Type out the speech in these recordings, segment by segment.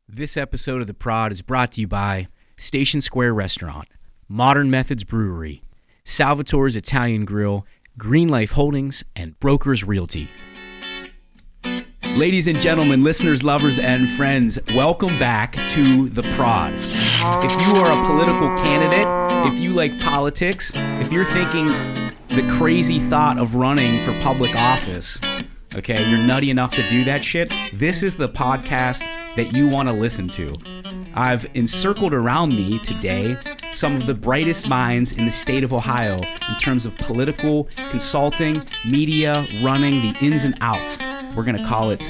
This episode of The Prod is brought to you by Station Square Restaurant, Modern Methods Brewery, Salvatore's Italian Grill, Green Life Holdings, and Brokers Realty. Ladies and gentlemen, listeners, lovers, and friends, welcome back to The Prod. If you are a political candidate, if you like politics, if you're thinking the crazy thought of running for public office, okay, you're nutty enough to do that shit, this is the podcast that you want to listen to. I've encircled around me today some of the brightest minds in the state of Ohio in terms of political consulting, media, running, the ins and outs. We're going to call it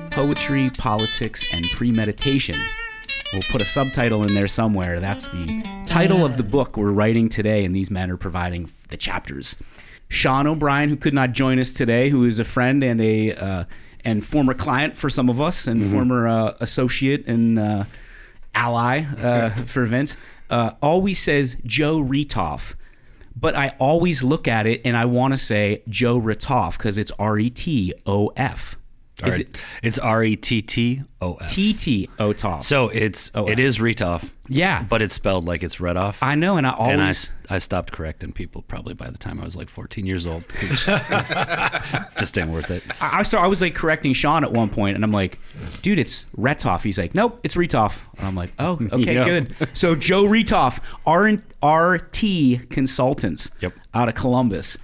Poetry, Politics, and Premeditation. We'll put a subtitle in there somewhere. That's the title of the book we're writing today, and these men are providing the chapters. Sean O'Brien, who could not join us today, who is a friend and a former client for some of us, and former associate and ally for Vince, always says Joe Rettof. But I always look at it and I want to say Joe Rettof because it's R-E-T-O-F. It's R-E-T-T-O-F. T-T-O-Toff. So it is Rettof. Yeah. But it's spelled like it's Rettof. I know, and I stopped correcting people probably by the time I was like 14 years old. Just ain't worth it. I was like correcting Sean at one point, and I'm like, dude, it's Rettof. He's like, nope, it's Rettof. And I'm like, oh, okay, good. So Joe Rettof, RT Consultants out of Columbus.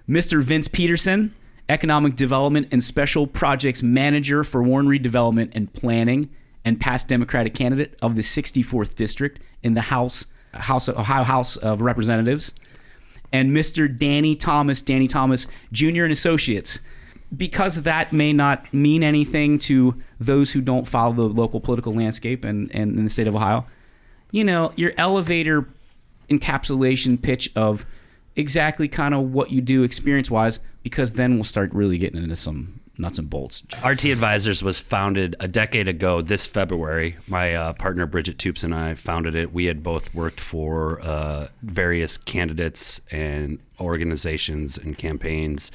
Mr. Vince Peterson, Economic Development and Special Projects Manager for Warren Redevelopment and Planning, and past Democratic candidate of the 64th District in the Ohio House of Representatives. And Mr. Danny Thomas Jr. and Associates. Because that may not mean anything to those who don't follow the local political landscape and in the state of Ohio, you know, your elevator encapsulation pitch of exactly kind of what you do experience-wise, because then we'll start really getting into some nuts and bolts. RT Advisors was founded a decade ago this February. My partner Bridget Toops and I founded it. We had both worked for various candidates and organizations and campaigns,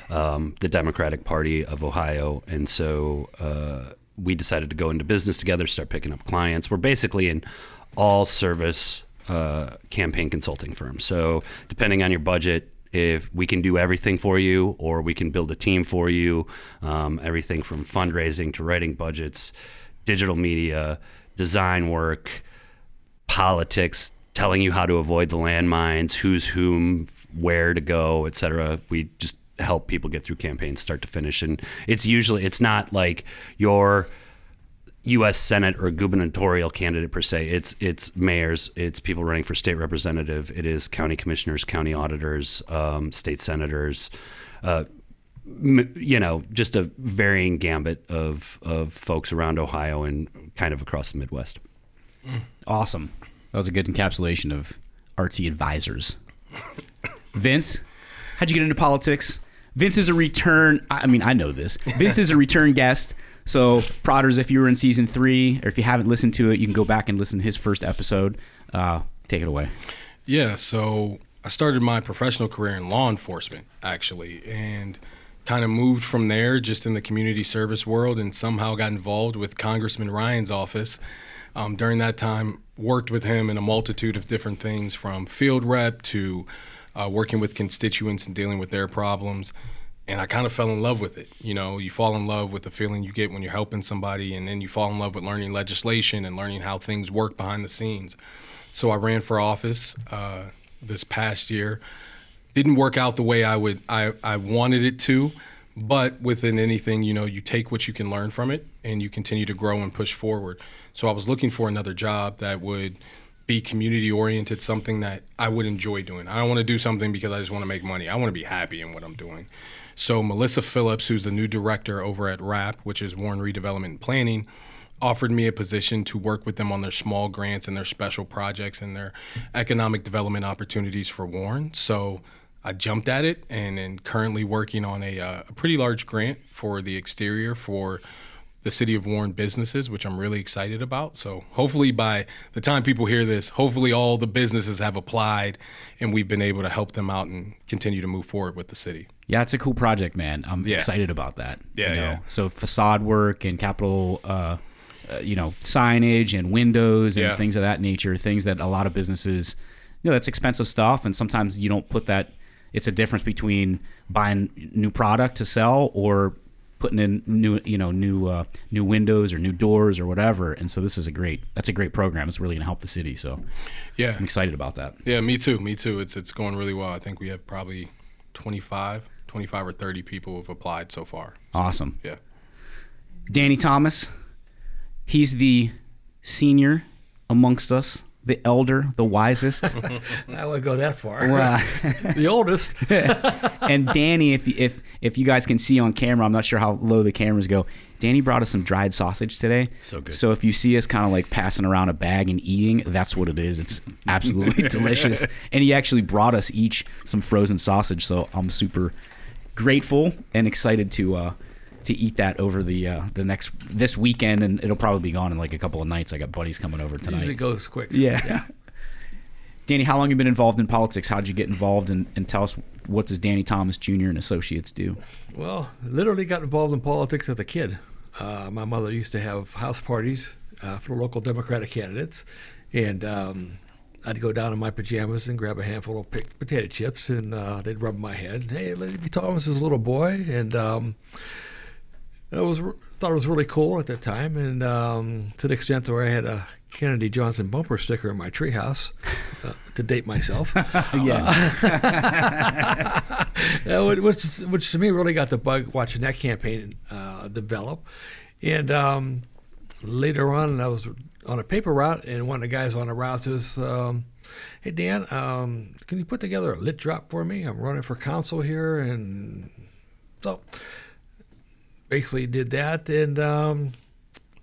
the Democratic Party of Ohio. And so we decided to go into business together, start picking up clients. We're basically an all-service campaign consulting firm. So depending on your budget, if we can do everything for you, or we can build a team for you, everything from fundraising to writing budgets, digital media, design work, politics, telling you how to avoid the landmines, who's whom, where to go, etc. We just help people get through campaigns start to finish. And it's not like your U.S. Senate or gubernatorial candidate per se. It's mayors, it's people running for state representative, it is county commissioners, county auditors, state senators, just a varying gambit of folks around Ohio and kind of across the Midwest. Awesome. That was a good encapsulation of RT Advisors. Vince, how'd you get into politics? Vince is a return, I know this. Vince is a return guest. So, Prodders, if you were in season 3, or if you haven't listened to it, you can go back and listen to his first episode. Take it away. Yeah, so I started my professional career in law enforcement, actually, and kind of moved from there just in the community service world, and somehow got involved with Congressman Ryan's office. During that time, worked with him in a multitude of different things, from field rep to working with constituents and dealing with their problems. And I kind of fell in love with it. You know, you fall in love with the feeling you get when you're helping somebody, and then you fall in love with learning legislation and learning how things work behind the scenes. So I ran for office this past year. Didn't work out the way I wanted it to, but within anything, you know, you take what you can learn from it and you continue to grow and push forward. So I was looking for another job that would be community oriented, something that I would enjoy doing. I don't want to do something because I just want to make money. I want to be happy in what I'm doing. So Melissa Phillips, who's the new director over at RAP, which is Warren Redevelopment and Planning, offered me a position to work with them on their small grants and their special projects and their economic development opportunities for Warren. So I jumped at it, and am currently working on a pretty large grant for the exterior for the city of Warren businesses, which I'm really excited about. So hopefully by the time people hear this, hopefully all the businesses have applied and we've been able to help them out and continue to move forward with the city. Yeah, it's a cool project, man. I'm excited about that. Yeah, So facade work and capital signage and windows and Yeah. things of that nature, things that a lot of businesses, that's expensive stuff. And sometimes you don't put that, it's a difference between buying new product to sell or putting in new windows or new doors or whatever. And so that's a great program. It's really going to help the city. So Yeah. I'm excited about that. Yeah, me too. It's going really well. I think we have probably 25 or 30 people who have applied so far. Awesome. Yeah. Danny Thomas, he's the senior amongst us, the elder, the wisest. I wouldn't go that far. Well, The oldest. and Danny, if you guys can see on camera, I'm not sure how low the cameras go. Danny brought us some dried sausage today. So good. So if you see us kind of like passing around a bag and eating, that's what it is. It's absolutely delicious. And he actually brought us each some frozen sausage. So I'm super grateful and excited to eat that over this weekend, and it'll probably be gone in like a couple of nights. I got buddies coming over tonight. Usually goes quick. Yeah. Danny, how long have you been involved in politics? How did you get involved? And tell us, what does Danny Thomas Jr. and Associates do? Well, literally got involved in politics as a kid. My mother used to have house parties for the local Democratic candidates, and I'd go down in my pajamas and grab a handful of picked potato chips, and they'd rub my head. Hey, Lady Thomas is a little boy, and thought it was really cool at that time, and to the extent where I had a Kennedy Johnson bumper sticker in my treehouse to date myself. Which to me really got the bug watching that campaign develop. And later on, I was on a paper route, and one of the guys on the route says, "Hey Dan, can you put together a lit drop for me? I'm running for council here," and so basically did that. And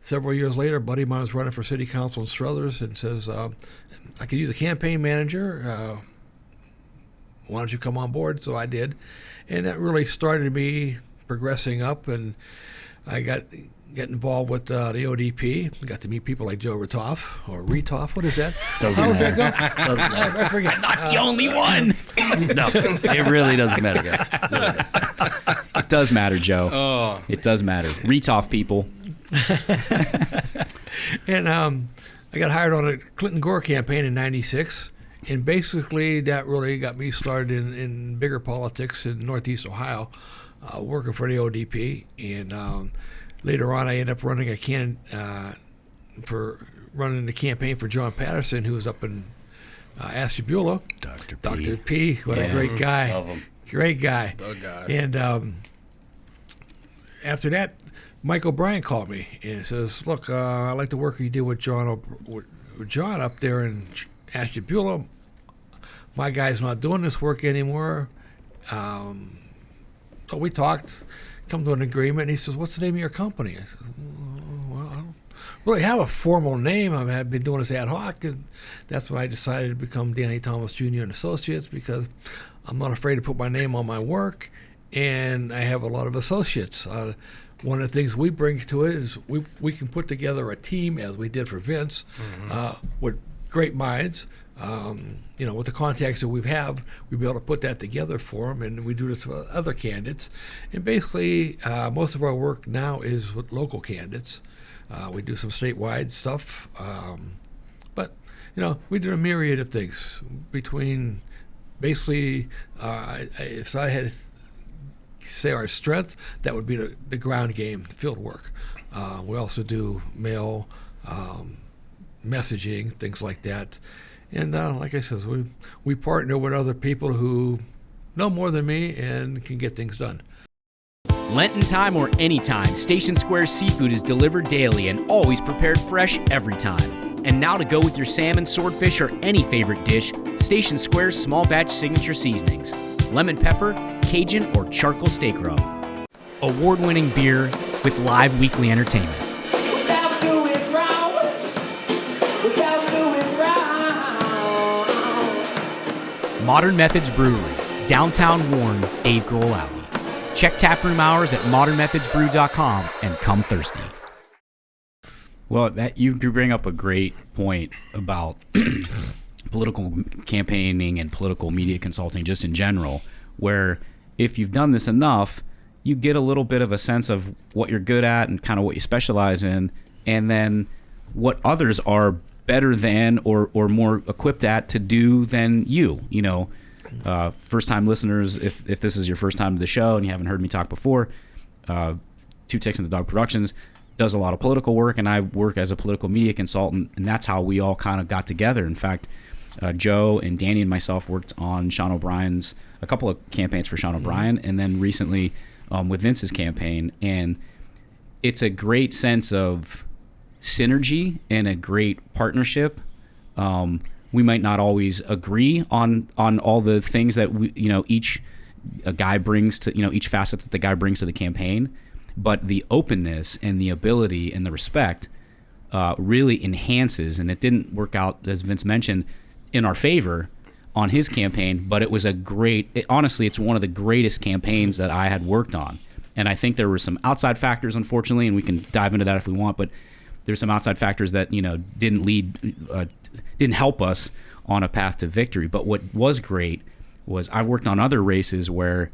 several years later, a buddy of mine was running for city council in Struthers and says, I could use a campaign manager. Why don't you come on board? So I did. And that really started me progressing up, and I got involved with the ODP. Got to meet people like Joe Rettof, or Rettof. What is that? How does that go? I forget. I'm not the only one. No, it really doesn't matter, guys. It does matter, Joe. Oh. It does matter. Rettof people. And I got hired on a Clinton Gore campaign in '96, and basically that really got me started in bigger politics in Northeast Ohio, working for the ODP. And later on, I ended up running running the campaign for John Patterson, who was up in Ashtabula. Dr. P. What a great guy. Love him. Great guy. The guy. And after that, Mike O'Brien called me and says, "Look, I like the work you did with John up there in Ashtabula. My guy's not doing this work anymore." So we talked, come to an agreement, and he says, "What's the name of your company?" I said, "Well, I don't really have a formal name. I've been doing this ad hoc," and that's when I decided to become Danny Thomas Jr. and Associates, because I'm not afraid to put my name on my work, and I have a lot of associates. One of the things we bring to it is we can put together a team, as we did for Vince, with great minds. With the contacts that we have, we'll be able to put that together for them, and we do this with other candidates. And basically, most of our work now is with local candidates. We do some statewide stuff, but we do a myriad of things between basically, if I had say our strength, that would be the ground game, the field work. We also do mail, messaging, things like that. And like I said, we partner with other people who know more than me and can get things done. Lenten time or anytime, Station Square Seafood is delivered daily and always prepared fresh every time. And now to go with your salmon, swordfish, or any favorite dish, Station Square's small batch signature seasonings: lemon pepper, Cajun, or charcoal steak rub. Award-winning beer with live weekly entertainment. Modern Methods Brewery, downtown Warren, Dave Grohl Alley. Check taproom hours at modernmethodsbrew.com and come thirsty. Well, you do bring up a great point about political campaigning and political media consulting just in general, where if you've done this enough, you get a little bit of a sense of what you're good at and kind of what you specialize in, and then what others are better than or more equipped at to do than you. First time listeners, if this is your first time to the show and you haven't heard me talk before, Two Ticks and the Dog Productions does a lot of political work, and I work as a political media consultant, and that's how we all kind of got together. In fact, Joe and Danny and myself worked on a couple of campaigns for Sean O'Brien, and then recently with Vince's campaign. And it's a great sense of synergy and a great partnership. We might not always agree on all the things that each guy brings to each facet that the guy brings to the campaign, but the openness and the ability and the respect really enhances. And it didn't work out, as Vince mentioned, in our favor on his campaign, but it was honestly, it's one of the greatest campaigns that I had worked on. And I think there were some outside factors, unfortunately, and we can dive into that if we want, but there's some outside factors that didn't help us on a path to victory. But what was great was I worked on other races where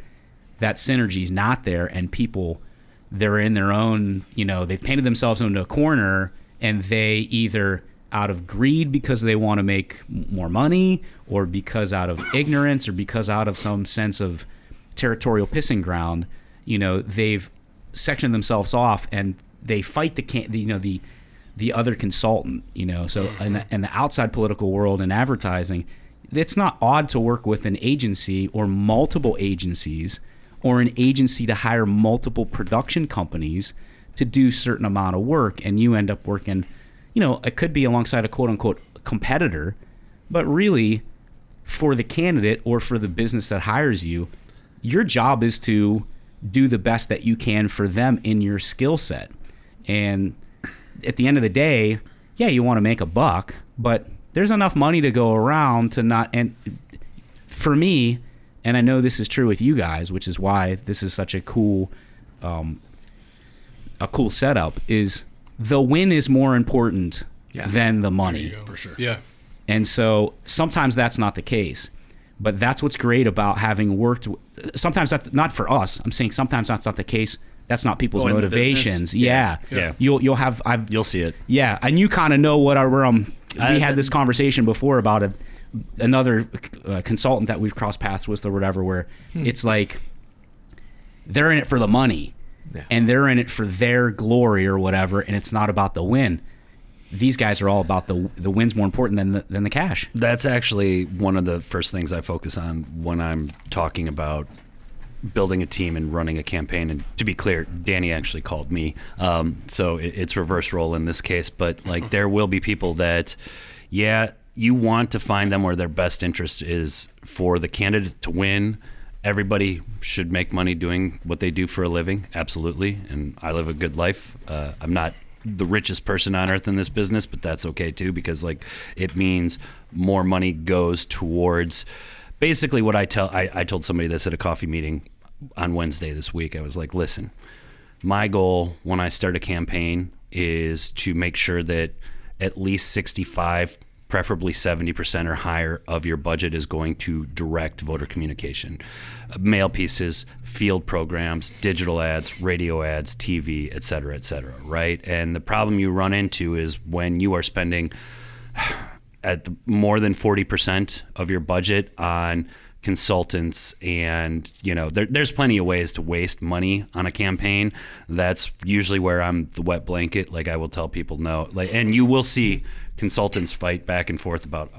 that synergy's not there, and people, they're in their own, they've painted themselves into a corner, and they either out of greed because they want to make more money, or because out of ignorance, or because out of some sense of territorial pissing ground, they've sectioned themselves off and they fight the other consultant, So in the outside political world and advertising, it's not odd to work with an agency or multiple agencies, or an agency to hire multiple production companies to do a certain amount of work, and you end up working, it could be alongside a quote-unquote competitor, but really for the candidate or for the business that hires you, your job is to do the best that you can for them in your skill set. And at the end of the day, yeah, you want to make a buck, but there's enough money to go around to not, and for me, and I know this is true with you guys, which is why this is such a cool setup, is the win is more important than the money. For sure. Yeah. And so sometimes that's not the case, but that's what's great about having worked. Sometimes that's not for us. I'm saying sometimes that's not the case. That's not people's motivations. Yeah. You'll see it. Yeah. And you kind of know we had this conversation before about another consultant that we've crossed paths with or whatever, where it's like they're in it for the money and they're in it for their glory or whatever, and it's not about the win. These guys are all about the win's more important than the cash. That's actually one of the first things I focus on when I'm talking about building a team and running a campaign. And to be clear, Danny actually called me. So it's reverse role in this case, but there will be people that, you want to find them where their best interest is for the candidate to win. Everybody should make money doing what they do for a living. Absolutely. And I live a good life. I'm not the richest person on earth in this business, but that's okay too, because it means more money goes towards basically what I told somebody this at a coffee meeting on Wednesday this week. I was like, listen, my goal when I start a campaign is to make sure that at least 65, preferably 70% or higher of your budget is going to direct voter communication, mail pieces, field programs, digital ads, radio ads, TV, et cetera, right? And the problem you run into is when you are spending at more than 40% of your budget on consultants, and there's plenty of ways to waste money on a campaign. That's usually where I'm the wet blanket. I will tell people no, and you will see consultants fight back and forth about,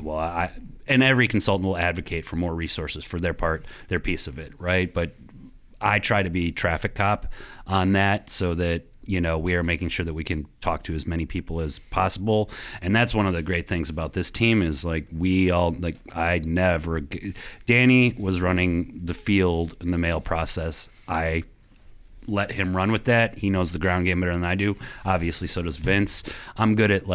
and every consultant will advocate for more resources for their part, their piece of it, right? But I try to be traffic cop on that, so that we are making sure that we can talk to as many people as possible. And that's one of the great things about this team is Danny was running the field and the mail process. I let him run with that. He knows the ground game better than I do. Obviously, so does Vince. I'm good at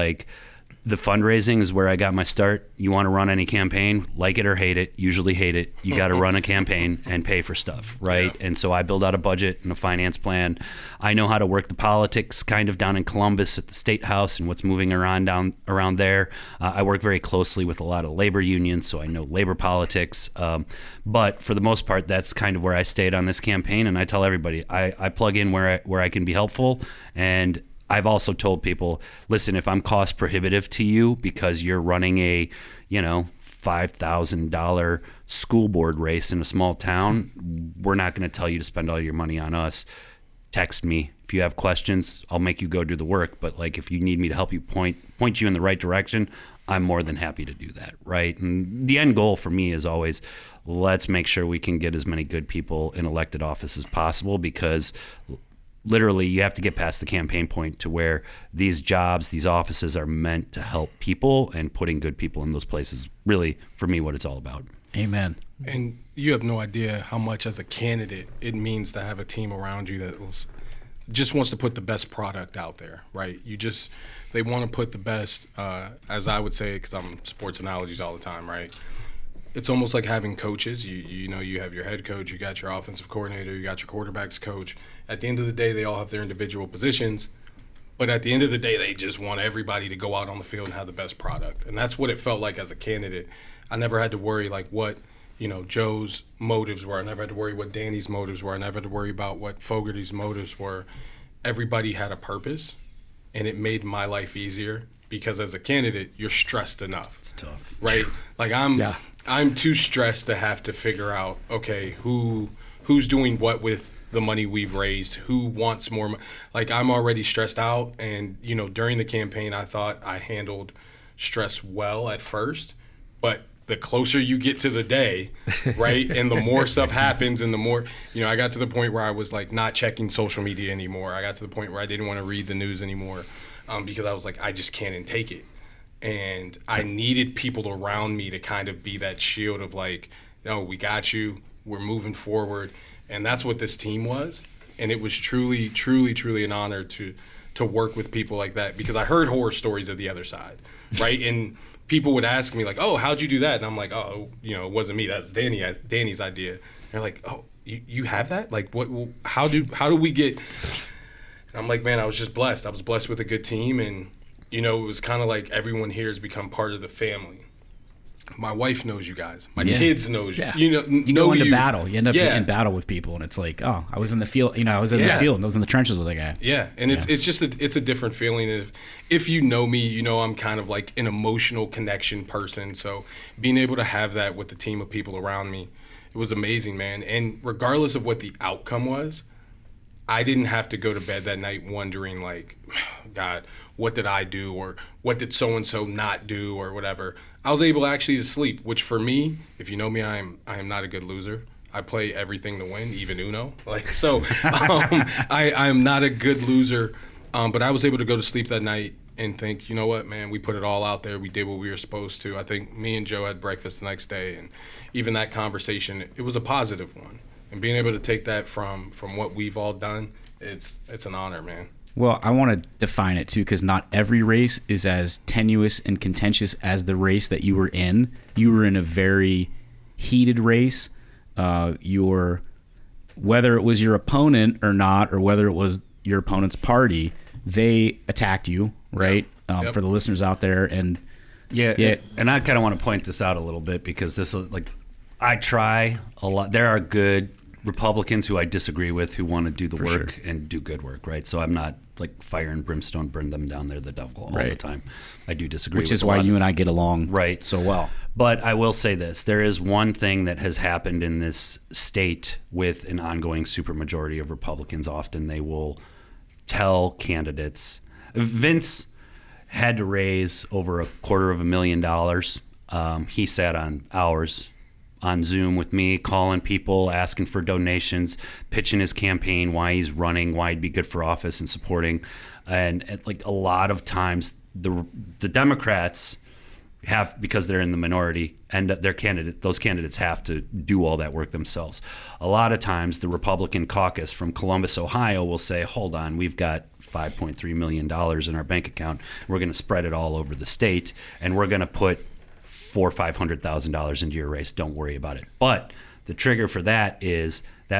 the fundraising is where I got my start. You want to run any campaign, like it or hate it, usually hate it. You got to run a campaign and pay for stuff, right? Yeah. And so I build out a budget and a finance plan. I know how to work the politics kind of down in Columbus at the State House and what's moving around there. I work very closely with a lot of labor unions, so I know labor politics. But for the most part, that's kind of where I stayed on this campaign. And I tell everybody, I plug in where I can be helpful, and I've also told people, listen, if I'm cost prohibitive to you because you're running a, $5,000 school board race in a small town, we're not going to tell you to spend all your money on us. Text me. If you have questions, I'll make you go do the work. But like, if you need me to help you point you in the right direction, I'm more than happy to do that, right? And the end goal for me is always, let's make sure we can get as many good people in elected office as possible, because literally you have to get past the campaign point to where these jobs, these offices are meant to help people, and putting good people in those places really, for me, what it's all about. Amen. And you have no idea how much as a candidate it means to have a team around you that just wants to put the best product out there, right? They want to put the best, as I would say, because I'm sports analogies all the time, right? It's almost like having coaches. You have your head coach, you got your offensive coordinator, you got your quarterbacks coach. At the end of the day, they all have their individual positions, but at the end of the day, they just want everybody to go out on the field and have the best product. And that's what it felt like as a candidate. I never had to worry like what, Joe's motives were. I never had to worry what Danny's motives were. I never had to worry about what Fogarty's motives were. Everybody had a purpose, and it made my life easier, because as a candidate, you're stressed enough. It's tough. Right? Like I'm too stressed to have to figure out, okay, who's doing what with the money we've raised, who wants more like, I'm already stressed out. And during the campaign, I thought I handled stress well at first, but the closer you get to the day, right, and the more stuff happens, and the more, I got to the point where I was like not checking social media anymore. I got to the point where I didn't want to read the news anymore, because I was like, I just can't take it. And I needed people around me to kind of be that shield of like, no, we got you, we're moving forward. And that's what this team was. And it was truly, truly, truly an honor to work with people like that, because I heard horror stories of the other side, right? And people would ask me like, oh, how'd you do that? And I'm like, oh, it wasn't me. That's Danny's idea. And they're like, oh, you have that? Like, what? How do we get? And I'm like, man, I was just blessed. I was blessed with a good team, and it was kind of like everyone here has become part of the family. My wife knows you guys. My kids knows you. Yeah. You go into battle. You end up in battle with people, and it's like, oh, I was in the field. I was in the field, and I was in the trenches with a guy. Yeah, and it's just it's a different feeling. If you know me, I'm kind of like an emotional connection person. So being able to have that with the team of people around me, it was amazing, man. And regardless of what the outcome was, I didn't have to go to bed that night wondering like, God, what did I do, or what did so-and-so not do, or whatever. I was able actually to sleep, which for me, if you know me, I am not a good loser. I play everything to win, even Uno. I'm not a good loser, but I was able to go to sleep that night and think, you know what, man, we put it all out there. We did what we were supposed to. I think me and Joe had breakfast the next day, and even that conversation, it was a positive one. And being able to take that from what we've all done, it's an honor, man. Well, I want to define it too, because not every race is as tenuous and contentious as the race that you were in. You were in a very heated race. Whether it was your opponent or not, or whether it was your opponent's party, they attacked you, right? Yep. For the listeners out there, and and I kind of want to point this out a little bit, because this is like, I try a lot. There are good Republicans who I disagree with who want to do the work and do good work, right? So I'm not like fire and brimstone, burn them down, they're the devil all the time. I do disagree Which with is why you and I get along so well. But I will say this. There is one thing that has happened in this state with an ongoing supermajority of Republicans. Often they will tell candidates. Vince had to raise over $250,000. He sat on hours on Zoom with me, calling people, asking for donations, pitching his campaign, why he's running, why he'd be good for office, and supporting. And like a lot of times, the Democrats have, because they're in the minority, and those candidates have to do all that work themselves. A lot of times, the Republican caucus from Columbus, Ohio, will say, "Hold on, we've got $5.3 million in our bank account. We're going to spread it all over the state, and we're going to put $400,000 or $500,000 into your race. Don't worry about it." But the trigger for that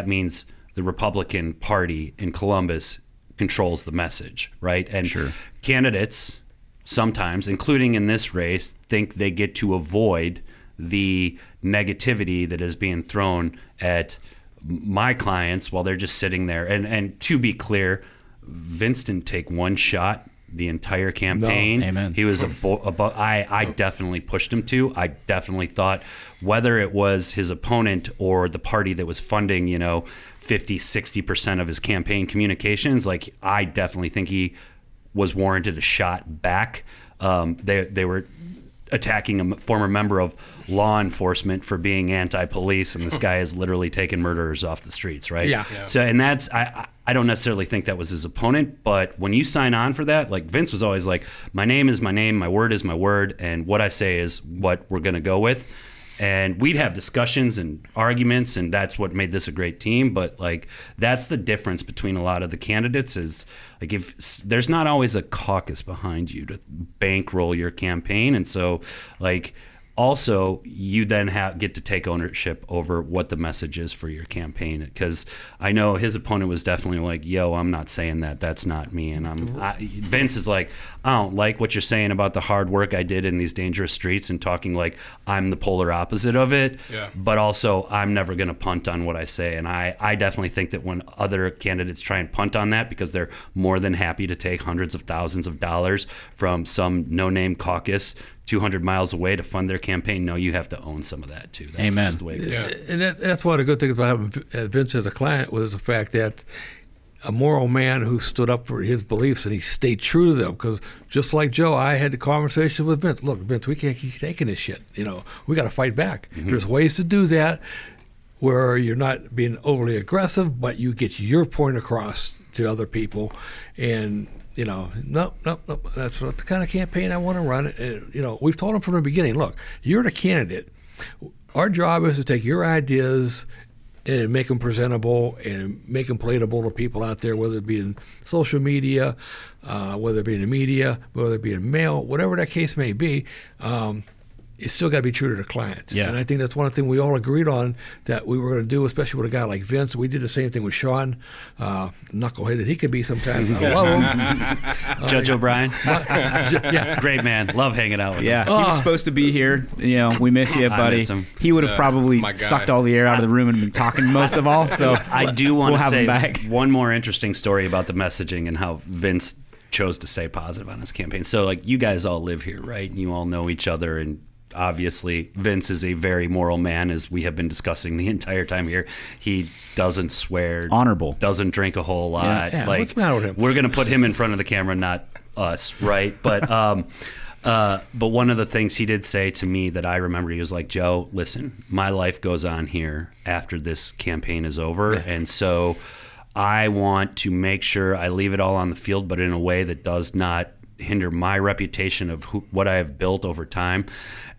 means the Republican Party in Columbus controls the message, right? And candidates sometimes, including in this race, think they get to avoid the negativity that is being thrown at my clients while they're just sitting there. And to be clear, Vince didn't take one shot the entire campaign. No. Amen. He was I definitely pushed him to. I definitely thought whether it was his opponent or the party that was funding, 50-60% of his campaign communications, like I definitely think he was warranted a shot back. They were attacking a former member of law enforcement for being anti-police, and this guy has literally taken murderers off the streets, right? Yeah. So, and that's I don't necessarily think that was his opponent, but when you sign on for that, like Vince was always like, my name is my name, my word is my word, and what I say is what we're going to go with. And we'd have discussions and arguments, and that's what made this a great team. But like, that's the difference between a lot of the candidates is like, if there's not always a caucus behind you to bankroll your campaign. And so like, also, you then get to take ownership over what the message is for your campaign. Because I know his opponent was definitely like, yo, I'm not saying that. That's not me. And Vince is like, I don't like what you're saying about the hard work I did in these dangerous streets and talking like I'm the polar opposite of it. Yeah. But also, I'm never going to punt on what I say. And I definitely think that when other candidates try and punt on that because they're more than happy to take hundreds of thousands of dollars from some no-name caucus 200 miles away to fund their campaign, no, you have to own some of that too. That's Amen. just the way it is. Yeah. And that's one of the good things about having Vince as a client was the fact that a moral man who stood up for his beliefs and he stayed true to them. Because just like Joe, I had the conversation with Vince. Look, Vince, we can't keep taking this shit. We got to fight back. Mm-hmm. There's ways to do that where you're not being overly aggressive, but you get your point across to other people. And no, that's not the kind of campaign I want to run. We've told them from the beginning, look, you're the candidate. Our job is to take your ideas and make them presentable and make them palatable to people out there, whether it be in social media, whether it be in the media, whether it be in mail, whatever that case may be. It's still got to be true to the client. Yeah. And I think that's one thing we all agreed on that we were going to do, especially with a guy like Vince. We did the same thing with Sean, knucklehead that he could be sometimes. I love him. Judge O'Brien, Yeah. great man. Love hanging out with him. Yeah, he was supposed to be here. We miss you, buddy. miss him. He would have probably my guy. sucked all the air out of the room and been talking most of all. So I do want we'll to have him say back. one more interesting story about the messaging and how Vince chose to stay positive on his campaign. So like you guys all live here, right? And you all know each other, and obviously Vince is a very moral man, as we have been discussing the entire time here. He doesn't swear, Honorable. doesn't drink a whole lot. Yeah, like what's the matter with him? we're gonna put him in front of the camera, not us, right? But but one of the things he did say to me that I remember, he was like, Joe, listen, my life goes on here after this campaign is over, and so I want to make sure I leave it all on the field, but in a way that does not hinder my reputation of what I have built over time.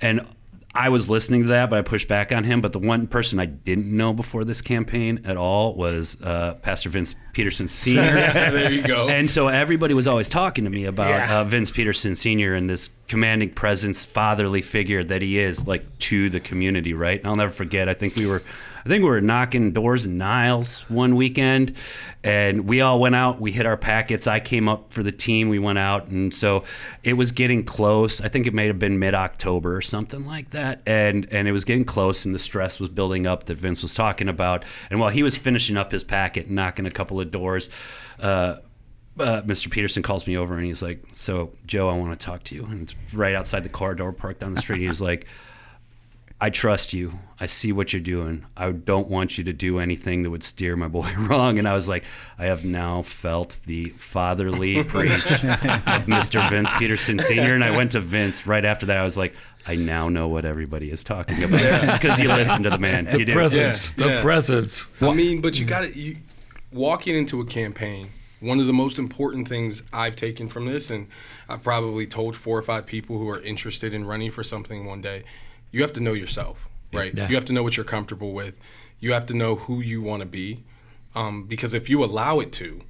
And I was listening to that, but I pushed back on him. But the one person I didn't know before this campaign at all was Pastor Vince Peterson Sr. There you go. And so everybody was always talking to me about Vince Peterson Sr. and this commanding presence, fatherly figure that he is, like, to the community, right? And I'll never forget, I think we were knocking doors in Niles one weekend, and we all went out. We hit our packets. I came up for the team. We went out, and so it was getting close. I think it may have been mid-October or something like that, and it was getting close, and the stress was building up that Vince was talking about. And while he was finishing up his packet and knocking a couple of doors, Mr. Peterson calls me over, and he's like, so, Joe, I want to talk to you. And it's right outside the car door, parked down the street. He was like, I trust you. I see what you're doing. I don't want you to do anything that would steer my boy wrong. And I was like, I have now felt the fatherly preach of Mr. Vince Peterson Sr. And I went to Vince right after that. I was like, I now know what everybody is talking about, because you listened to the man. You did. Presence. Yeah, The yeah. presence. I mean, but you walking into a campaign, one of the most important things I've taken from this, and I've probably told 4 or 5 people who are interested in running for something one day, you have to know yourself, right? Yeah. You have to know what you're comfortable with. You have to know who you want to be, because if you allow it to,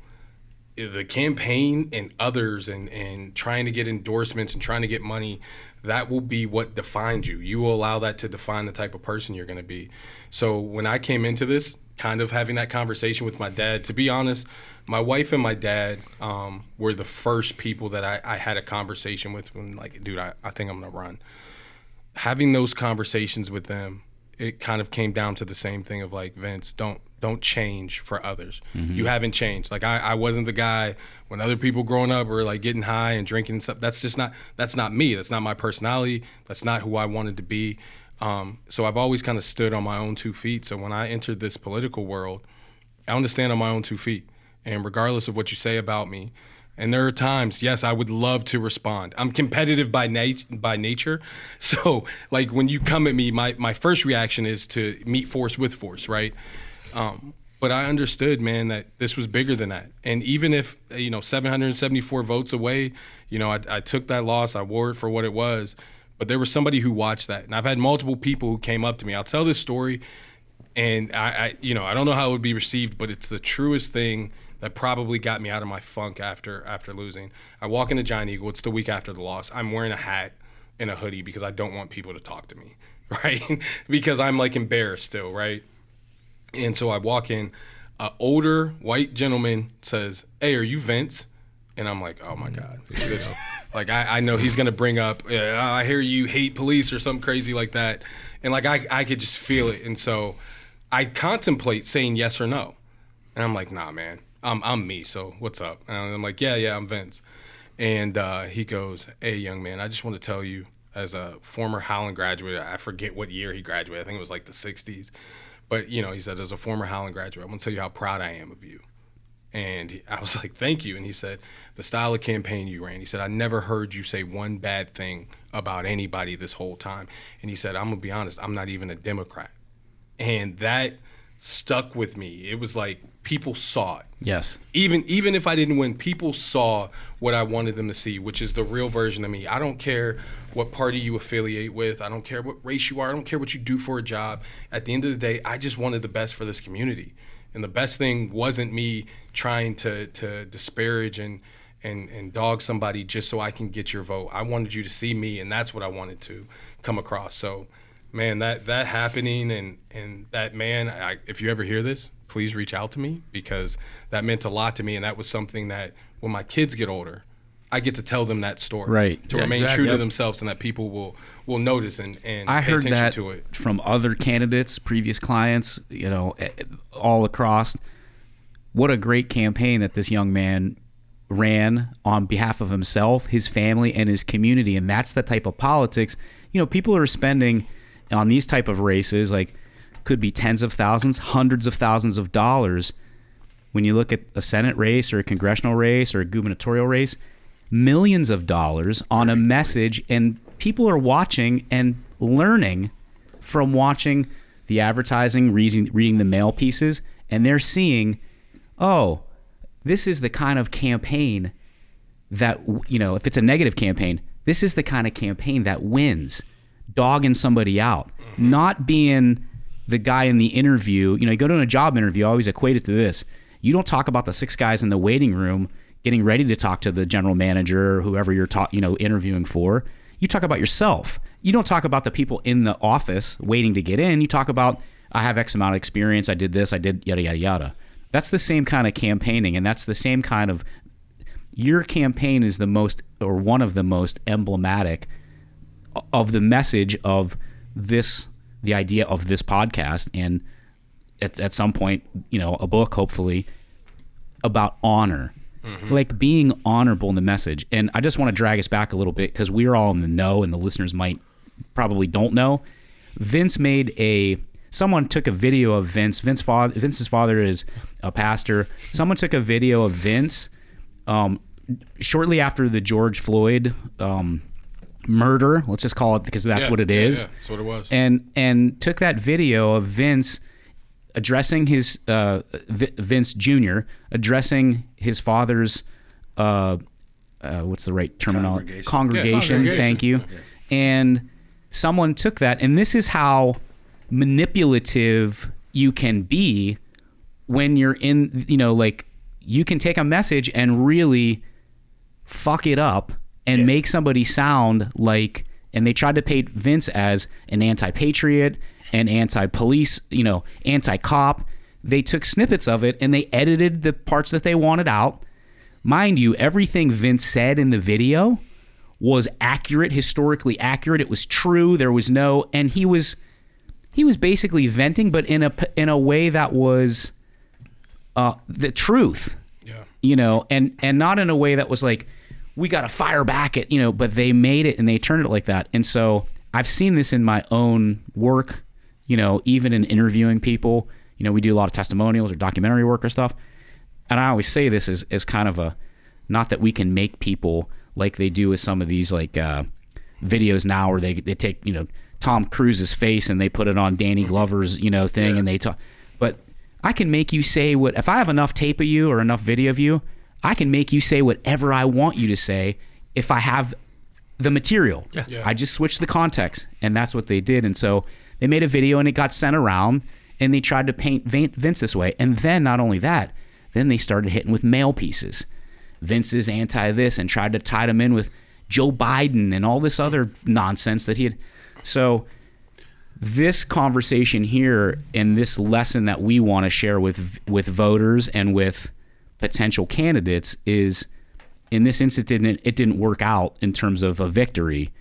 the campaign and others and trying to get endorsements and trying to get money, that will be what defines you. You will allow that to define the type of person you're going to be. So when I came into this, kind of having that conversation with my dad, to be honest, my wife and my dad were the first people that I had a conversation with when, like, dude, I think I'm going to run. Having those conversations with them it kind of came down to the same thing of like, Vince, don't change for others. You haven't changed. Like I wasn't the guy when other people growing up were like getting high and drinking and stuff. That's not me. That's not my personality. That's not who I wanted to be. So I've always kind of stood on my own 2 feet. So when I entered this political world, I understand on my own 2 feet. And regardless of what you say about me, and there are times, yes, I would love to respond. I'm competitive by nature. So like when you come at me, my first reaction is to meet force with force, right? But I understood, man, that this was bigger than that. And even if, 774 votes away, I took that loss, I wore it for what it was. But there was somebody who watched that. And I've had multiple people who came up to me. I'll tell this story, and I don't know how it would be received, but it's the truest thing that probably got me out of my funk after losing. I walk into Giant Eagle. It's the week after the loss. I'm wearing a hat and a hoodie because I don't want people to talk to me, right? Because I'm like embarrassed still, right? And so I walk in. An older white gentleman says, "Hey, are you Vince?" And I'm like, oh my God. Like I know he's gonna bring up, I hear you hate police or something crazy like that. And like I could just feel it. And so I contemplate saying yes or no. And I'm like, nah, man. I'm me, so what's up? And I'm like, yeah, I'm Vince. And he goes, hey, young man, I just want to tell you, as a former Howland graduate, I forget what year he graduated. I think it was like the 60s. But, he said, as a former Howland graduate, I want to tell you how proud I am of you. And I was like, thank you. And he said, the style of campaign you ran, he said, I never heard you say one bad thing about anybody this whole time. And he said, I'm going to be honest, I'm not even a Democrat. And that stuck with me. It was like people saw it. Yes. Even if I didn't win, people saw what I wanted them to see, which is the real version of me. I don't care what party you affiliate with. I don't care what race you are. I don't care what you do for a job. At the end of the day, I just wanted the best for this community. And the best thing wasn't me trying to disparage and dog somebody just so I can get your vote. I wanted you to see me, and that's what I wanted to come across. So, man, that happening and that man, if you ever hear this, please reach out to me, because that meant a lot to me. And that was something that when my kids get older, I get to tell them that story. Right. To remain true to themselves, and that people will notice and I pay heard attention that to it. from other candidates, previous clients, all across. What a great campaign that this young man ran on behalf of himself, his family, and his community. And that's the type of politics, people are spending on these type of races, like could be tens of thousands, hundreds of thousands of dollars. When you look at a Senate race or a congressional race or a gubernatorial race, millions of dollars on a message, and people are watching and learning from watching the advertising, reading the mail pieces, and they're seeing, oh, this is the kind of campaign that, if it's a negative campaign, this is the kind of campaign that wins. Dogging somebody out, not being the guy in the interview. You go to a job interview, I always equate it to this. You don't talk about the 6 guys in the waiting room getting ready to talk to the general manager or whoever you're interviewing for. You talk about yourself. You don't talk about the people in the office waiting to get in. You talk about, I have X amount of experience, I did this, I did yada, yada, yada. That's the same kind of campaigning, and that's the same kind of, your campaign is the most, or one of the most emblematic of the message of this, the idea of this podcast, and at some point, a book, hopefully, about honor. Like being honorable in the message. And I just want to drag us back a little bit, because we're all in the know and the listeners probably don't know. Vince someone took a video of Vince. Vince's father is a pastor. Someone took a video of Vince shortly after the George Floyd murder, let's just call it, because that's what it is. Yeah, that's what it was. And took that video of Vince addressing his Vince Jr. addressing his father's what's the right terminology? Congregation. Thank you. Yeah. And someone took that, and this is how manipulative you can be when you're in, you can take a message and really fuck it up and make somebody sound like, and they tried to paint Vince as an anti-patriot, an anti-police, anti-cop. They took snippets of it and they edited the parts that they wanted out. Mind you, everything Vince said in the video was accurate, historically accurate. It was true. There was and he was he was basically venting, but in a way that was the truth. Yeah. You know, and not in a way that was like, we got to fire back at, you know, but they made it and they turned it like that. And so I've seen this in my own work, you know, even in interviewing people. You know, we do a lot of testimonials or documentary work or stuff. And I always say this as kind of a, not that we can make people like they do with some of these like videos now where they take, you know, Tom Cruise's face and they put it on Danny Glover's, you know, thing, and they talk. But I can make you say what, if I have enough tape of you or enough video of you, I can make you say whatever I want you to say if I have the material. Yeah. I just switched the context, and that's what they did. And so they made a video and it got sent around, and they tried to paint Vince this way. And then not only that, then they started hitting with mail pieces. Vince is anti this, and tried to tie them in with Joe Biden and all this other nonsense that he had. So this conversation here and this lesson that we want to share with voters and with potential candidates is, in this instance, it didn't work out in terms of a victory,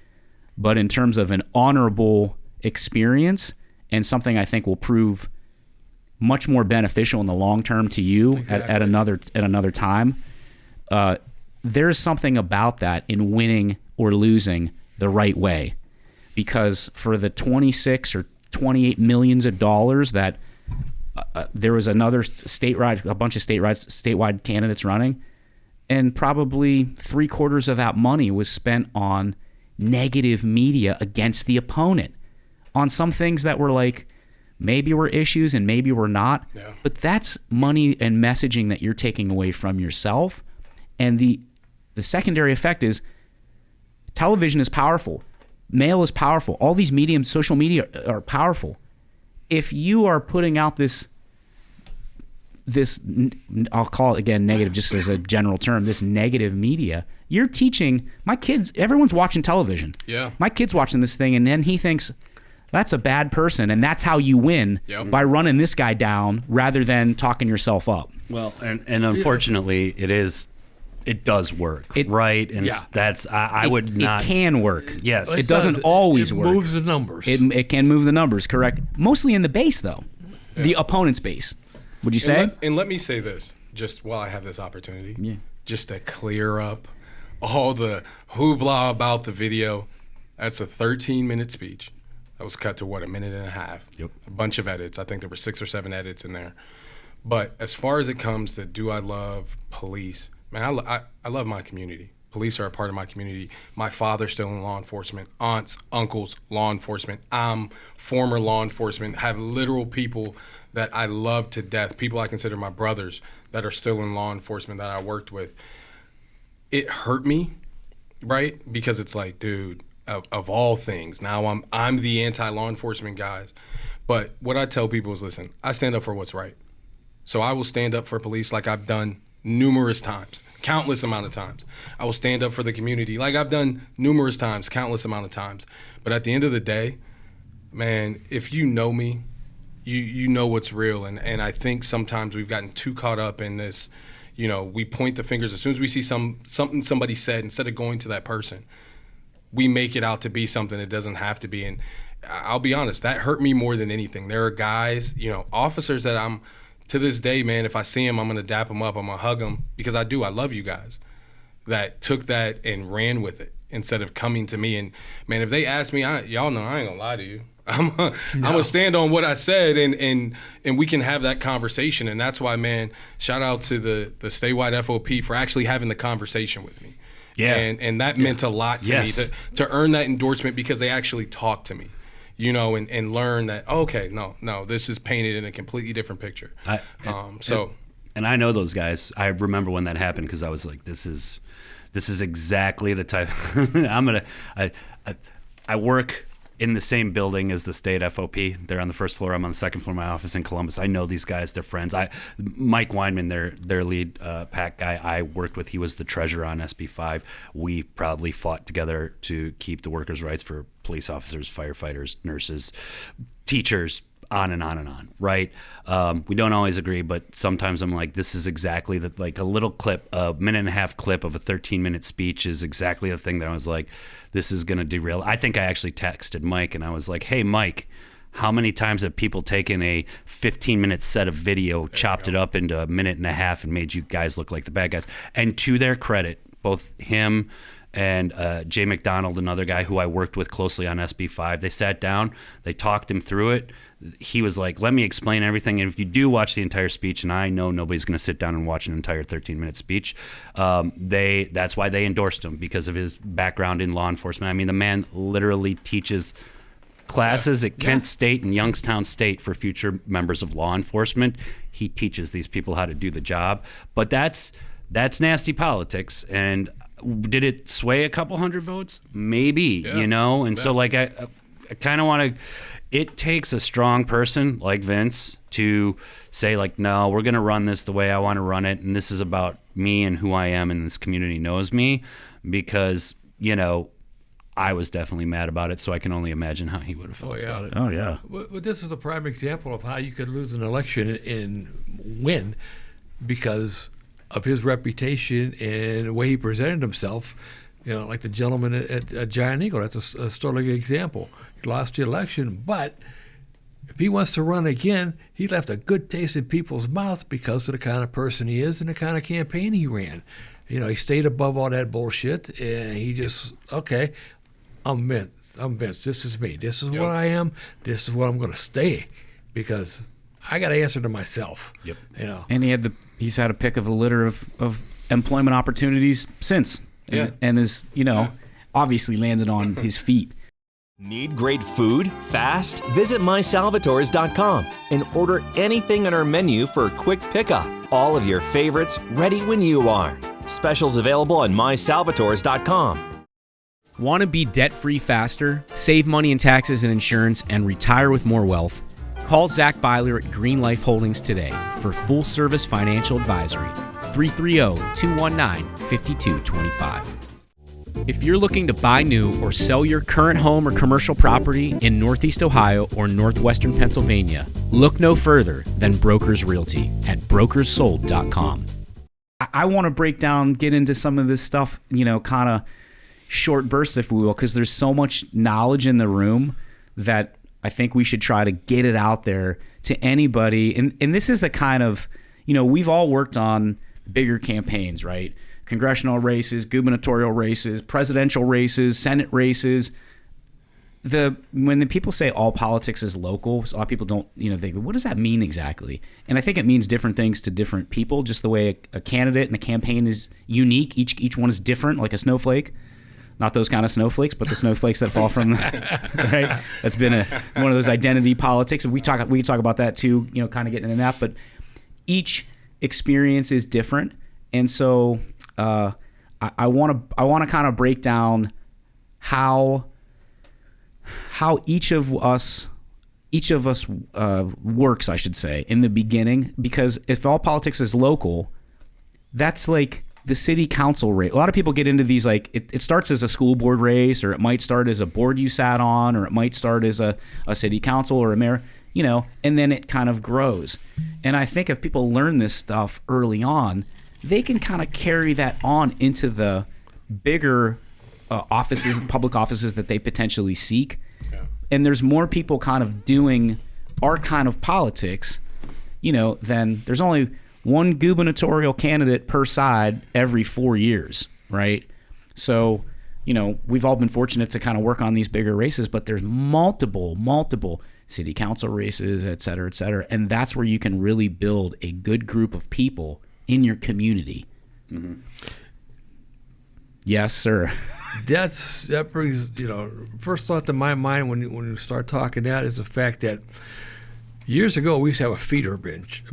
but in terms of an honorable experience and something I think will prove much more beneficial in the long term to you at another time. There's something about that in winning or losing the right way, because for the 26 or 28 millions of dollars that there was another a bunch of statewide candidates running, and probably 3/4 of that money was spent on negative media against the opponent on some things that were like, maybe were issues and maybe were not. Yeah. But that's money and messaging that you're taking away from yourself. And the secondary effect is television is powerful. Mail is powerful. All these mediums, social media, are powerful. If you are putting out this, I'll call it again negative just as a general term, this negative media, you're teaching my kids, everyone's watching television. Yeah. My kid's watching this thing, and then he thinks that's a bad person, and that's how you win, by running this guy down rather than talking yourself up. Well, and unfortunately, it does work, right? And that's I would not. It can work. Yes, it doesn't always work. It moves the numbers. It can move the numbers, correct? Mostly in the base, though, the opponent's base. Would you say? And let me say this, just while I have this opportunity, just to clear up all the hoopla about the video. That's a 13-minute speech. That was cut to, what, a minute and a half. Yep. A bunch of edits. I think there were 6 or 7 edits in there. But as far as it comes to, do I love police? Man, I love my community. Police are a part of my community. My father's still in law enforcement. Aunts, uncles, law enforcement. I'm former law enforcement. Have literal people that I love to death. People I consider my brothers that are still in law enforcement that I worked with. It hurt me, right? Because it's like, dude, of all things, now I'm the anti-law enforcement guys. But what I tell people is, listen, I stand up for what's right. So I will stand up for police like I've done numerous times, countless amount of times. I will stand up for the community like I've done numerous times, countless amount of times. But at the end of the day, man, if you know me, you know what's real. And I think sometimes we've gotten too caught up in this, you know, we point the fingers. As soon as we see something somebody said, instead of going to that person, we make it out to be something it doesn't have to be. And I'll be honest, that hurt me more than anything. There are guys, you know, officers that I'm, to this day, man, if I see them, I'm going to dap them up. I'm going to hug them because I love you guys that took that and ran with it instead of coming to me. And, man, if they ask me, y'all know I ain't going to lie to you. I'm going to stand on what I said, and we can have that conversation. And that's why, man, shout out to the statewide FOP for actually having the conversation with me. Yeah. And that meant a lot to me to earn that endorsement because they actually talked to me. You know, and learn that, okay, no, this is painted in a completely different picture. And I know those guys. I remember when that happened because I was like, this is exactly the type. I work in the same building as the state FOP. They're on the first floor. I'm on the second floor of my office in Columbus. I know these guys. They're friends. Mike Weinman, their lead PAC guy, I worked with. He was the treasurer on SB5. We proudly fought together to keep the workers' rights for police officers, firefighters, nurses, teachers, on and on and on, right? We don't always agree, but sometimes I'm like, this is exactly like a little clip, a minute and a half clip of a 13-minute speech is exactly the thing that I was like, this is going to derail. I think I actually texted Mike and I was like, hey, Mike, How many times have people taken a 15-minute set of video, chopped it up into a minute and a half, and made you guys look like the bad guys? And to their credit, both him and Jay McDonald, another guy who I worked with closely on SB5, they sat down, they talked him through it. He was like, let me explain everything. And if you do watch the entire speech, and I know nobody's going to sit down and watch an entire 13-minute speech, that's why they endorsed him, because of his background in law enforcement. I mean, the man literally teaches classes at Kent State and Youngstown State for future members of law enforcement. He teaches these people how to do the job. But that's nasty politics. And did it sway a couple hundred votes? Maybe, you know? And so, like, I kind of want to... It takes a strong person like Vince to say, like, no, we're going to run this the way I want to run it, and this is about me and who I am, and this community knows me, because, you know, I was definitely mad about it, so I can only imagine how he would have felt about it. Oh, yeah. But this is a prime example of how you could lose an election and win because of his reputation and the way he presented himself. You know, like the gentleman at Giant Eagle, that's a sterling example. He lost the election, but if he wants to run again, he left a good taste in people's mouths because of the kind of person he is and the kind of campaign he ran. You know, he stayed above all that bullshit, and he just, okay, I'm Vince. This is me. This is what I am. This is what I'm going to stay, because I got to answer to myself. Yep. You know. And he's had a pick of a litter of employment opportunities since. And is, you know, obviously landed on his feet. Need great food fast? Visit mysalvatores.com and order anything on our menu for quick pickup. All of your favorites ready when you are. Specials available on mysalvatores.com. Want to be debt-free faster, save money in taxes and insurance, and retire with more wealth? Call Zach Byler at Green Life Holdings today for full-service financial advisory. 330-219-5225. If you're looking to buy new or sell your current home or commercial property in Northeast Ohio or Northwestern Pennsylvania, look no further than Brokers Realty at brokerssold.com. I want to get into some of this stuff, you know, kind of short bursts, if we will, because there's so much knowledge in the room that I think we should try to get it out there to anybody. And this is the kind of, you know, we've all worked on bigger campaigns, right? Congressional races, gubernatorial races, presidential races, Senate races. When the people say all politics is local, a lot of people don't, you know, think, what does that mean exactly? And I think it means different things to different people, just the way a candidate and a campaign is unique. Each one is different, like a snowflake. Not those kind of snowflakes, but the snowflakes that fall from, right? That's been one of those identity politics. And we talk about that too, you know, kind of getting into that. But each experience is different, and so I want to kind of break down how each of us works, I should say, in the beginning, because if all politics is local, that's like the city council race. A lot of people get into these, like, it starts as a school board race, or it might start as a board you sat on, or it might start as a city council or a mayor, you know, and then it kind of grows. And I think if people learn this stuff early on, they can kind of carry that on into the bigger offices, public offices that they potentially seek. Yeah. And there's more people kind of doing our kind of politics, you know, than there's only one gubernatorial candidate per side every 4 years, right? So, you know, we've all been fortunate to kind of work on these bigger races, but there's multiple city council races, et cetera, and that's where you can really build a good group of people in your community. Mm-hmm. Yes, sir. That brings, you know, first thought to my mind when you start talking that is the fact that years ago we used to have a feeder bench.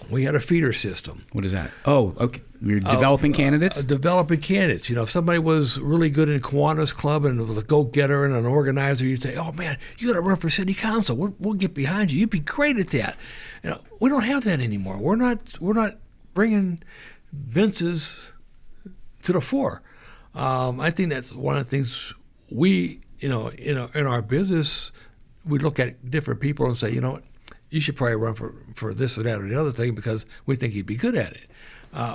We had a feeder system. What is that? Oh, okay. You're developing candidates? Developing candidates. You know, if somebody was really good in Kiwanis Club and was a go-getter and an organizer, you'd say, oh, man, you got to run for city council. We'll get behind you. You'd be great at that. You know, we don't have that anymore. We're not bringing Vince's to the fore. I think that's one of the things we, you know, in our business, we look at different people and say, you know what, you should probably run for this or that or the other thing because we think you'd be good at it.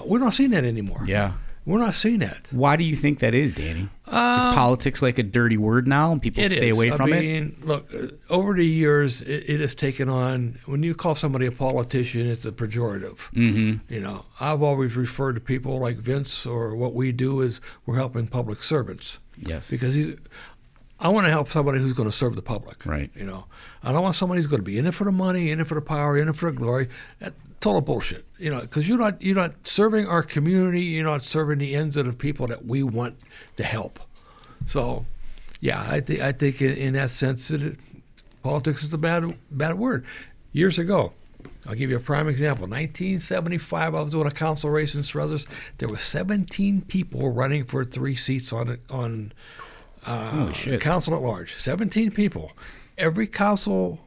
We don't see that anymore. Yeah. We're not seeing that. Why do you think that is, Danny? Is politics like a dirty word now and people stay away from it? I mean, look, over the years, it has taken on, when you call somebody a politician, it's a pejorative. Mm-hmm. You know, I've always referred to people like Vince, or what we do is we're helping public servants. Yes. Because I want to help somebody who's going to serve the public. Right. You know, I don't want somebody who's going to be in it for the money, in it for the power, in it for the glory. That's total bullshit. You know, because you're not serving our community. You're not serving the ends of the people that we want to help. So, yeah, I think in that sense that politics is a bad word. Years ago, I'll give you a prime example. 1975, I was doing a council race in Struthers. There were 17 people running for 3 seats on Holy shit. council at large. 17 people. Every council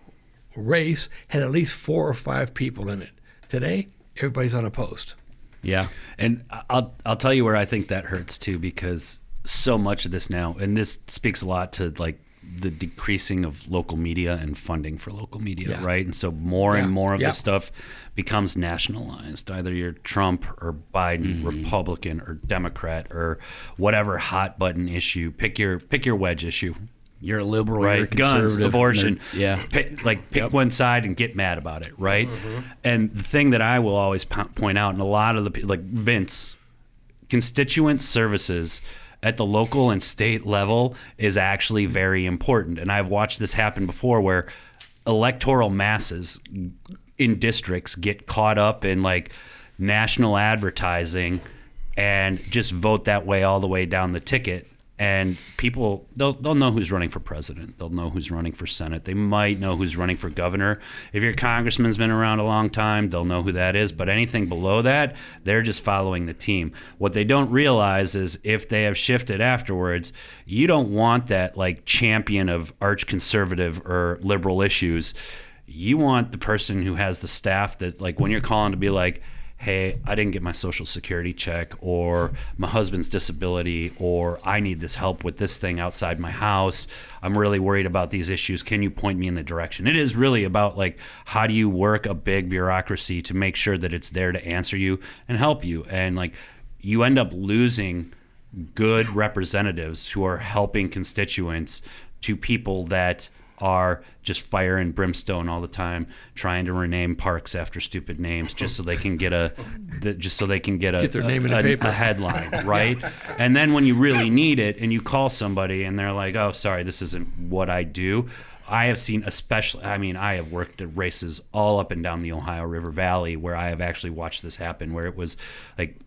race had at least 4 or 5 people in it. Today, everybody's unopposed. Yeah. And I'll tell you where I think that hurts too, because so much of this now, and this speaks a lot to like the decreasing of local media and funding for local media, Yeah. right? And so more and more of Yeah. this stuff becomes nationalized. Either you're Trump or Biden, Republican or Democrat or whatever hot button issue. Pick your wedge issue. You're a liberal, you're a Right, guns, conservative. abortion. Yeah. Pick one side and get mad about it, right? And the thing that I will always point out, and a lot of the like Vince, constituent services at the local and state level is actually very important. And I've watched this happen before, where electoral masses in districts get caught up in like national advertising and just vote that way all the way down the ticket. And people, they'll know who's running for president. They'll know who's running for Senate. They might know who's running for governor. If your congressman's been around a long time, they'll know who that is. But anything below that, they're just following the team. What they don't realize is if they have shifted afterwards, you don't want that like champion of arch conservative or liberal issues. You want the person who has the staff that, like, when you're calling to be like, hey, I didn't get my social security check, or my husband's disability, or I need this help with this thing outside my house. I'm really worried about these issues. Can you point me in the direction? It is really about like, how do you work a big bureaucracy to make sure that it's there to answer you and help you? And like, you end up losing good representatives who are helping constituents to people that are just fire and brimstone all the time, trying to rename parks after stupid names just so they can get Get their name in the paper. a headline, right? And then when you really need it and you call somebody and they're like, oh, sorry, this isn't what I do. I have seen, I have worked at races all up and down the Ohio River Valley where I have actually watched this happen, where it was like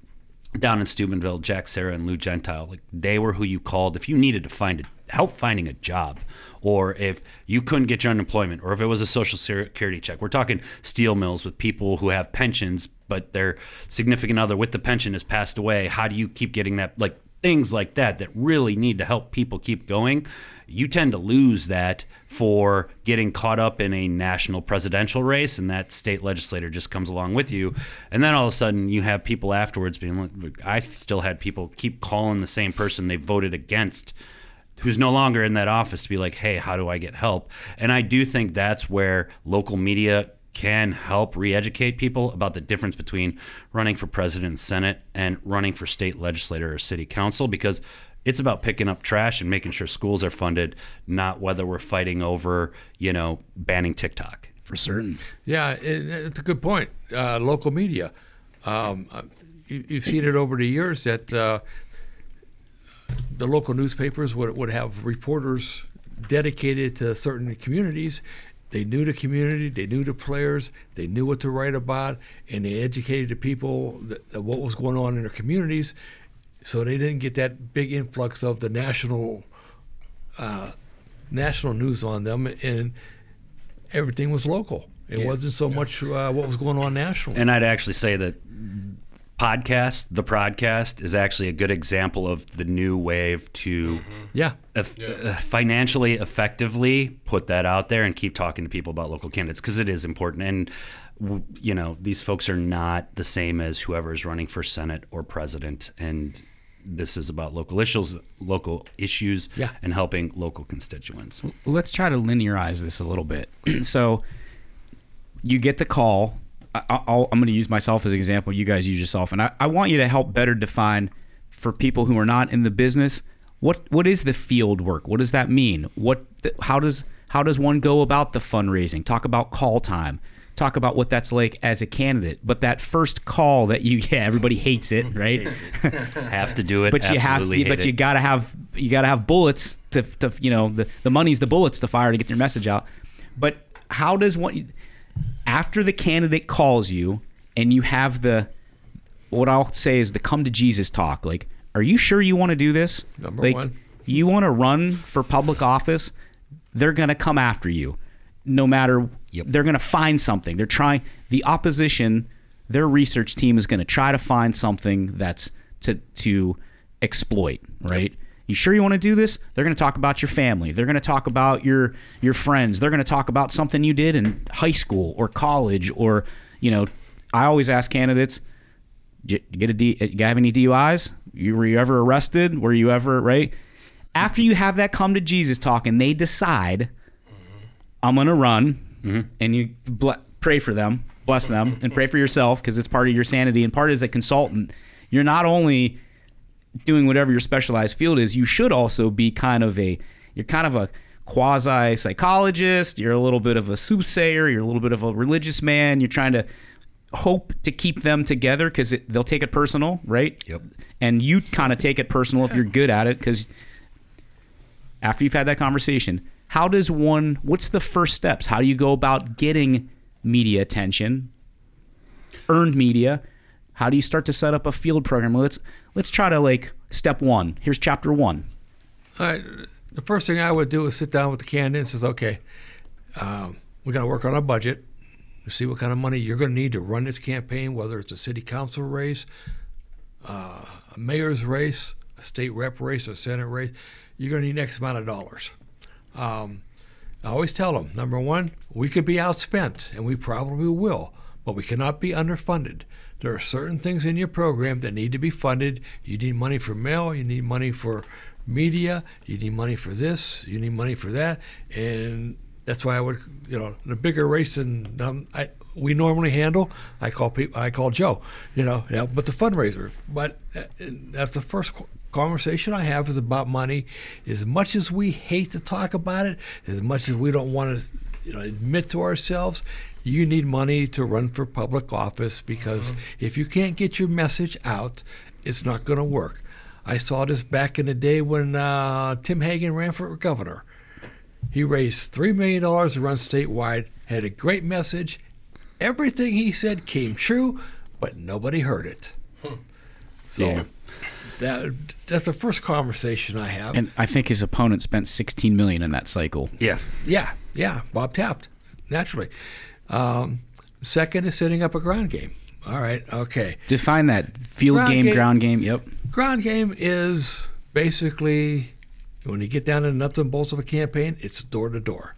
down in Steubenville, Jack Serra and Lou Gentile, like they were who you called if you needed to help finding a job, or if you couldn't get your unemployment, or if it was a social security check. We're talking steel mills with people who have pensions, but their significant other with the pension has passed away. How do you keep getting that? Like things like that really need to help people keep going. You tend to lose that for getting caught up in a national presidential race, and that state legislator just comes along with you. And then all of a sudden you have people afterwards being like, I still had people keep calling the same person they voted against, who's no longer in that office, to be like, hey, how do I get help? And I do think that's where local media can help re-educate people about the difference between running for president and Senate and running for state legislator or city council, because it's about picking up trash and making sure schools are funded, not whether we're fighting over, banning TikTok. For certain. Yeah, it's a good point. Local media. You've seen it over the years that the local newspapers would have reporters dedicated to certain communities. They knew the community, they knew the players, they knew what to write about, and they educated the people that what was going on in their communities, so they didn't get that big influx of the national news on them, and everything was local. It wasn't so much what was going on nationally. And I'd actually say that the ProdCast is actually a good example of the new wave to financially effectively put that out there and keep talking to people about local candidates, because it is important. And these folks are not the same as whoever is running for Senate or president, and this is about local issues and helping local constituents. Let's try to linearize this a little bit. So you get the call. I'm going to use myself as an example. You guys use yourself. And I want you to help better define for people who are not in the business, what is the field work? What does that mean? How does one go about the fundraising? Talk about call time. Talk about what that's like as a candidate. But that first call that everybody hates it, right? Have to do it. But you gotta have bullets to the money's the bullets to fire to get your message out. But how does one, after the candidate calls you and you have what I'll say is the come to Jesus talk, like, are you sure you want to do this? Number one. You want to run for public office, they're going to come after you. No matter, they're going to find something. They're trying, the opposition, their research team is going to try to find something that's to exploit, right? Yep. You sure you want to do this? They're going to talk about your family. They're going to talk about your friends. They're going to talk about something you did in high school or college or, I always ask candidates, you have any DUIs? Were you ever arrested? Were you ever, right? After you have that come to Jesus talk and they decide, I'm going to run, and you pray for them, bless them, and pray for yourself because it's part of your sanity. And part as a consultant, you're not only doing whatever your specialized field is, you should also be kind of a quasi-psychologist. You're a little bit of a soothsayer. You're a little bit of a religious man. You're trying to hope to keep them together because they'll take it personal, right? Yep. And you kind of take it personal if you're good at it because after you've had that conversation, what's the first steps? How do you go about getting media attention, earned media? How do you start to set up a field program? Well, let's try to step one. Here's chapter 1. All right. The first thing I would do is sit down with the candidates and say, okay, we got to work on our budget. See what kind of money you're going to need to run this campaign, whether it's a city council race, a mayor's race, a state rep race, a senate race. You're going to need X amount of dollars. I always tell them, number one, we could be outspent, and we probably will, but we cannot be underfunded. There are certain things in your program that need to be funded. You need money for mail. You need money for media. You need money for this. You need money for that. And that's why I would, the bigger race than we normally handle, I call Joe, but the fundraiser. But that's the first conversation I have is about money. As much as we hate to talk about it, as much as we don't want to admit to ourselves, you need money to run for public office because if you can't get your message out, it's not going to work. I saw this back in the day when Tim Hagen ran for governor. He raised $3 million to run statewide, had a great message. Everything he said came true, but nobody heard it. So that's the first conversation I have. And I think his opponent spent $16 million in that cycle. Yeah. Yeah, Bob Taft, naturally. Second is setting up a ground game. All right, okay. Define that. Field game, ground game, yep. Ground game is basically, when you get down to the nuts and bolts of a campaign, it's door to door.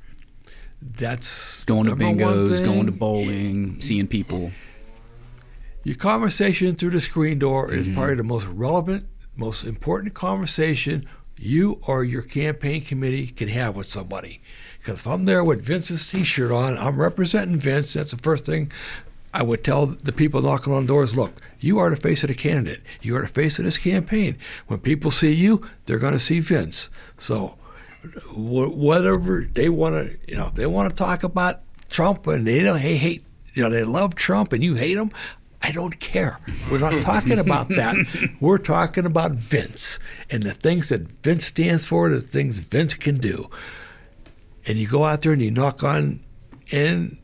That's going to bingos, going to bowling, seeing people. Your conversation through the screen door is probably the most relevant, most important conversation you or your campaign committee can have with somebody. Because if I'm there with Vince's T-shirt on, I'm representing Vince. That's the first thing I would tell the people knocking on doors, look, you are the face of the candidate. You are the face of this campaign. When people see you, they're going to see Vince. So whatever they want to, they want to talk about Trump and they hate, they love Trump and you hate him. I don't care. We're not talking about that. We're talking about Vince and the things that Vince stands for, the things Vince can do. And you go out there and you knock on and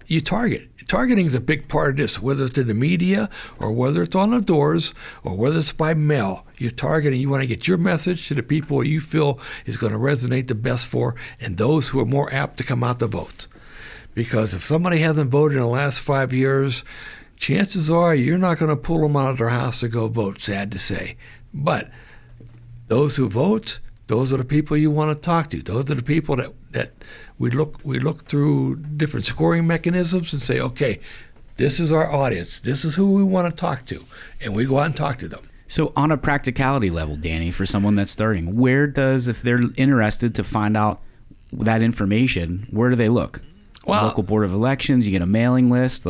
you target. Targeting is a big part of this, whether it's in the media or whether it's on the doors or whether it's by mail. You're targeting. You want to get your message to the people you feel is going to resonate the best for and those who are more apt to come out to vote. Because if somebody hasn't voted in the last 5 years, chances are you're not going to pull them out of their house to go vote, sad to say. But those who vote, those are the people you want to talk to. Those are the people that we look through different scoring mechanisms and say, okay, this is our audience. This is who we want to talk to. And we go out and talk to them. So on a practicality level, Danny, for someone that's starting, if they're interested to find out that information, where do they look? Well, local board of elections, you get a mailing list,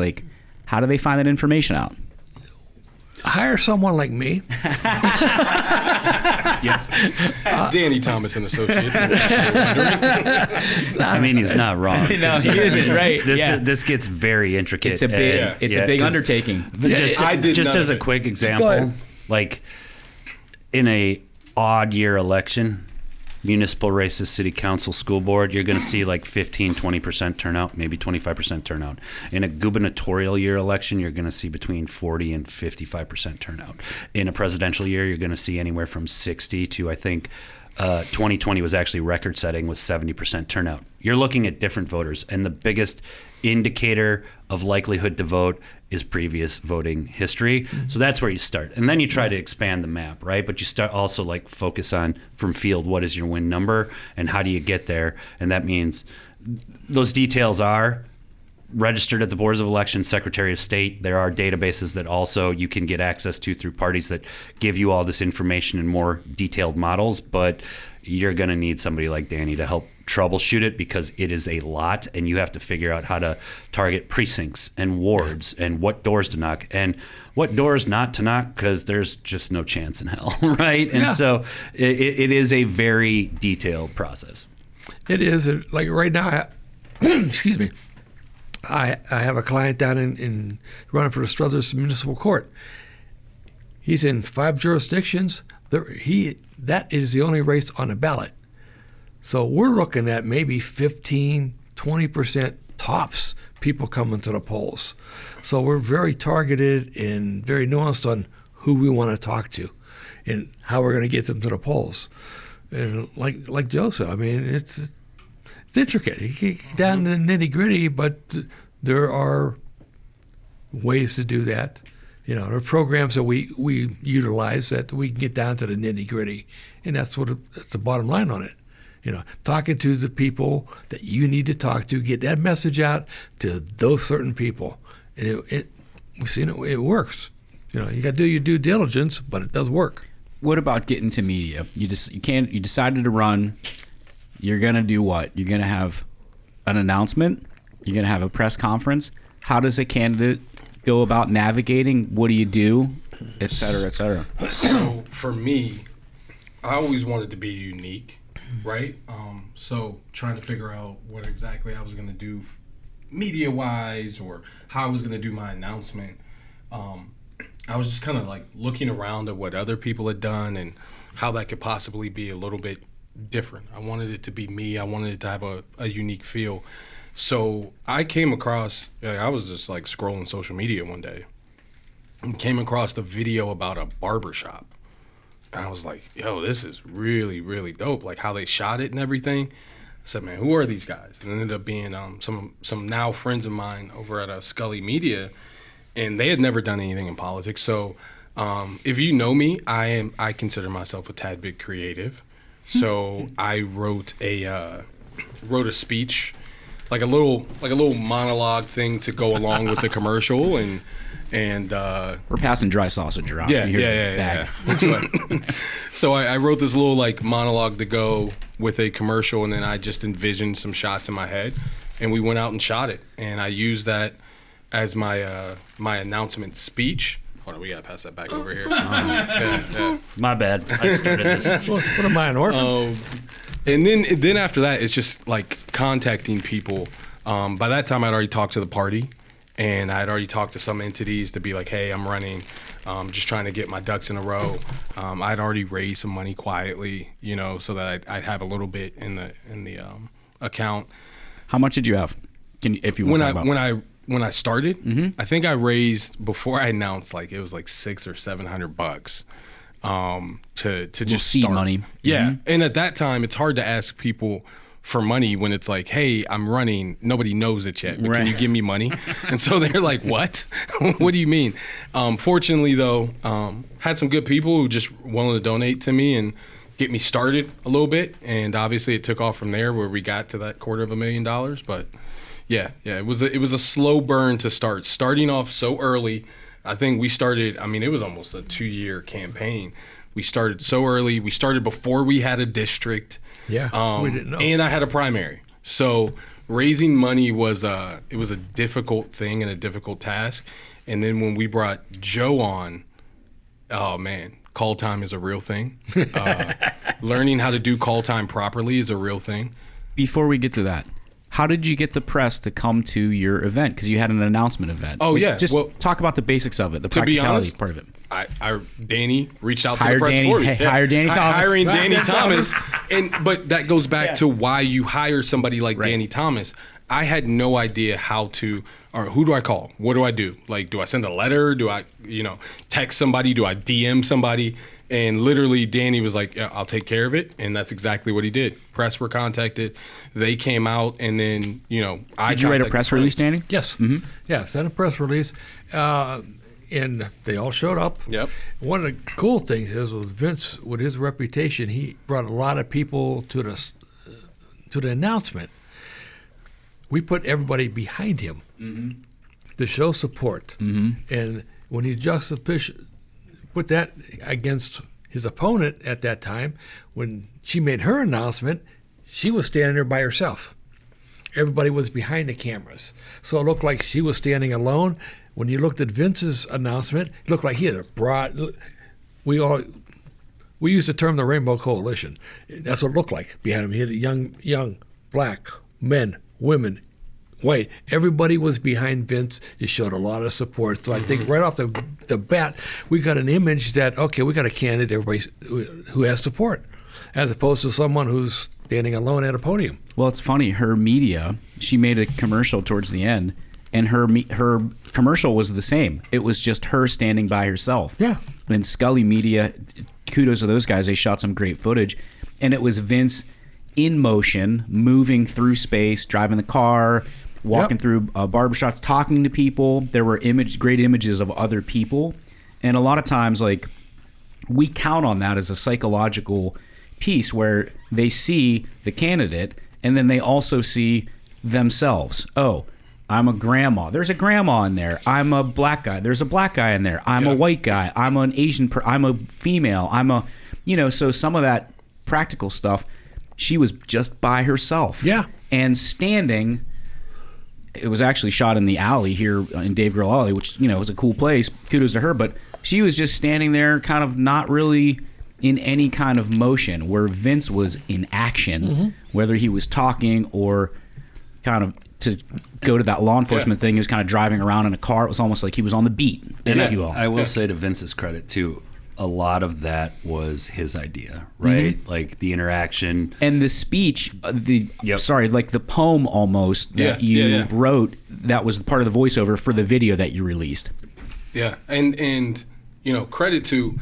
how do they find that information out? hire someone like me. Danny Thomas and Associates. I mean, he's not wrong. No, he isn't, right. This gets very intricate. It's a big, and- it's a big 'cause undertaking. Just, I did just none as of a it. quick Go example, ahead. like in a odd year election, municipal races, city council, school board, you're going to see like 15, 20% turnout, maybe 25% turnout. In a gubernatorial year election, you're going to see between 40 and 55% turnout. In a presidential year, you're going to see anywhere from 60 to, I think, 2020 was actually record setting with 70% turnout. You're looking at different voters, and the biggest indicator of likelihood to vote is previous voting history. So that's where you start. And then you try to expand the map, right? But you start also like focus on from field, what is your win number and how do you get there? And that means those details are registered at the boards of elections, Secretary of State. There are databases that also you can get access to through parties that give you all this information in more detailed models, but you're going to need somebody like Danny to help troubleshoot it because it is a lot, and you have to figure out how to target precincts and wards and what doors to knock and what doors not to knock because there's just no chance in hell, right? And so it is a very detailed process. It is. Like right now, excuse me, I have a client down in running for the Struthers Municipal Court. He's in 5 jurisdictions. That is the only race on the ballot. So we're looking at maybe 15, 20% tops people coming to the polls. So we're very targeted and very nuanced on who we want to talk to and how we're going to get them to the polls. And like Joe said, I mean, it's intricate. You can't get down to the nitty-gritty, but there are ways to do that. You know, there are programs that we utilize that we can get down to the nitty-gritty, and that's the bottom line on it. You know, talking to the people that you need to talk to, get that message out to those certain people, and we've seen it works. You know, you got to do your due diligence, but it does work. What about getting to media? You decided to run. You're gonna do what? You're gonna have an announcement. You're gonna have a press conference. How does a candidate go about navigating? What do you do, et cetera, et cetera? So for me, I always wanted to be unique, right? So trying to figure out what exactly I was going to do media-wise or how I was going to do my announcement. I was just kind of like looking around at what other people had done and how that could possibly be a little bit different. I wanted it to be me. I wanted it to have a unique feel. So I came across, I was just like scrolling social media one day and came across a video about a barbershop. And I was like, yo, this is really, really dope. Like how they shot it and everything. I said, man, who are these guys? And it ended up being some now friends of mine over at Scully Media, and they had never done anything in politics. So if you know me, I consider myself a tad bit creative. So I wrote a speech, like a little monologue thing to go along with the commercial, and We're passing dry sausage around. Yeah. So I wrote this little like monologue to go with a commercial, and then I just envisioned some shots in my head, and we went out and shot it, and I used that as my my announcement speech. Hold on, we gotta pass that back over here. Yeah. My bad. I started this. What am I, an orphan? And then after that, it's just like contacting people. By that time, I'd already talked to the party, and I'd already talked to some entities to be like, hey, I'm running, just trying to get my ducks in a row. I'd already raised some money quietly, you know, so that I'd have a little bit in the account. How much did you have? If you want to talk about when I started, I think I raised, before I announced, like it was like $600 or $700 to just seed start. money. Yeah, and at that time, it's hard to ask people for money when it's like, hey, I'm running, nobody knows it yet, but can you give me money? And so they're like, what? What do you mean? Fortunately, though, had some good people who just wanted to donate to me and get me started a little bit, and obviously it took off from there where we got to that $250,000. But yeah, it was a slow burn to start. Starting off so early, I think we started, I mean, it was almost a 2-year campaign. We started so early. We started before we had a district. Yeah, we didn't know. And I had a primary. So raising money was it was a difficult thing and a difficult task. And then when we brought Joe on, Oh man, call time is a real thing. Learning how to do call time properly is a real thing. Before we get to that, how did you get the press to come to your event? Because you had an announcement event. Oh, yeah. Just Well, talk about the basics of it, the to be practicality honest, part of it. Danny reached out to Hire the press Danny. for me. Hey, hire Danny Thomas. Hiring Danny Thomas. But that goes back to why you hire somebody like Danny Thomas. I had no idea how to, or who do I call? What do I do? Like, do I send a letter? Do I, text somebody? Do I DM somebody? And literally Danny was like, yeah, I'll take care of it. And that's exactly what he did. Press were contacted. They came out, and then, I Did you write a press release, Danny? Yes. Mm-hmm. Yeah, sent a press release. And they all showed up. Yep. One of the cool things is with Vince, with his reputation, he brought a lot of people to the announcement. We put everybody behind him to show support. And when he put that against his opponent at that time, when she made her announcement, she was standing there by herself. Everybody was behind the cameras. So it looked like she was standing alone. When you looked at Vince's announcement, it looked like he had a broad. We used the term the Rainbow Coalition. That's what it looked like behind him. He had young black men, women, white. Everybody was behind Vince. It showed a lot of support. So I think right off the bat, we got an image that, okay, we got a candidate who has support, as opposed to someone who's standing alone at a podium. Well, it's funny. Her media, she made a commercial towards the end, and her commercial was the same. It was just her standing by herself. Yeah. And Scully Media, kudos to those guys. They shot some great footage. And it was Vince in motion, moving through space, driving the car, walking through barbershops, talking to people. There were great images of other people. And a lot of times, like, we count on that as a psychological piece where they see the candidate and then they also see themselves. Oh, I'm a grandma. There's a grandma in there. I'm a black guy. There's a black guy in there. I'm a white guy. I'm an Asian. I'm a female. So some of that practical stuff, she was just by herself. Yeah. And standing, it was actually shot in the alley here in Dave Grohl Alley, which, was a cool place. Kudos to her. But she was just standing there kind of not really in any kind of motion, where Vince was in action, whether he was talking or kind of, to go to that law enforcement thing, he was kind of driving around in a car. It was almost like he was on the beat, if you will. I will say, to Vince's credit too, a lot of that was his idea, right? Like the interaction and the speech, the poem almost that you wrote. That was part of the voiceover for the video that you released. Yeah, and credit to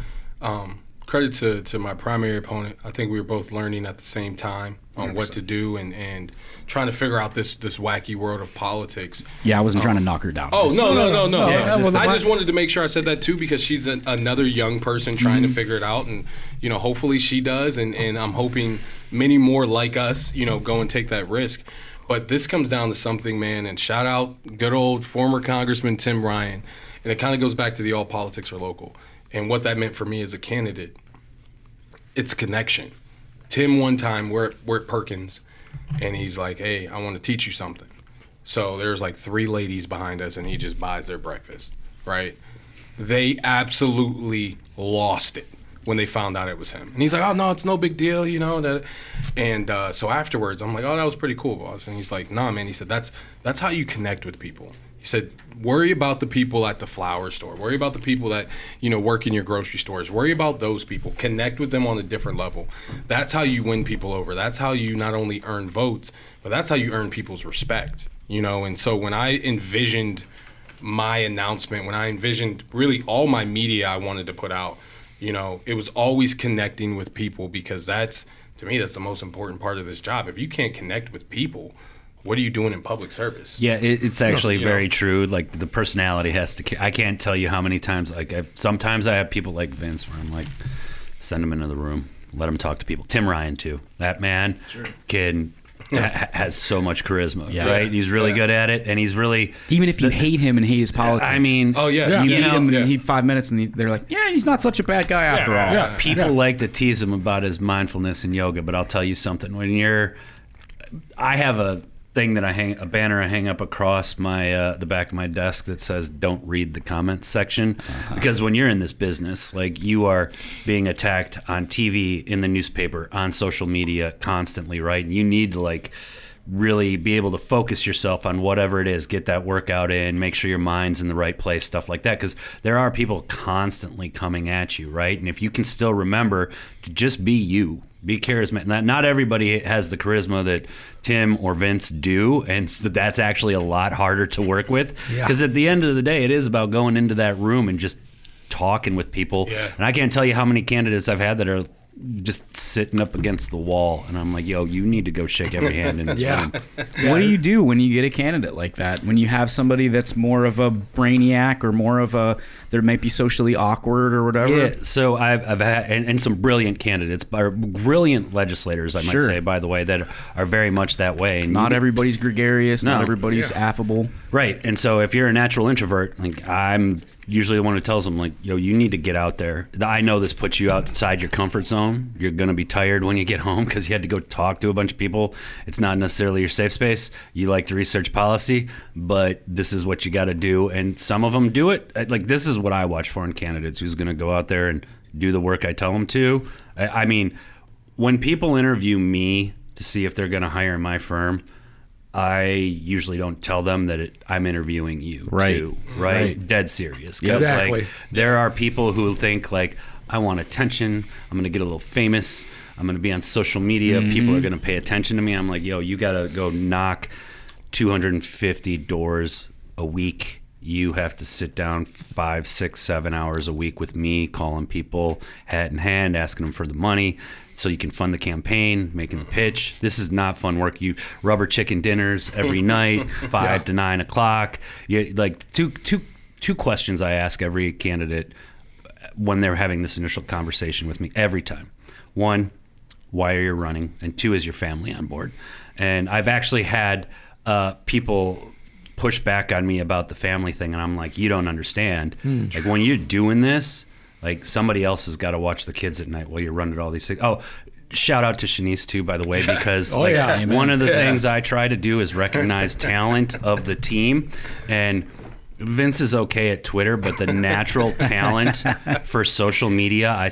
my primary opponent. I think we were both learning at the same time on 100%. What to do and trying to figure out this wacky world of politics. Yeah, I wasn't trying to knock her down. Oh, no. Yeah, I just wanted to make sure I said that too, because she's another young person trying to figure it out, and hopefully she does, and I'm hoping many more like us, go and take that risk. But this comes down to something, man, and shout out good old former Congressman Tim Ryan, and it kind of goes back to the all politics are local. And what that meant for me as a candidate, it's connection. Tim, one time, we're at Perkins, and he's like, hey, I want to teach you something. So there's like 3 ladies behind us, and he just buys their breakfast, right? They absolutely lost it when they found out it was him. And he's like, oh, no, it's no big deal, And so afterwards, I'm like, oh, that was pretty cool, boss. And he's like, nah, man. He said, that's how you connect with people. He said, worry about the people at the flower store. Worry about the people that, work in your grocery stores. Worry about those people. Connect with them on a different level. That's how you win people over. That's how you not only earn votes, but that's how you earn people's respect, And so when I envisioned my announcement, when I envisioned really all my media I wanted to put out, it was always connecting with people, because to me, that's the most important part of this job. If you can't connect with people, what are you doing in public service? Yeah, it's actually very true. Like, the personality has to. I can't tell you how many times. Like, sometimes I have people like Vince where I'm like, send him into the room, let him talk to people. Tim Ryan too. That man has so much charisma. Right? He's really good at it, and he's really, even if you hate him and hate his politics. I mean, you meet him and he 5 minutes and they're like, yeah, he's not such a bad guy after all. Yeah. People like to tease him about his mindfulness and yoga, but I'll tell you something. thing that a banner I hang up across my the back of my desk that says "Don't read the comments section," because when you're in this business, like, you are being attacked on TV, in the newspaper, on social media constantly, right? And you need to, like, really be able to focus yourself on whatever it is, get that workout in, make sure your mind's in the right place, stuff like that, because there are people constantly coming at you, right? And if you can still remember to just be you, be charismatic. Not everybody has the charisma that Tim or Vince do, and that's actually a lot harder to work with, because at the end of the day, it is about going into that room and just talking with people. And I can't tell you how many candidates I've had that are just sitting up against the wall, and I'm like, yo, you need to go shake every hand in this room. What do you do when you get a candidate like that? When you have somebody that's more of a brainiac, or more of a, there might be socially awkward or whatever? Yeah, so I've had, and some brilliant candidates, or brilliant legislators, I might say, by the way, that are very much that way. And not everybody's gregarious, not everybody's affable. Right, and so if you're a natural introvert, like, I'm usually the one who tells them, like, yo, you need to get out there. I know this puts you outside your comfort zone. You're going to be tired when you get home because you had to go talk to a bunch of people. It's not necessarily your safe space. You like to research policy, but this is what you got to do. And some of them do it. Like, this is what I watch for in candidates, who's going to go out there and do the work I tell them to. I mean, when people interview me to see if they're going to hire my firm, I usually don't tell them that I'm interviewing you, too, right? Dead serious. Exactly. Like, there are people who think, like, I want attention. I'm going to get a little famous. I'm going to be on social media. People are going to pay attention to me. I'm like, yo, you got to go knock 250 doors a week. You have to sit down 5, 6, 7 hours a week with me, calling people hat in hand, asking them for the money so you can fund the campaign, making the pitch. This is not fun work. You rubber chicken dinners every night, 5 to 9 o'clock. You, like, two questions I ask every candidate when they're having this initial conversation with me every time. One, why are you running? And two, is your family on board? And I've actually had people push back on me about the family thing, and I'm like, you don't understand. Like, when you're doing this, like, somebody else has got to watch the kids at night while you're running all these things. Oh, shout out to Shanice too, by the way, because one of the things I try to do is recognize talent of the team. And Vince is okay at Twitter, but the natural talent for social media, I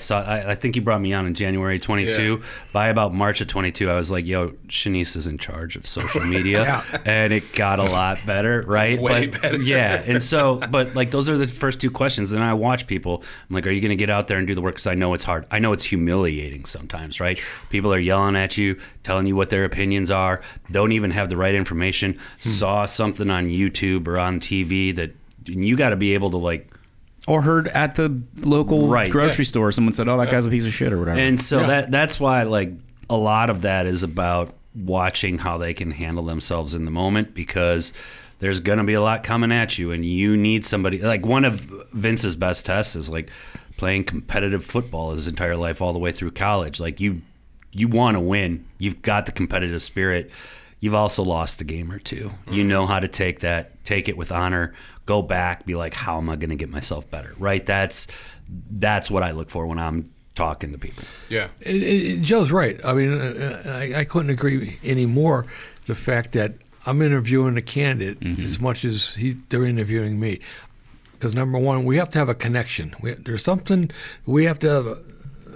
think you brought me on in January 22. By about March of 22, I was like, yo, Shanice is in charge of social media. And it got a lot better, right? Way better. Yeah. And so, but, like, those are the first two questions. And I watch people. I'm like, are you going to get out there and do the work? Because I know it's hard. I know it's humiliating sometimes, right? People are yelling at you, telling you what their opinions are, don't even have the right information, saw something on YouTube or on TV that you got to be able to, like, or heard at the local grocery store, someone said, oh, that guy's a piece of shit or whatever. And so that's why, like, a lot of that is about watching how they can handle themselves in the moment, because there's going to be a lot coming at you, and you need somebody. Like, one of Vince's best tests is, like, playing competitive football his entire life all the way through college. Like, you want to win. You've got the competitive spirit. You've also lost a game or two. You know how to take it with honor, go back, be like, how am I going to get myself better, right? That's what I look for when I'm talking to people. Yeah. Joe's right. I mean, I couldn't agree any more. The fact that I'm interviewing the candidate as much as they're interviewing me. Because, number one, we have to have a connection. There's something we have to have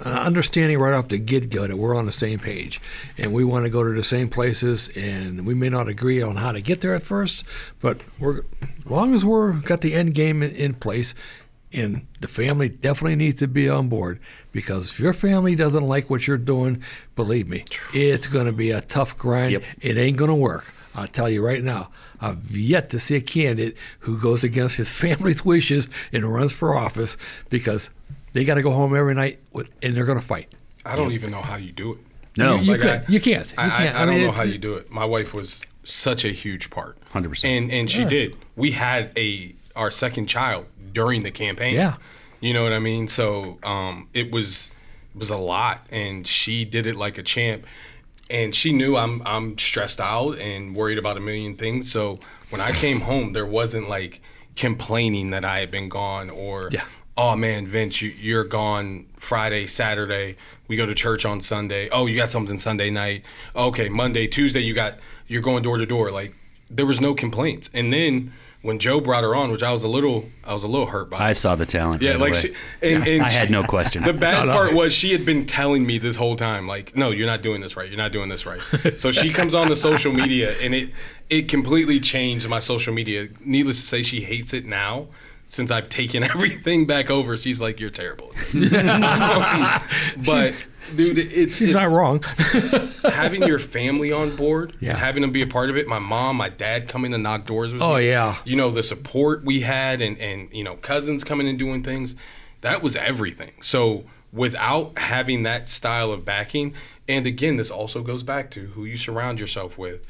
understanding right off the get-go that we're on the same page, and we want to go to the same places, and we may not agree on how to get there at first, but as long as we're got the end game in place, and the family definitely needs to be on board, because if your family doesn't like what you're doing, believe me, it's going to be a tough grind. It ain't going to work. I'll tell you right now, I've yet to see a candidate who goes against his family's wishes and runs for office, because they got to go home every night and they're going to fight. I don't even know how you do it. No. You can't. I don't know how you do it. My wife was such a huge part. 100%. And she did. We had our second child during the campaign. Yeah. You know what I mean? So it was a lot, and she did it like a champ. And she knew I'm stressed out and worried about a million things. So when I came home, there wasn't, like, complaining that I had been gone or oh man, Vince, you're gone Friday, Saturday. We go to church on Sunday. Oh, you got something Sunday night. Okay, Monday, Tuesday, you're going door to door. Like, there was no complaints. And then when Joe brought her on, which I was a little hurt by. I saw the talent. Yeah, right like away. and I had no question. The bad part was she had been telling me this whole time, like, no, you're not doing this right. You're not doing this right. So she comes on the social media, and it completely changed my social media. Needless to say, she hates it now. Since I've taken everything back over, she's like, you're terrible at this. But, dude, She's not wrong. having your family on board, Yeah. having them be a part of it. My mom, my dad coming to knock doors with me. Oh, yeah. You know, the support we had and you know, cousins coming and doing things, that was everything. So without having that style of backing, and again, this also goes back to who you surround yourself with.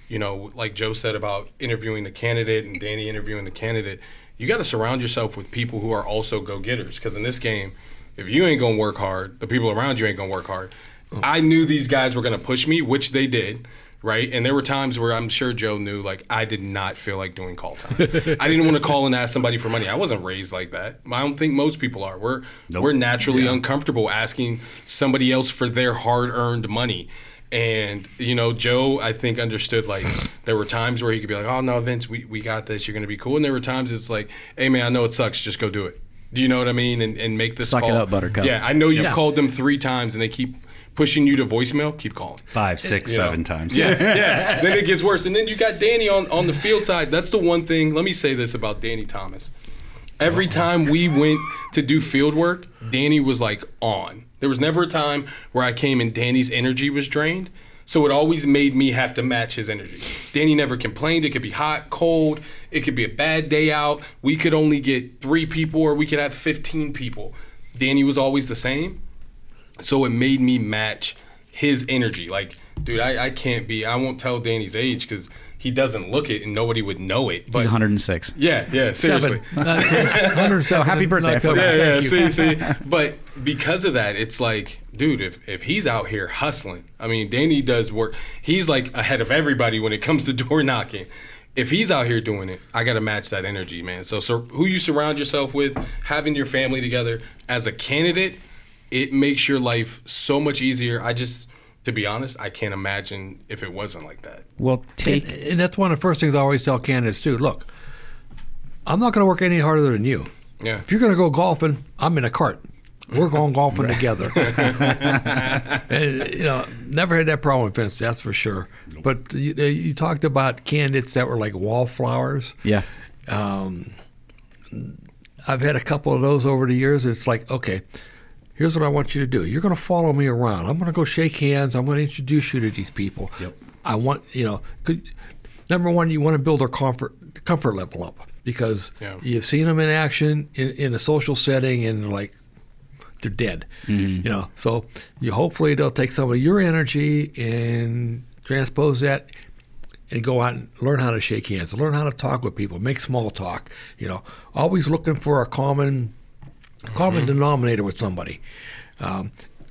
You know, like Joe said about interviewing the candidate and Danny interviewing the candidate, you got to surround yourself with people who are also go-getters. Because in this game, if you ain't going to work hard, the people around you ain't going to work hard. I knew these guys were going to push me, which they did, right? And there were times where I'm sure Joe knew, like, I did not feel like doing call time. I didn't want to call and ask somebody for money. I wasn't raised like that. I don't think most people are. We're naturally uncomfortable asking somebody else for their hard-earned money. And, you know, Joe, I think, understood, like, there were times where he could be like, oh, no, Vince, we got this. You're going to be cool. And there were times it's like, hey, man, I know it sucks. Just go do it. Do you know what I mean? And make this Suck call. it up, Buttercup. Yeah, I know you've called them 3 times and they keep pushing you to voicemail. Keep calling. 5, 6, 7 times. Yeah. Then it gets worse. And then you got Danny on the field side. That's the one thing. Let me say this about Danny Thomas. Every time we went to do field work, Danny was like on. There was never a time where I came and Danny's energy was drained. So it always made me have to match his energy. Danny never complained. It could be hot, cold. It could be a bad day out. We could only get 3 people or we could have 15 people. Danny was always the same. So it made me match his energy. Like, dude, I won't tell Danny's age because he doesn't look it and nobody would know it. But He's 106. yeah, seriously. 107. Happy birthday. I forgot. Yeah, Thank you. see. But because of that, it's like, dude, if he's out here hustling, I mean, Danny does work. He's like ahead of everybody when it comes to door knocking. If he's out here doing it, I got to match that energy, man. So who you surround yourself with, having your family together as a candidate, it makes your life so much easier. To be honest, I can't imagine if it wasn't like that. Well, And that's one of the first things I always tell candidates too. Look, I'm not going to work any harder than you. Yeah. If you're going to go golfing, I'm in a cart. We're going golfing together. And, you know, never had that problem with Vince, that's for sure. But you talked about candidates that were like wallflowers. yeah. I've had a couple of those over the years. It's like, okay, here's what I want you to do. You're going to follow me around. I'm going to go shake hands. I'm going to introduce you to these people. Yep. I want, number one, you want to build their comfort level up because you've seen them in action in a social setting and like they're dead. Mm-hmm. So hopefully they'll take some of your energy and transpose that and go out and learn how to shake hands, learn how to talk with people, make small talk. Always looking for a common denominator with somebody.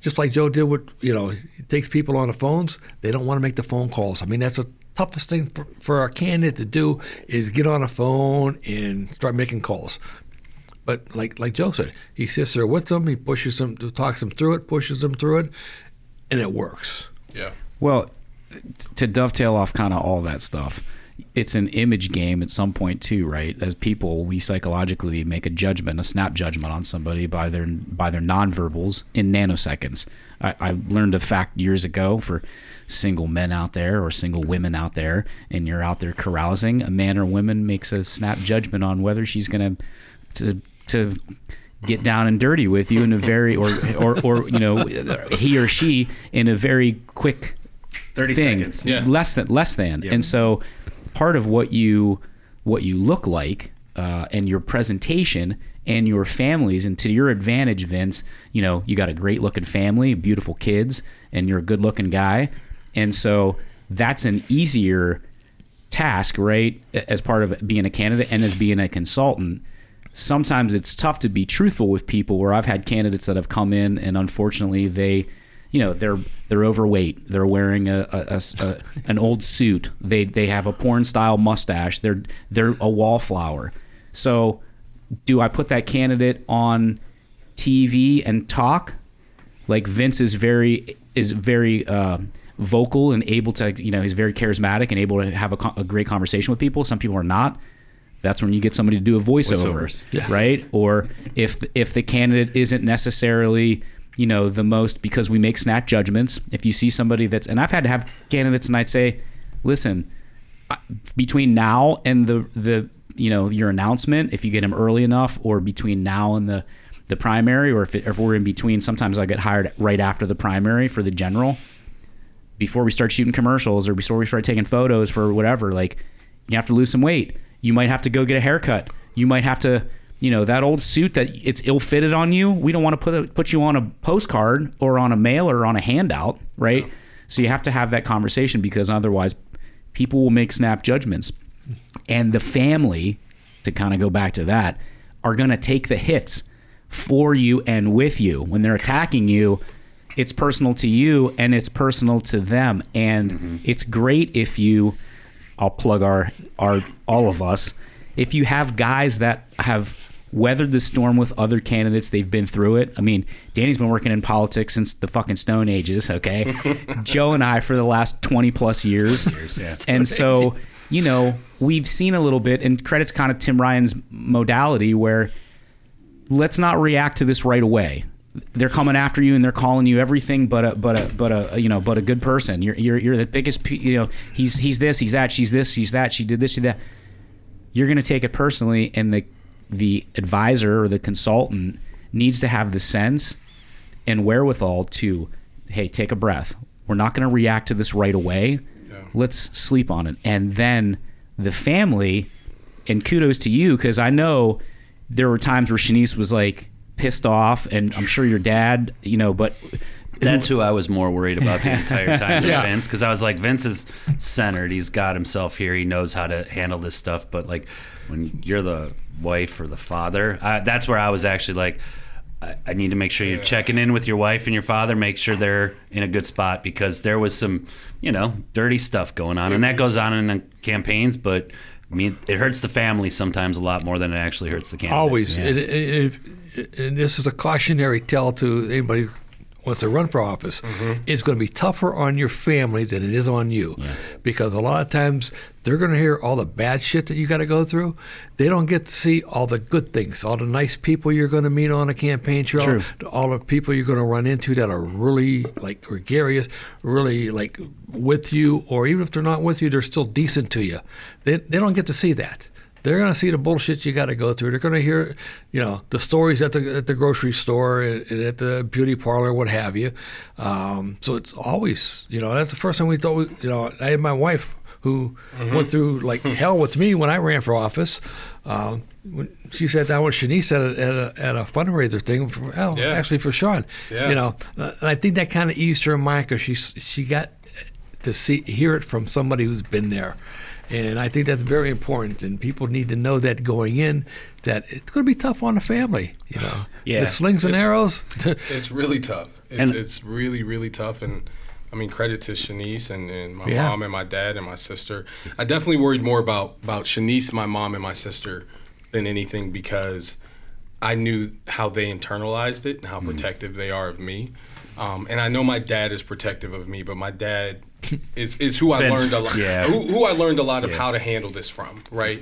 Just like Joe did with, he takes people on the phones. They don't want to make the phone calls. I mean, that's the toughest thing for a candidate to do is get on a phone and start making calls. But like Joe said, he sits there with them, he pushes them, talks them through it, pushes them through it, and it works. Yeah. Well, to dovetail off kind of all that stuff, it's an image game at some point too, right? As people, we psychologically make a snap judgment on somebody by their nonverbals in nanoseconds. I learned a fact years ago for single men out there or single women out there, and you're out there carousing. A man or woman makes a snap judgment on whether she's going to get down and dirty with you in a very or he or she in a very quick 30 thing, seconds. Yeah. less than. Yep. And so part of what you look like and your presentation and your families, and to your advantage, Vince, you got a great looking family, beautiful kids, and you're a good looking guy. And so that's an easier task, right? As part of being a candidate and as being a consultant. Sometimes it's tough to be truthful with people, where I've had candidates that have come in and unfortunately they're overweight. They're wearing an old suit. They have a porn style mustache. They're a wallflower. So do I put that candidate on TV and talk? Like Vince is very vocal and able to, he's very charismatic and able to have a great conversation with people. Some people are not. That's when you get somebody to do a voiceover, right? Or if the candidate isn't necessarily, the most, because we make snap judgments. If you see somebody and I've had to have candidates and I'd say, listen, between now and the your announcement, if you get them early enough, or between now and the primary, or if we're in between, sometimes I get hired right after the primary for the general, before we start shooting commercials or before we start taking photos for whatever, like, you have to lose some weight. You might have to go get a haircut. You might have to, that old suit that it's ill-fitted on you, we don't want to put you on a postcard or on a mail or on a handout, right? No. So you have to have that conversation, because otherwise people will make snap judgments. And the family, to kind of go back to that, are going to take the hits for you and with you. When they're attacking you, it's personal to you and it's personal to them. And it's great if I'll plug our all of us, if you have guys that have weathered the storm with other candidates, they've been through it. I mean, Danny's been working in politics since the fucking Stone Ages, okay? Joe and I for the last 20 plus years. And so, we've seen a little bit, and credit to kind of Tim Ryan's modality, where let's not react to this right away. They're coming after you and they're calling you everything but a good person. You're the biggest. He's this, he's that, she's this, she's that, she did this, she did that. You're gonna take it personally, and the advisor or the consultant needs to have the sense and wherewithal to, hey, take a breath. We're not gonna react to this right away. Yeah. Let's sleep on it. And then the family, and kudos to you, because I know there were times where Shanice was like pissed off, and I'm sure your dad, but that's who I was more worried about the entire time than Vince, because I was like, Vince is centered, he's got himself here, he knows how to handle this stuff. But like, when you're the wife or the father, that's where I was actually like, I need to make sure you're checking in with your wife and your father, make sure they're in a good spot, because there was some dirty stuff going on, and that goes on in the campaigns. But I mean, it hurts the family sometimes a lot more than it actually hurts the candidate. Always. And this is a cautionary tale to anybody who wants to run for office. It's going to be tougher on your family than it is on you, because a lot of times they're going to hear all the bad shit that you got to go through. They don't get to see all the good things, all the nice people you're going to meet on a campaign trail, all the people you're going to run into that are really like gregarious, really like with you, or even if they're not with you, they're still decent to you. They don't get to see that. They're going to see the bullshit you got to go through. They're going to hear, the stories at the grocery store, and at the beauty parlor, what have you. So it's always, that's the first time we thought, I had my wife who went through like hell with me when I ran for office. When she sat down with Shanice at a fundraiser thing, actually for Sean. Yeah. And I think that kind of eased her mind, because she got to hear it from somebody who's been there. And I think that's very important, and people need to know that going in, that it's going to be tough on the family. The slings and arrows. It's really tough. It's really, really tough. And I mean, credit to Shanice and my mom and my dad and my sister. I definitely worried more about Shanice, my mom, and my sister than anything, because I knew how they internalized it and how protective they are of me. And I know my dad is protective of me, but my dad is who I learned a lot. Who I learned a lot of how to handle this from, right?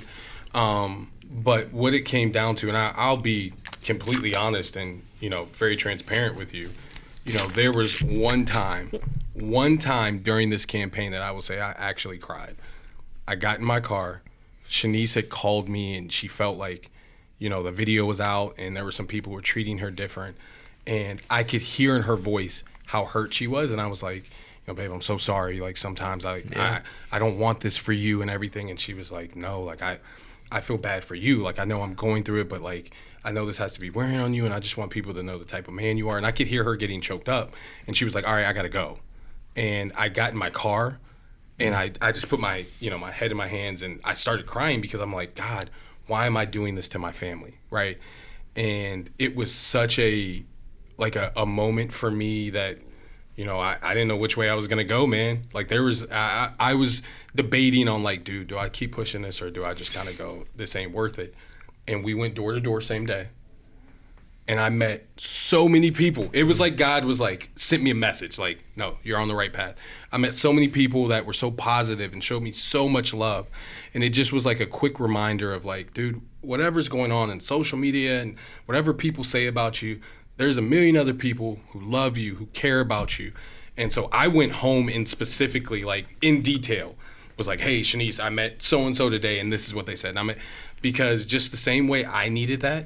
But what it came down to, and I'll be completely honest and very transparent with you. There was one time during this campaign that I will say I actually cried. I got in my car. Shanice had called me, and she felt like, the video was out, and there were some people who were treating her different, and I could hear in her voice how hurt she was, and I was like, babe, I'm so sorry. Like, sometimes I don't want this for you and everything. And she was like, no, like I feel bad for you. Like, I know I'm going through it, but like, I know this has to be wearing on you, and I just want people to know the type of man you are. And I could hear her getting choked up, and she was like, all right, I got to go. And I got in my car, and I just put my, my head in my hands, and I started crying, because I'm like, God, why am I doing this to my family, right? And it was such a moment for me that, I didn't know which way I was going to go, man. Like, I was debating on, like, dude, do I keep pushing this, or do I just kind of go, this ain't worth it? and we went door to door same day. And I met so many people. It was like God was like, sent me a message, like, no, you're on the right path. I met so many people that were so positive and showed me so much love. And it just was like a quick reminder of like, dude, whatever's going on in social media and whatever people say about you, there's a million other people who love you, who care about you. And so I went home and specifically, like in detail, was like, hey, Shanice, I met so-and-so today and this is what they said. And because just the same way I needed that,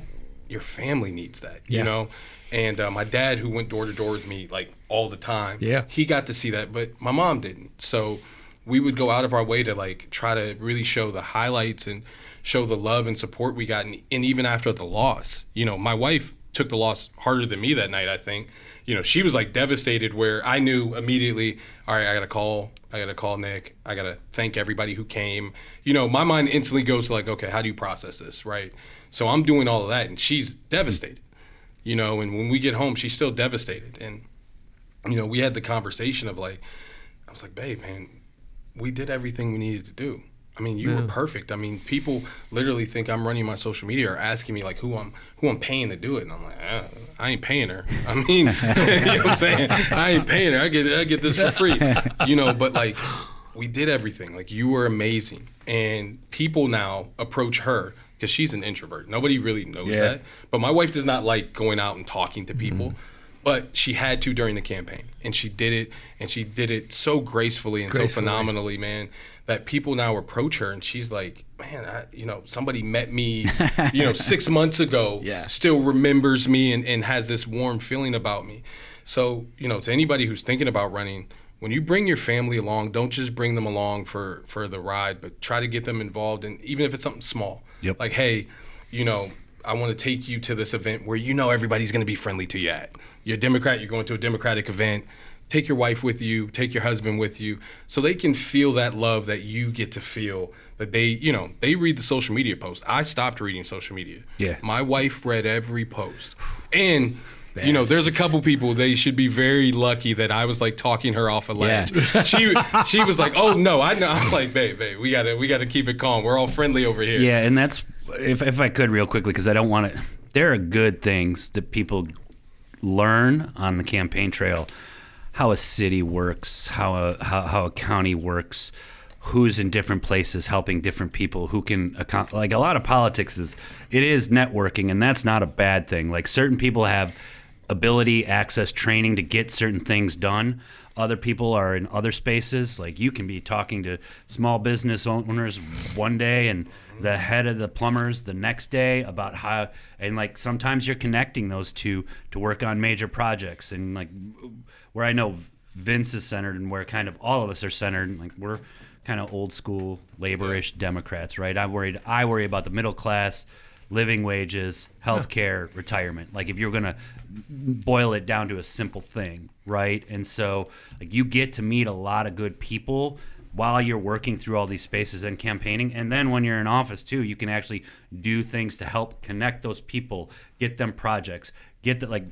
your family needs that, you know? And my dad, who went door to door with me like all the time, he got to see that, but my mom didn't. So we would go out of our way to like try to really show the highlights and show the love and support we got. And even after the loss, you know, my wife took the loss harder than me that night, I think. You know, she was like devastated, where I knew immediately, all right, I got to call Nick. I got to thank everybody who came. You know, my mind instantly goes to like, okay, how do you process this, right? So I'm doing all of that, and she's devastated, you know, and when we get home, she's still devastated. And, you know, we had the conversation of like, I was like, babe, man, we did everything we needed to do. I mean, you were perfect. I mean, people literally think I'm running my social media or asking me like who I'm paying to do it, and I'm like, I ain't paying her. I mean, you know what I'm saying? I ain't paying her. I get this for free, you know. But like, we did everything. Like, you were amazing, and people now approach her because she's an introvert. Nobody really knows that. But my wife does not like going out and talking to people. But she had to during the campaign, and she did it, and she did it so gracefully and so phenomenally, man, that people now approach her, and she's like, man, you know, somebody met me, you know, 6 months ago, still remembers me and has this warm feeling about me. So, you know, to anybody who's thinking about running, when you bring your family along, don't just bring them along for the ride, but try to get them involved, and even if it's something small, like, hey, you know, I want to take you to this event where you know everybody's going to be friendly to you at. You're a Democrat, you're going to a Democratic event. Take your wife with you, take your husband with you, so they can feel that love that you get to feel, that they, you know, they read the social media post. I stopped reading social media. My wife read every post. And, you know, there's a couple people, they should be very lucky that I was like talking her off a ledge. She was like, oh no, I know. I'm like, babe, we gotta keep it calm. We're all friendly over here. Yeah, and that's, if I could real quickly, because I don't want to, there are good things that people learn on the campaign trail. How a city works, how a county works, who's in different places helping different people, who can account. Like, a lot of politics is networking, and that's not a bad thing. Like, certain people have ability, access, training to get certain things done. Other people are in other spaces. Like, you can be talking to small business owners one day and the head of the plumbers the next day about how, and like sometimes you're connecting those two to work on major projects. And like, where I know Vince is centered and where kind of all of us are centered, like, we're kind of old school labor-ish Democrats, right? I worry about the middle class, living wages, healthcare, retirement. Like, if you're gonna boil it down to a simple thing, right? And so like, you get to meet a lot of good people while you're working through all these spaces and campaigning. And then when you're in office too, you can actually do things to help connect those people, get them projects, get that, like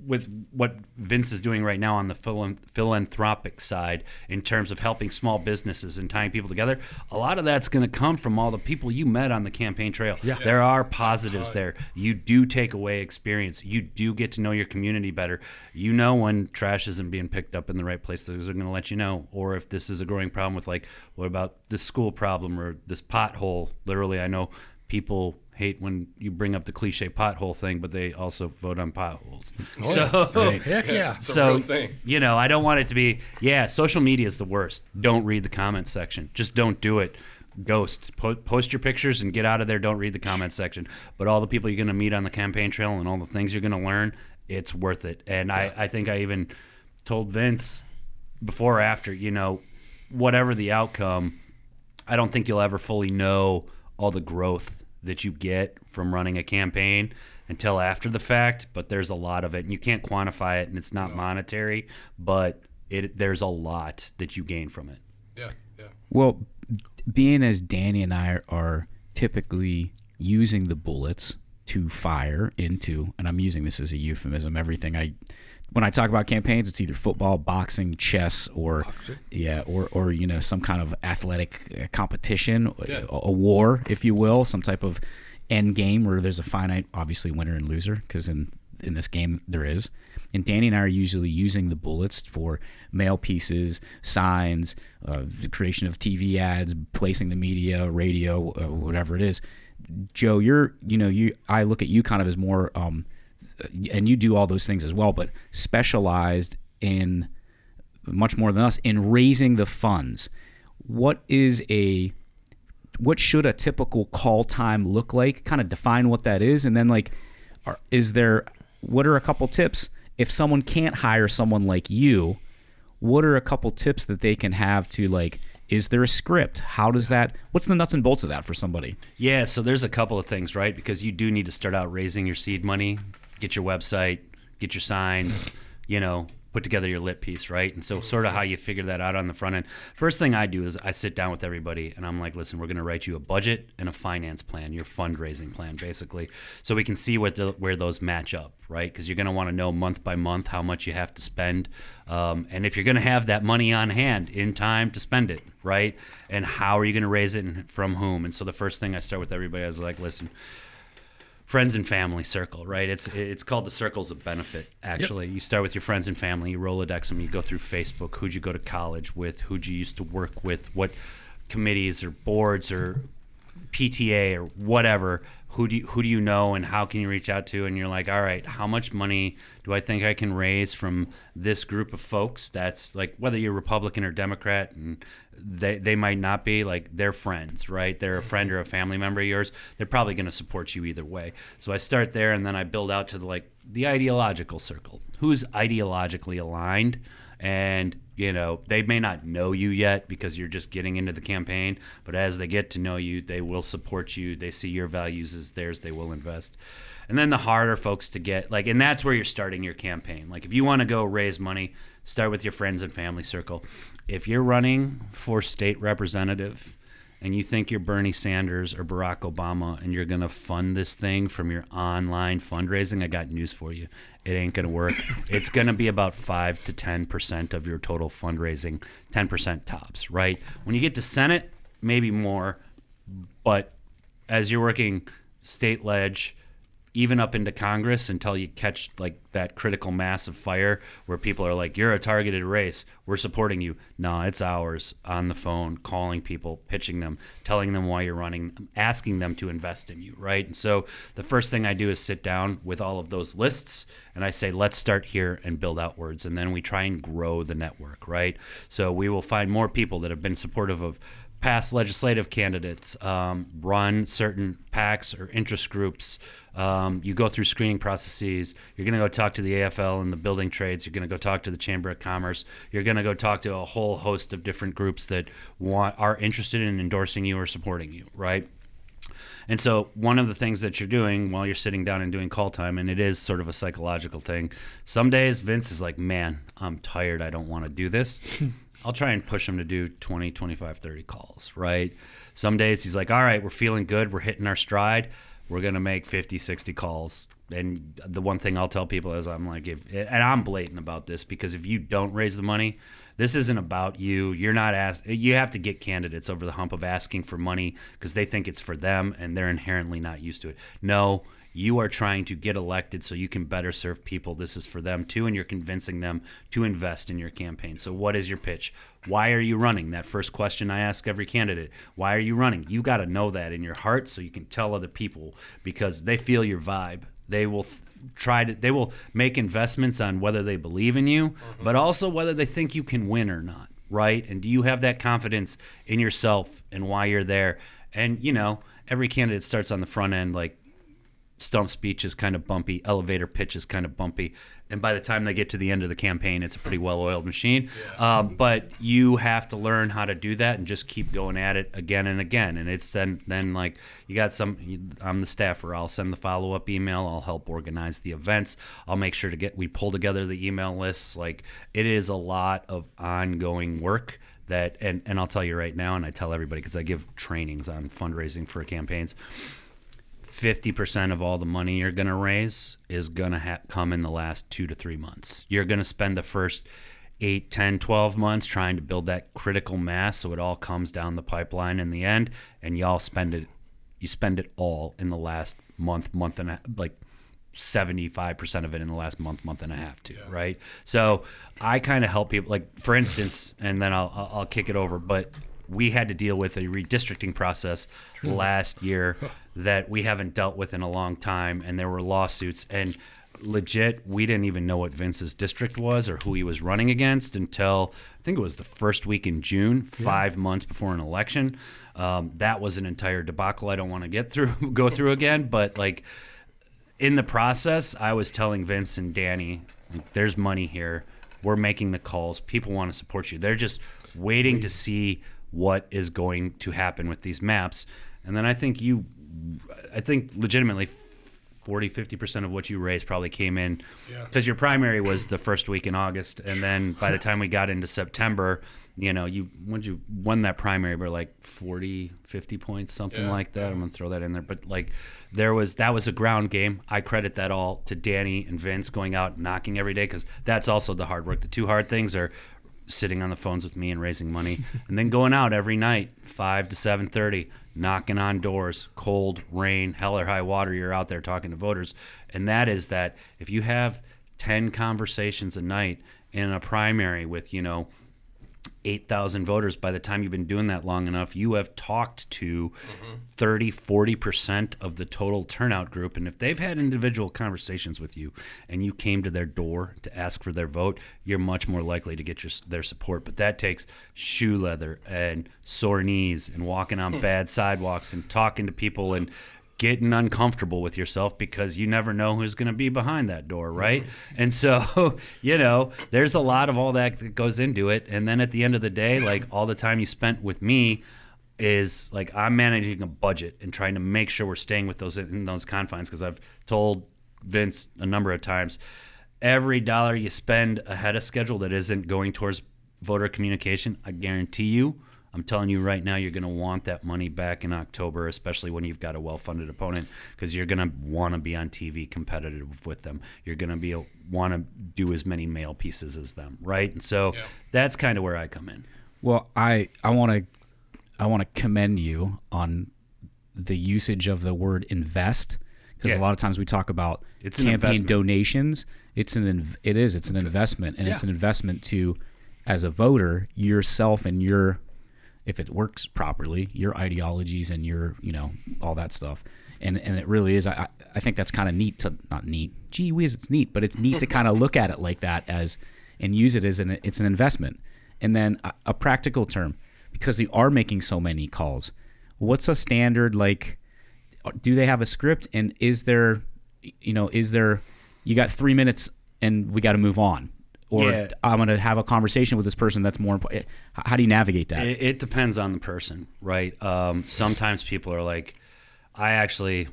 with what Vince is doing right now on the philanthropic side in terms of helping small businesses and tying people together. A lot of that's going to come from all the people you met on the campaign trail. There are positives there. You do take away experience. You do get to know your community better. You know when trash isn't being picked up in the right place. They're going to let you know. Or if this is a growing problem with, like, what about this school problem or this pothole? Literally, I know people hate when you bring up the cliche pothole thing, but they also vote on potholes. Heck yeah. It's a real thing. You know, I don't want it to be, social media is the worst. Don't read the comments section. Just don't do it. Ghost. Post your pictures and get out of there. Don't read the comments section. But all the people you're going to meet on the campaign trail and all the things you're going to learn, it's worth it. And I think I even told Vince before or after, you know, whatever the outcome, I don't think you'll ever fully know all the growth that you get from running a campaign until after the fact, but there's a lot of it, and you can't quantify it, and it's not monetary, but there's a lot that you gain from it. Yeah. Well, being as Danny and I are typically using the bullets to fire into, and I'm using this as a euphemism, when I talk about campaigns, it's either football, boxing, chess, or you know, some kind of athletic competition, a war, if you will, some type of end game where there's a finite, obviously, winner and loser, because in this game there is. And Danny and I are usually using the bullets for mail pieces, signs, the creation of TV ads, placing the media, radio, whatever it is. Joe, I look at you kind of as more, and you do all those things as well, but specialized in much more than us in raising the funds. What should a typical call time look like? Kind of define what that is, and then what are a couple tips if someone can't hire someone like you? What are a couple tips that they can have to is there a script? What's the nuts and bolts of that for somebody? Yeah, so there's a couple of things, right? Because you do need to start out raising your seed money, get your website, get your signs, put together your lit piece, right? And so sort of how you figure that out on the front end. First thing I do is I sit down with everybody and I'm like, listen, we're going to write you a budget and a finance plan, your fundraising plan, basically, so we can see where those match up, right? Because you're going to want to know month by month how much you have to spend. And if you're going to have that money on hand in time to spend it, right? And how are you going to raise it and from whom? And so the first thing I start with everybody is like, listen, friends and family circle, right? It's called the circles of benefit, actually. Yep. You start with your friends and family, you Rolodex them, you go through Facebook, who'd you go to college with, who'd you used to work with, what committees or boards or PTA or whatever, who do you know and how can you reach out to? And you're like, all right, how much money do I think I can raise from this group of folks? That's like, whether you're Republican or Democrat, and they might not be, like, they're friends, right? They're a friend or a family member of yours. They're probably going to support you either way. So I start there, and then I build out to the ideological circle. Who's ideologically aligned? And they may not know you yet because you're just getting into the campaign, but as they get to know you, they will support you. They see your values as theirs, they will invest. And then the harder folks to get, and that's where you're starting your campaign. If you want to go raise money, start with your friends and family circle. If you're running for state representative and you think you're Bernie Sanders or Barack Obama and you're going to fund this thing from your online fundraising, I got news for you. It ain't going to work. It's going to be about 5 to 10% of your total fundraising, 10% tops, right? When you get to Senate, maybe more, but as you're working state ledge, even up into Congress, until you catch that critical mass of fire where people are like, you're a targeted race, we're supporting you. No, it's ours, on the phone, calling people, pitching them, telling them why you're running, asking them to invest in you, right? And so the first thing I do is sit down with all of those lists and I say, let's start here and build outwards. And then we try and grow the network, right? So we will find more people that have been supportive of past legislative candidates, run certain PACs or interest groups. You go through screening processes. You're going to go talk to the AFL and the building trades. You're going to go talk to the Chamber of Commerce. You're going to go talk to a whole host of different groups that are interested in endorsing you or supporting you, right? And so one of the things that you're doing while you're sitting down and doing call time, and it is sort of a psychological thing, some days Vince is like, man, I'm tired. I don't want to do this. I'll try and push him to do 20, 25, 30 calls, right? Some days he's like, all right, we're feeling good. We're hitting our stride. We're going to make 50, 60 calls. And the one thing I'll tell people is I'm like, and I'm blatant about this, because if you don't raise the money, this isn't about you. You're not you have to get candidates over the hump of asking for money because they think it's for them and they're inherently not used to it. No, you are trying to get elected so you can better serve people. This is for them too, and you're convincing them to invest in your campaign. So what is your pitch? Why are you running? That first question I ask every candidate. Why are you running? You got to know that in your heart so you can tell other people, because they feel your vibe. They will they will make investments on whether they believe in you, but also whether they think you can win or not, right? And do you have that confidence in yourself and why you're there? And, every candidate starts on the front end, stump speech is kind of bumpy, elevator pitch is kind of bumpy, and by the time they get to the end of the campaign, it's a pretty well-oiled machine. Yeah. But you have to learn how to do that and just keep going at it again and again. And it's then you got I'm the staffer. I'll send the follow-up email. I'll help organize the events. I'll make sure we pull together the email lists. It is a lot of ongoing work. And I'll tell you right now, and I tell everybody because I give trainings on fundraising for campaigns, 50% of all the money you're going to raise is going to come in the last 2 to 3 months. You're going to spend the first 8, 10, 12 months trying to build that critical mass so it all comes down the pipeline in the end, and you spend you spend it all in the last month and a, like 75% of it in the last month and a half too, right? So I kind of help people, like for instance, and then I'll kick it over, but we had to deal with a redistricting process last year that we haven't dealt with in a long time, and there were lawsuits, and legit, we didn't even know what Vince's district was or who he was running against until I think it was the first week in June, 5 months before an election. That was an entire debacle I don't want to go through again, but like in the process, I was telling Vince and Danny, like, there's money here. We're making the calls. People want to support you. They're just waiting to see what is going to happen with these maps. And then I think legitimately 40-50% of what you raised probably came in because your primary was the first week in August, and then by the time we got into September, you won that primary by like 40-50 points, something like that. I'm gonna throw that in there, but like that was a ground game. I credit that all to Danny and Vince going out and knocking every day, because that's also the hard work. The two hard things are sitting on the phones with me and raising money, and then going out every night 5 to 7:30, knocking on doors, cold, rain, hell or high water, you're out there talking to voters. And that is that if you have 10 conversations a night in a primary with 8,000 voters, by the time you've been doing that long enough, you have talked to 30-40% of the total turnout group. And if they've had individual conversations with you and you came to their door to ask for their vote, you're much more likely to get their support. But that takes shoe leather and sore knees and walking on bad sidewalks and talking to people and getting uncomfortable with yourself, because you never know who's going to be behind that door, right? And so, there's a lot of all that goes into it. And then at the end of the day, like all the time you spent with me is like I'm managing a budget and trying to make sure we're staying with in those confines, because I've told Vince a number of times, every dollar you spend ahead of schedule that isn't going towards voter communication, I guarantee you, I'm telling you right now, you're going to want that money back in October, especially when you've got a well-funded opponent, because you're going to want to be on TV competitive with them. You're going to want to do as many mail pieces as them, right? And so that's kind of where I come in. Well, I want to commend you on the usage of the word invest, because a lot of times we talk about campaign donations. It's an investment, and it's an investment to, as a voter, yourself and your, if it works properly, your ideologies and your, all that stuff. And it really is. I think that's kind of neat not neat. Gee whiz, it's neat, but it's neat to kind of look at it like that and use it as it's an investment. And then a practical term, because they are making so many calls. What's a standard, like, do they have a script? And is there, you got 3 minutes and we got to move on? Or I'm going to have a conversation with this person that's more important. How do you navigate that? It depends on the person, right? Sometimes people are like, I actually,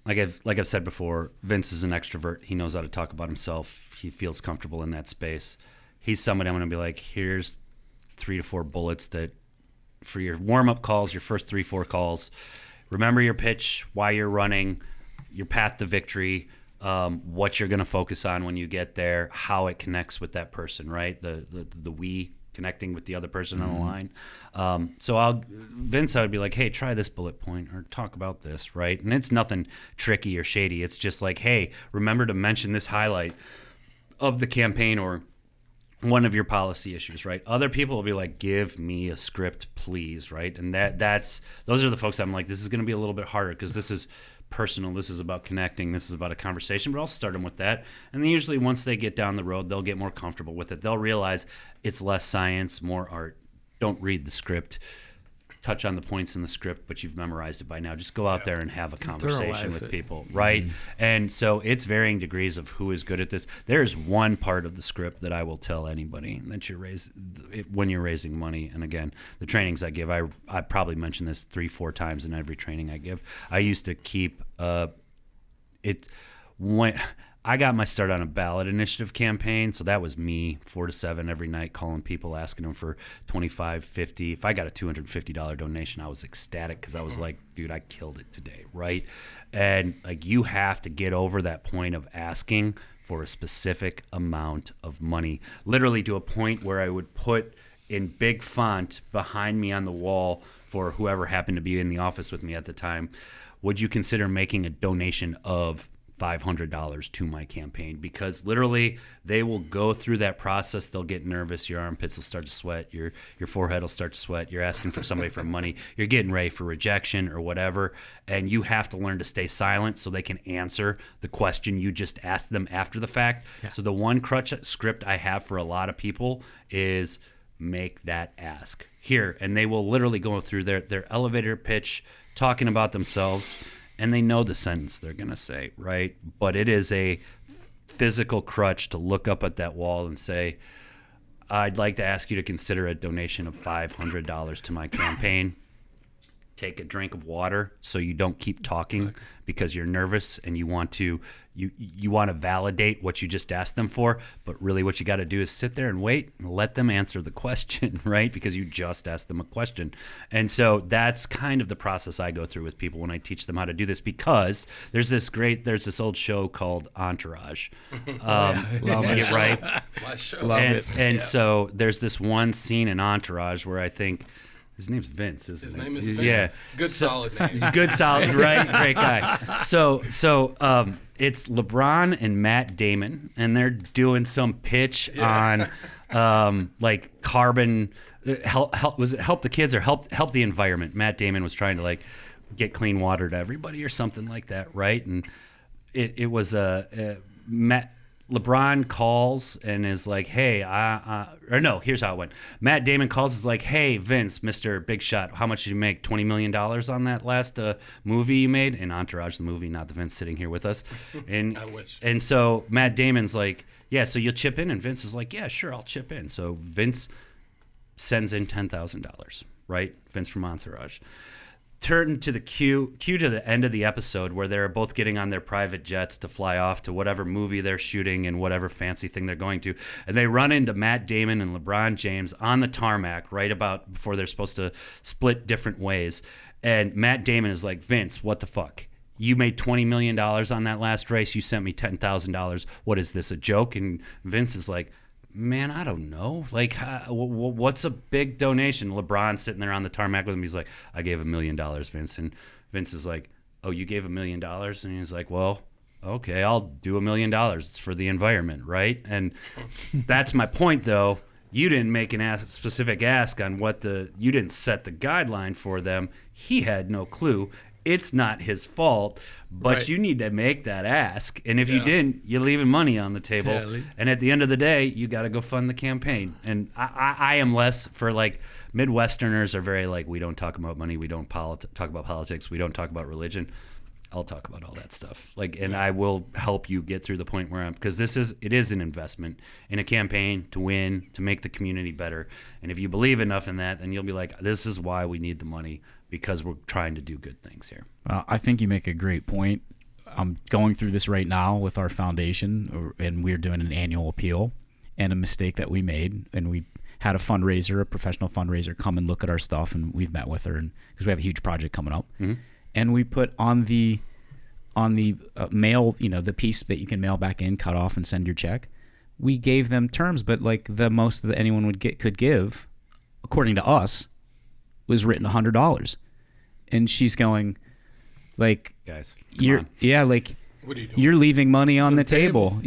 like I've said before, Vince is an extrovert. He knows how to talk about himself. He feels comfortable in that space. He's somebody I'm going to be like, here's 3 to 4 bullets that for your warm-up calls, your first 3-4 calls. Remember your pitch, why you're running, your path to victory, what you're going to focus on when you get there, how it connects with that person, right? The we connecting with the other person on the line. So Vince, I would be like, hey, try this bullet point or talk about this, right? And it's nothing tricky or shady. It's just like, hey, remember to mention this highlight of the campaign or one of your policy issues, right? Other people will be like, give me a script, please, right? And those are the folks I'm like, this is going to be a little bit harder because this is personal, this is about connecting, this is about a conversation, but I'll start them with that. And then usually once they get down the road, they'll get more comfortable with it. They'll realize it's less science, more art. Don't read the script. Touch on the points in the script, but you've memorized it by now. Just go out there and have a conversation with people, right? And so it's varying degrees of who is good at this. There's one part of the script that I will tell anybody that when you're raising money. And again, the trainings I give, I probably mention this 3-4 times in every training I give. I used to keep when I got my start on a ballot initiative campaign, so that was me 4 to 7 every night calling people, asking them for $25, $50. If I got a $250 donation, I was ecstatic because I was like, dude, I killed it today, right? And like you have to get over that point of asking for a specific amount of money, literally to a point where I would put in big font behind me on the wall for whoever happened to be in the office with me at the time, would you consider making a donation of $500 to my campaign? Because literally they will go through that process. They'll get nervous. Your armpits will start to sweat. Your forehead will start to sweat. You're asking for somebody for money. You're getting ready for rejection or whatever. And you have to learn to stay silent so they can answer the question you just asked them after the fact. Yeah. So the one crutch script I have for a lot of people is make that ask here. And they will literally go through their elevator pitch talking about themselves. And they know the sentence they're going to say, right? But it is a physical crutch to look up at that wall and say, I'd like to ask you to consider a donation of $500 to my campaign. Take a drink of water so you don't keep talking because you're nervous and you want to validate what you just asked them for. But really what you got to do is sit there and wait and let them answer the question, right? Because you just asked them a question. And so that's kind of the process I go through with people when I teach them how to do this, because there's this old show called Entourage. Love it. Right? Love it. And so there's this one scene in Entourage where I think, his name's Vince, isn't it? His name is Vince. Yeah. Good solid name. Good solid, right? Great guy. So it's LeBron and Matt Damon, and they're doing some pitch on like carbon help the kids or help the environment. Matt Damon was trying to like get clean water to everybody or something like that, right? And it was LeBron calls and is like, hey, or no, here's how it went. Matt Damon calls, is like, hey, Vince, Mr. Big Shot, how much did you make? $20 million on that last movie you made? In Entourage, the movie, not the Vince sitting here with us. And I wish. And so Matt Damon's like, yeah, so you'll chip in? And Vince is like, yeah, sure, I'll chip in. So Vince sends in $10,000, right? Vince from Entourage. Turn to the cue to the end of the episode where they're both getting on their private jets to fly off to whatever movie they're shooting and whatever fancy thing they're going to. And they run into Matt Damon and LeBron James on the tarmac right about before they're supposed to split different ways. And Matt Damon is like, Vince, what the fuck? You made $20 million on that last race. You sent me $10,000. What is this, a joke? And Vince is like, man, I don't know. Like, what's a big donation? LeBron's sitting there on the tarmac with him. He's like, I gave $1 million, Vince. And Vince is like, oh, you gave $1 million? And he's like, well, okay, I'll do $1 million. It's for the environment, right? And that's my point, though. You didn't make an specific ask on you didn't set the guideline for them. He had no clue. It's not his fault, but right. You need to make that ask. And if you didn't, you're leaving money on the table. Totally. And at the end of the day, you got to go fund the campaign. And I am less for like Midwesterners are very like, we don't talk about money. We don't talk about politics. We don't talk about religion. I'll talk about all that stuff. Like, and I will help you get through the point where because it is an investment in a campaign to win, to make the community better. And if you believe enough in that, then you'll be like, this is why we need the money, because we're trying to do good things here. I think you make a great point. I'm going through this right now with our foundation, and we're doing an annual appeal. And a mistake that we made, and we had a professional fundraiser, come and look at our stuff, and we've met with her, and because we have a huge project coming up. Mm-hmm. And we put on the mail, the piece that you can mail back in, cut off, and send your check. We gave them terms, but like the most that anyone could give, according to us, was written $100. And she's going, like, guys, what are you doing? You're leaving money on the table.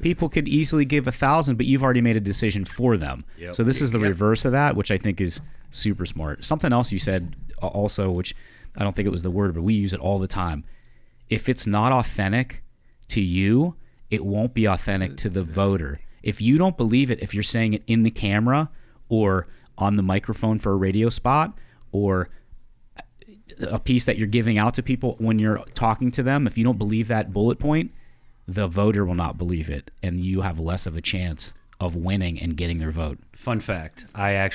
People could easily give $1,000, but you've already made a decision for them. Yep. So this is the reverse of that, which I think is super smart. Something else you said also, which I don't think it was the word, but we use it all the time. If it's not authentic to you, it won't be authentic to the voter. If you don't believe it, if you're saying it in the camera or on the microphone for a radio spot or a piece that you're giving out to people when you're talking to them, if you don't believe that bullet point, the voter will not believe it, and you have less of a chance of winning and getting their vote. Fun fact, I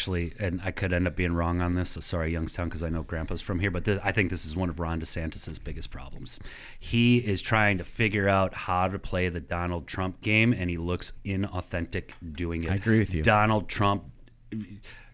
could end up being wrong on this, so sorry, Youngstown, because I know Grandpa's from here, but I think this is one of Ron DeSantis' biggest problems. He is trying to figure out how to play the Donald Trump game, and he looks inauthentic doing it. I agree with you. Donald Trump,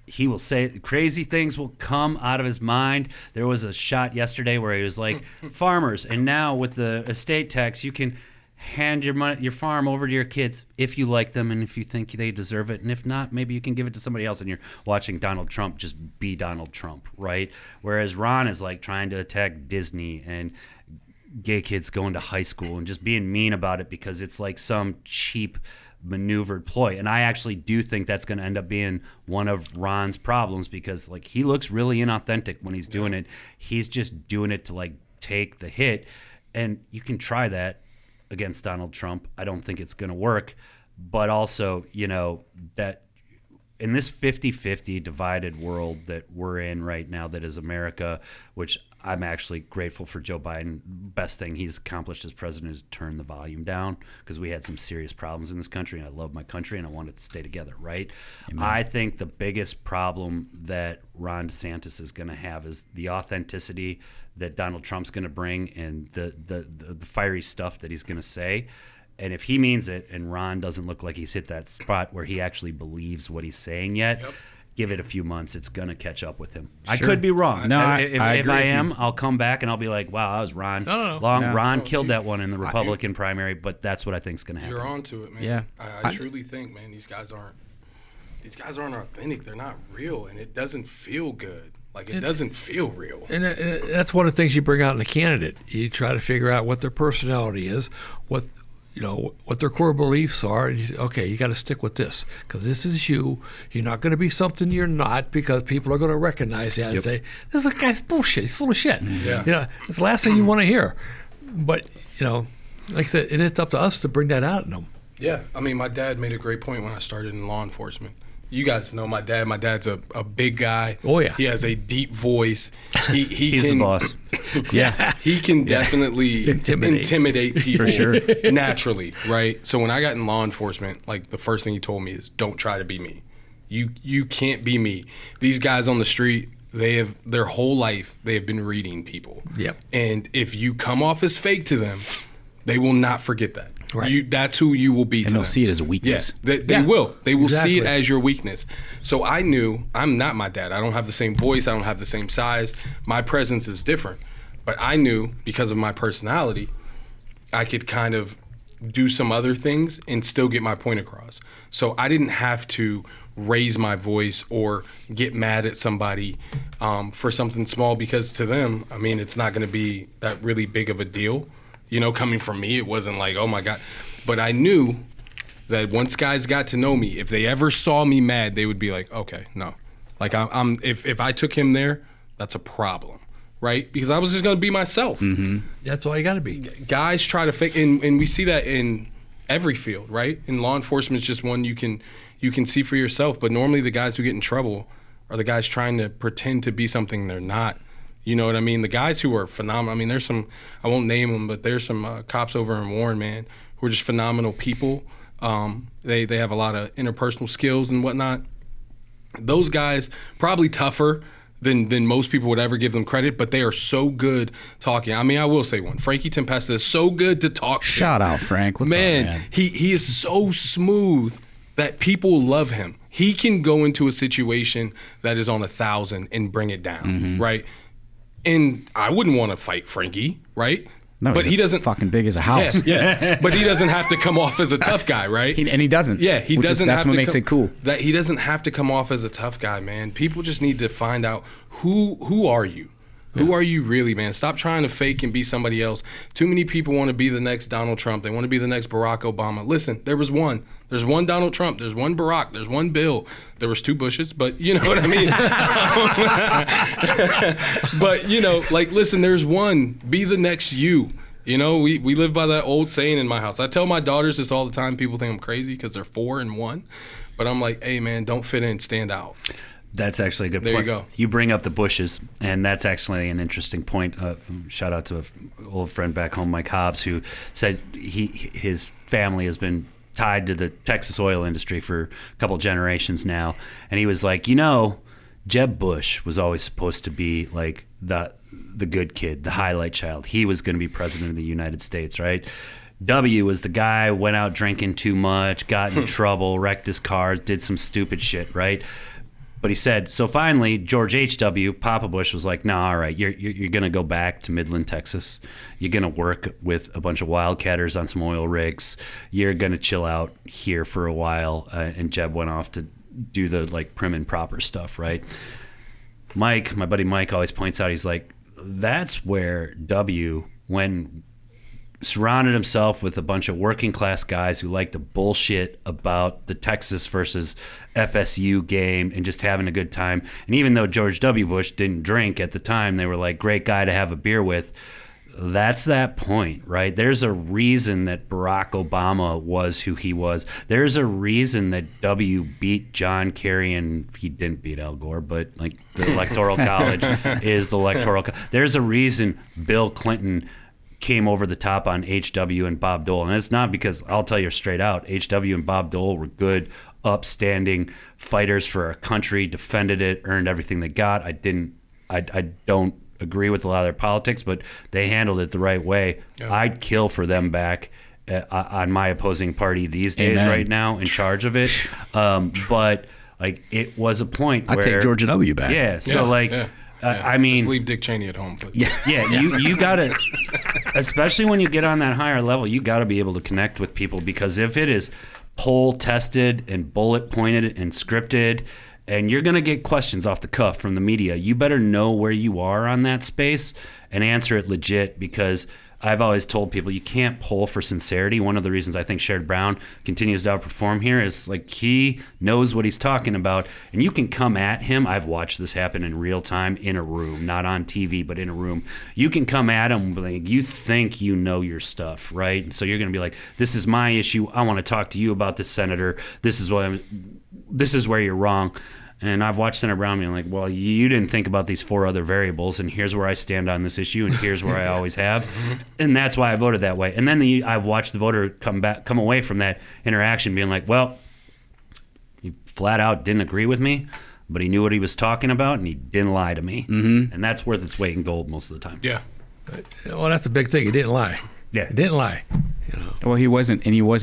he will say crazy things will come out of his mind. There was a shot yesterday where he was like, farmers, and now with the estate tax, you can hand your farm over to your kids if you like them and if you think they deserve it, and if not, maybe you can give it to somebody else. And you're watching Donald Trump just be Donald Trump, right? Whereas Ron is like trying to attack Disney and gay kids going to high school and just being mean about it because it's like some cheap maneuvered ploy. And I actually do think that's going to end up being one of Ron's problems, because like he looks really inauthentic when he's doing it. He's just doing it to like take the hit, and you can try that against Donald Trump. I don't think it's going to work. But also, that in this 50-50 divided world that we're in right now, that is America, which I'm actually grateful for Joe Biden. Best thing he's accomplished as president is turn the volume down, because we had some serious problems in this country, and I love my country and I want it to stay together, right? Amen. I think the biggest problem that Ron DeSantis is going to have is the authenticity that Donald Trump's going to bring, and the fiery stuff that he's going to say. And if he means it and Ron doesn't look like he's hit that spot where he actually believes what he's saying yet, give it a few months, it's going to catch up with him. Sure. I could be wrong. No, if I am, I'll come back and I'll be like, wow, that was Ron. Ron killed that one in the Republican primary, but that's what I think is going to happen. You're onto it, man. Yeah. I truly think, man, these guys aren't authentic. They're not real, and it doesn't feel good. Like, it doesn't feel real. And that's one of the things you bring out in a candidate. You try to figure out what their personality is, what their core beliefs are, and you say, okay, you got to stick with this, because this is you. You're not going to be something you're not, because people are going to recognize that and say, this guy's bullshit. He's full of shit. Yeah. It's the last thing you want to hear. But, like I said, it's up to us to bring that out in them. Yeah. I mean, my dad made a great point when I started in law enforcement. You guys know my dad. My dad's a big guy. Oh, yeah. He has a deep voice. He's can, the boss. Yeah. He can definitely intimidate people For sure. naturally, right? So when I got in law enforcement, like, the first thing he told me is, don't try to be me. You can't be me. These guys on the street, they have their whole life, they have been reading people. Yep. And if you come off as fake to them, they will not forget that. Right. That's who you will be to And them. they'll see it as a weakness. Yes, they will. They will see it Exactly. as your weakness. So I knew I'm not my dad. I don't have the same voice. I don't have the same size. My presence is different. But I knew, because of my personality, I could kind of do some other things and still get my point across. So I didn't have to raise my voice or get mad at somebody for something small, because to them, I mean, it's not going to be that really big of a deal. Coming from me, it wasn't like, oh my God. But I knew that once guys got to know me, if they ever saw me mad, they would be like, okay, no. Like, if I took him there, that's a problem, right? Because I was just going to be myself. Mm-hmm. That's all you got to be. Guys try to fake, and we see that in every field, right? In law enforcement, it's just one you can see for yourself. But normally the guys who get in trouble are the guys trying to pretend to be something they're not. You know what I mean? The guys who are phenomenal. I mean, there's some, I won't name them, but there's some cops over in Warren, man, who are just phenomenal people. They have a lot of interpersonal skills and whatnot. Those guys, probably tougher than most people would ever give them credit, but they are so good talking. I mean, I will say one. Frankie Tempesta is so good to talk to. Shout out, Frank. What's up, man? He is so smooth that people love him. He can go into a situation that is on 1,000 and bring it down, right? And I wouldn't want to fight Frankie, right? No, but he doesn't fucking big as a house. Yeah. But he doesn't have to come off as a tough guy, right? He doesn't. Yeah, he doesn't. That's what makes it cool. That he doesn't have to come off as a tough guy, man. People just need to find out who are you. Who are you really, man? Stop trying to fake and be somebody else. Too many people want to be the next Donald Trump. They want to be the next Barack Obama. Listen, there was one. There's one Donald Trump. There's one Barack. There's one Bill. There was 2 Bushes, but you know what I mean? But, like, listen, there's one. Be the next you. We live by that old saying in my house. I tell my daughters this all the time. People think I'm crazy because they're 4 and 1. But I'm like, hey, man, don't fit in. Stand out. That's actually a good point. point. There you go. You bring up the Bushes, and that's actually an interesting point. Shout out to an old friend back home, Mike Hobbs, who said his family has been tied to the Texas oil industry for a couple generations now. And he was like, Jeb Bush was always supposed to be like the good kid, the highlight child. He was going to be president of the United States, right? W was the guy, went out drinking too much, got in trouble, wrecked his car, did some stupid shit, right? But he said, so finally, George H.W., Papa Bush, was like, nah, all right, you're going to go back to Midland, Texas. You're going to work with a bunch of wildcatters on some oil rigs. You're going to chill out here for a while. And Jeb went off to do the like prim and proper stuff, right? Mike, my buddy Mike, always points out, he's like, that's where W, when surrounded himself with a bunch of working class guys who like to bullshit about the Texas versus FSU game and just having a good time. And even though George W. Bush didn't drink at the time, they were like, great guy to have a beer with. That's that point, right? There's a reason that Barack Obama was who he was. There's a reason that W beat John Kerry, and he didn't beat Al Gore, but like the Electoral College is the Electoral College. There's a reason Bill Clinton came over the top on HW and Bob Dole. And it's not because, I'll tell you straight out, HW and Bob Dole were good, upstanding fighters for our country, defended it, earned everything they got. I don't agree with a lot of their politics, but they handled it the right way. Yeah. I'd kill for them back on my opposing party these days. Amen. Right now in charge of it. But like it was a point where I'd take George W. back. Yeah. So I mean, just leave Dick Cheney at home. But. You gotta, especially when you get on that higher level, you gotta be able to connect with people, because if it is poll tested and bullet pointed and scripted, and you're gonna get questions off the cuff from the media, you better know where you are on that space and answer it legit, because I've always told people you can't poll for sincerity. One of the reasons I think Sherrod Brown continues to outperform here is like he knows what he's talking about, and you can come at him. I've watched this happen in real time in a room, not on TV, but in a room. You can come at him like you think you know your stuff, right? And so you're going to be like, "This is my issue. I want to talk to you about this, Senator. This is where you're wrong." And I've watched Senator Brown being like, well, you didn't think about these 4 other variables, and here's where I stand on this issue, and here's where I always have. And that's why I voted that way. And then I've watched the voter come away from that interaction being like, well, he flat out didn't agree with me, but he knew what he was talking about, and he didn't lie to me. Mm-hmm. And that's worth its weight in gold most of the time. Yeah. Well, that's a big thing. He didn't lie. Yeah. He didn't lie. You know. Well, he wasn't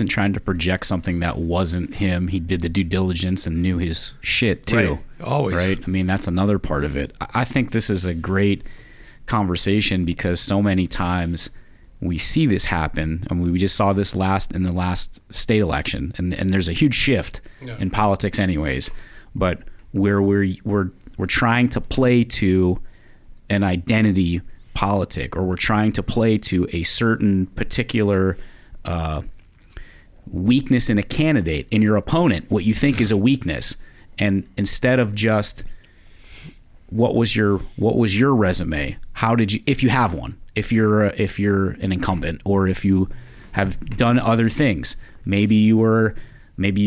trying to project something that wasn't him. He did the due diligence and knew his shit too. Right. Always. Right? I mean, that's another part of it. I think this is a great conversation because so many times we see this happen, and we just saw this in the last state election, and there's a huge shift in politics anyways, but where we're trying to play to an identity politic, or we're trying to play to a certain particular weakness in a candidate, in your opponent, what you think is a weakness, and instead of just what was your resume, how did you, if you have one, if you're an incumbent, or if you have done other things, maybe you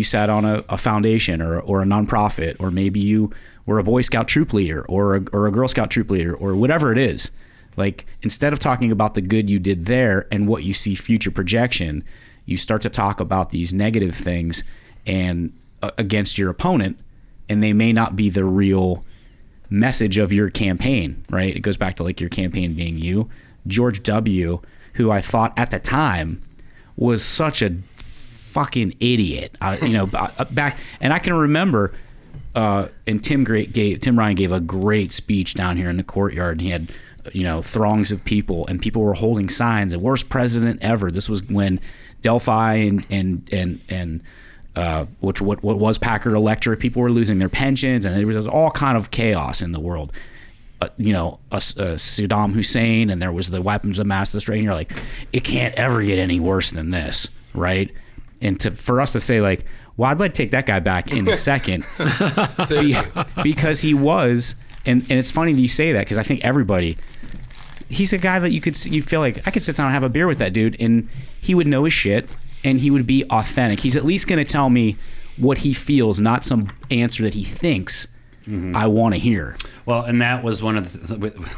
sat on a foundation or a nonprofit, or maybe you were a Boy Scout troop leader or a Girl Scout troop leader, or whatever it is. Like, instead of talking about the good you did there and what you see future projection, you start to talk about these negative things and against your opponent, and they may not be the real message of your campaign, right? It goes back to like your campaign being you. George W., who I thought at the time was such a fucking idiot, back, and I can remember, and Tim Ryan gave a great speech down here in the courtyard, and he had throngs of people, and people were holding signs, the worst president ever. This was when Delphi and what was Packard Electric, people were losing their pensions, and there was all kind of chaos in the world. Saddam Hussein, and there was the weapons of mass destruction. You're like, it can't ever get any worse than this, right? And for us to say like, well, I'd like to take that guy back in a second, because he was, and it's funny that you say that, because I think he's a guy that you feel like I could sit down and have a beer with that dude, and he would know his shit, and he would be authentic. He's at least going to tell me what he feels, not some answer that he thinks I want to hear. Well, and that was one of the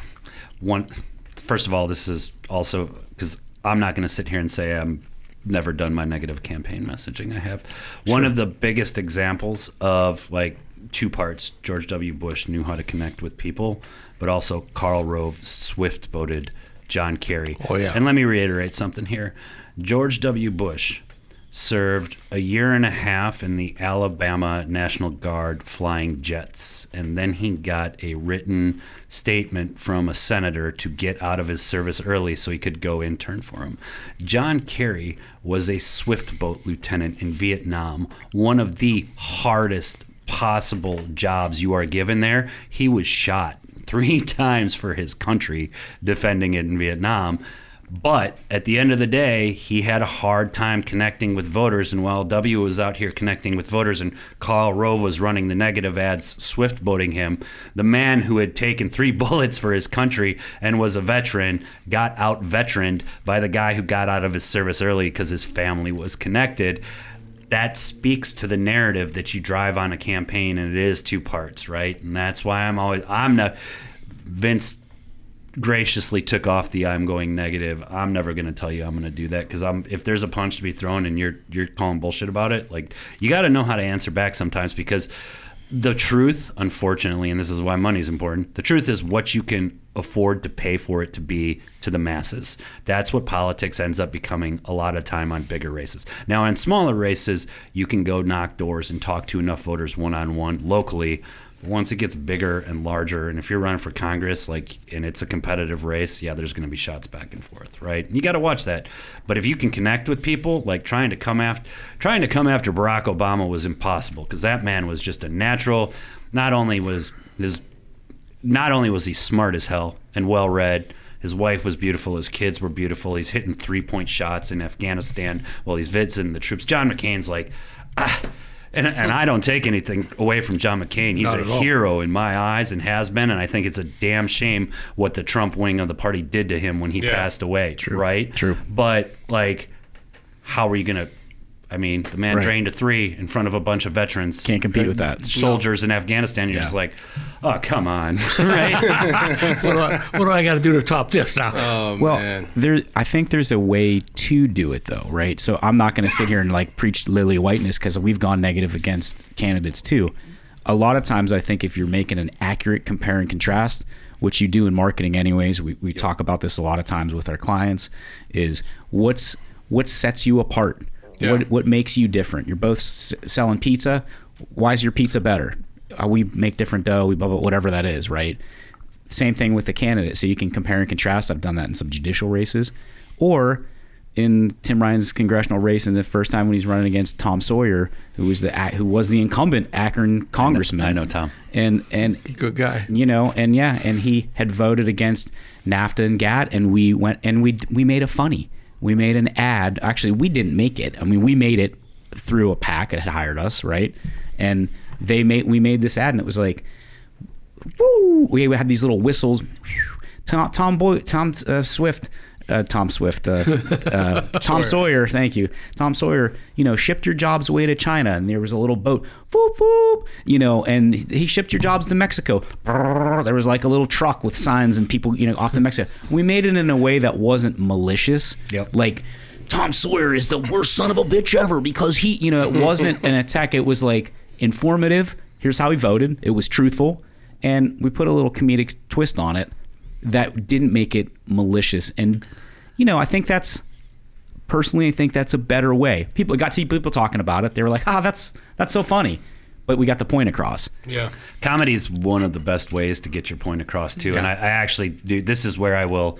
first of all, this is also because I'm not going to sit here and say I'm never done my negative campaign messaging. I have one of the biggest examples of like 2 parts. George W. Bush knew how to connect with people, but also Karl Rove swift voted John Kerry. Oh yeah. And let me reiterate something here. George W. Bush served a year and a half in the Alabama National Guard flying jets, and then he got a written statement from a senator to get out of his service early so he could go intern for him. John Kerry was a swift boat lieutenant in Vietnam, one of the hardest possible jobs you are given there. He was shot 3 times for his country defending it in Vietnam. But at the end of the day, he had a hard time connecting with voters. And while W was out here connecting with voters and Karl Rove was running the negative ads, swift boating him, the man who had taken 3 bullets for his country and was a veteran got out veteraned by the guy who got out of his service early because his family was connected. That speaks to the narrative that you drive on a campaign, and it is 2 parts, right? And that's why Vince graciously took off the I'm going negative. I'm never going to tell you I'm going to do that, because if there's a punch to be thrown and you're calling bullshit about it, like, you got to know how to answer back sometimes, because the truth, unfortunately, and this is why money's important, the truth is what you can afford to pay for it to be to the masses. That's what politics ends up becoming a lot of time on bigger races. Now, in smaller races, you can go knock doors and talk to enough voters one-on-one locally. Once it gets bigger and larger, and if you're running for Congress, like, and it's a competitive race, yeah, there's going to be shots back and forth, right? And you got to watch that. But if you can connect with people, like trying to come after Barack Obama was impossible, because that man was just a natural. Not only was he smart as hell and well read, his wife was beautiful, his kids were beautiful. He's hitting 3-point shots in Afghanistan while he's visiting the troops. John McCain's like, And I don't take anything away from John McCain. He's a hero in my eyes and has been, and I think it's a damn shame what the Trump wing of the party did to him when he passed away, right? True. But, like, how are you going to... I mean, the man drained a 3 in front of a bunch of veterans. Can't compete with that. Soldiers in Afghanistan. You're just like, oh, come on. Right? What do I got to do to top this now? Oh, well, man. I think there's a way to do it, though, right? So I'm not going to sit here and, like, preach lily whiteness, because we've gone negative against candidates, too. A lot of times, I think if you're making an accurate compare and contrast, which you do in marketing anyways, we talk about this a lot of times with our clients, is what sets you apart? Yeah. What makes you different? You're both selling pizza. Why is your pizza better? We make different dough, we blah, blah, whatever that is, right? Same thing with the candidate. So you can compare and contrast. I've done that in some judicial races. Or in Tim Ryan's congressional race, in the first time when he's running against Tom Sawyer, who was the incumbent Akron congressman. I know Tom. And good guy. You know, and he had voted against NAFTA and GATT, and we went and we made a funny. We made an ad. Actually, we didn't make it. I mean, we made it through a PAC that had hired us, right? And we made this ad, and it was like, woo! We had these little whistles. Tom Sawyer, thank you. Tom Sawyer, shipped your jobs away to China, and there was a little boat, whoop, whoop, and he shipped your jobs to Mexico. There was like a little truck with signs and people, off to Mexico. We made it in a way that wasn't malicious. Yep. Like, Tom Sawyer is the worst son of a bitch ever because he, it wasn't an attack. It was like informative. Here's how he voted. It was truthful. And we put a little comedic twist on it that didn't make it malicious. And, I think that's a better way. People got to see people talking about it. They were like, that's so funny. But we got the point across. Yeah. Comedy is one of the best ways to get your point across, too. Yeah. And I actually do. This is where I will,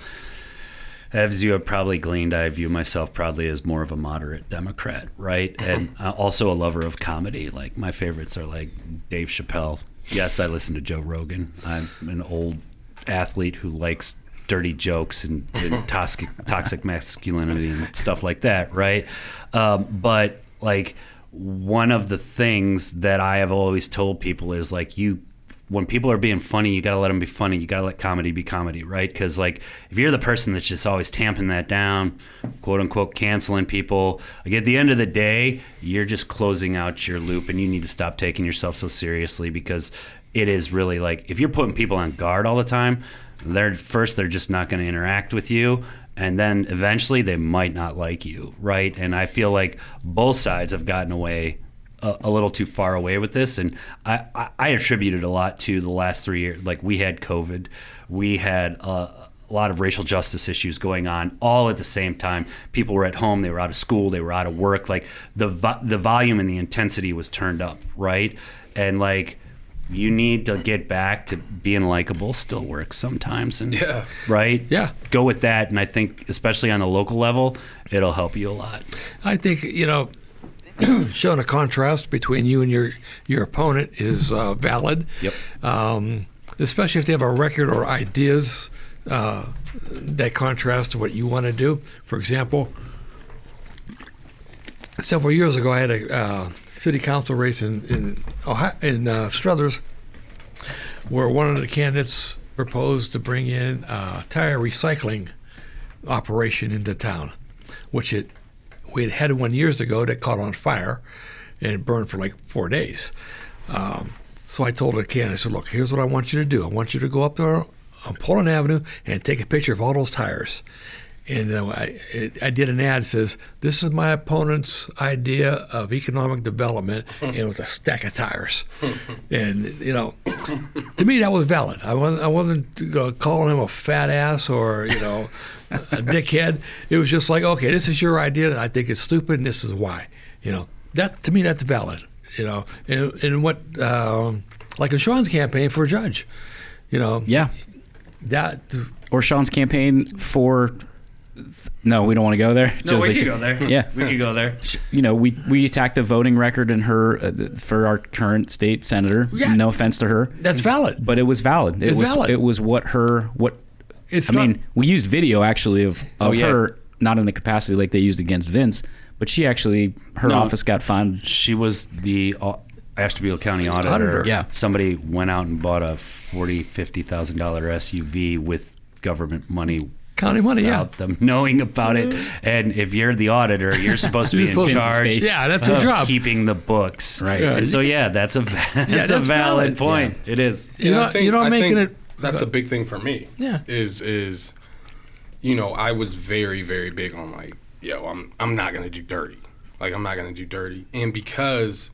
as you have probably gleaned, I view myself probably as more of a moderate Democrat, right? And also a lover of comedy. Like, my favorites are like Dave Chappelle. Yes, I listen to Joe Rogan. I'm an old athlete who likes dirty jokes and toxic masculinity and stuff like that, right? But like, one of the things that I have always told people is like, when people are being funny, you got to let them be funny. You got to let comedy be comedy, right? Because like, if you're the person that's just always tamping that down, quote unquote, canceling people, like, at the end of the day, you're just closing out your loop, and you need to stop taking yourself so seriously, because it is really like, if you're putting people on guard all the time, they're just not going to interact with you, and then eventually they might not like you, right? And I feel like both sides have gotten away a little too far away with this, and I attribute it a lot to the last 3 years. Like, we had COVID, we had a a lot of racial justice issues going on all at the same time. People were at home, they were out of school, they were out of work. Like the volume and the intensity was turned up, right? And like, you need to get back to being likable. Still works sometimes, and right, go with that. And I think, especially on the local level, it'll help you a lot. I think showing a contrast between you and your opponent is valid. Yep. Especially if they have a record or ideas that contrast to what you want to do. For example, several years ago, I had a city council race in Ohio, in Struthers, where one of the candidates proposed to bring in a tire recycling operation into town, which we had had one years ago that caught on fire and it burned for like 4 days. So I told the candidate, I said, look, here's what I want you to do. I want you to go up there on Poland Avenue and take a picture of all those tires. And I did an ad that says, this is my opponent's idea of economic development, and it was a stack of tires. And, to me, that was valid. I wasn't calling him a fat ass or, a dickhead. It was just like, okay, this is your idea, and I think it's stupid, and this is why. That to me, that's valid. And what, like in Sean's campaign for a judge, that. Or Sean's campaign for. No, we don't want to go there. No, we could go there. Yeah, we could go there. We attacked the voting record in her for our current state senator. Yeah. No offense to her. That's valid. But it was valid. It was what. We used video actually of her, not in the capacity like they used against Vince, but she actually office got fined. She was the Ashtabula County auditor. Yeah. Somebody went out and bought a $50,000 SUV with government money. County money, without them knowing about it. And if you're the auditor, you're supposed to be in charge. Yeah, that's your job. Keeping the books. Right. And so, that's a valid point. Yeah. It is. I think that's a big thing for me. Yeah. Is I was very, very big on like, I'm not going to do dirty. Like, I'm not going to do dirty. And because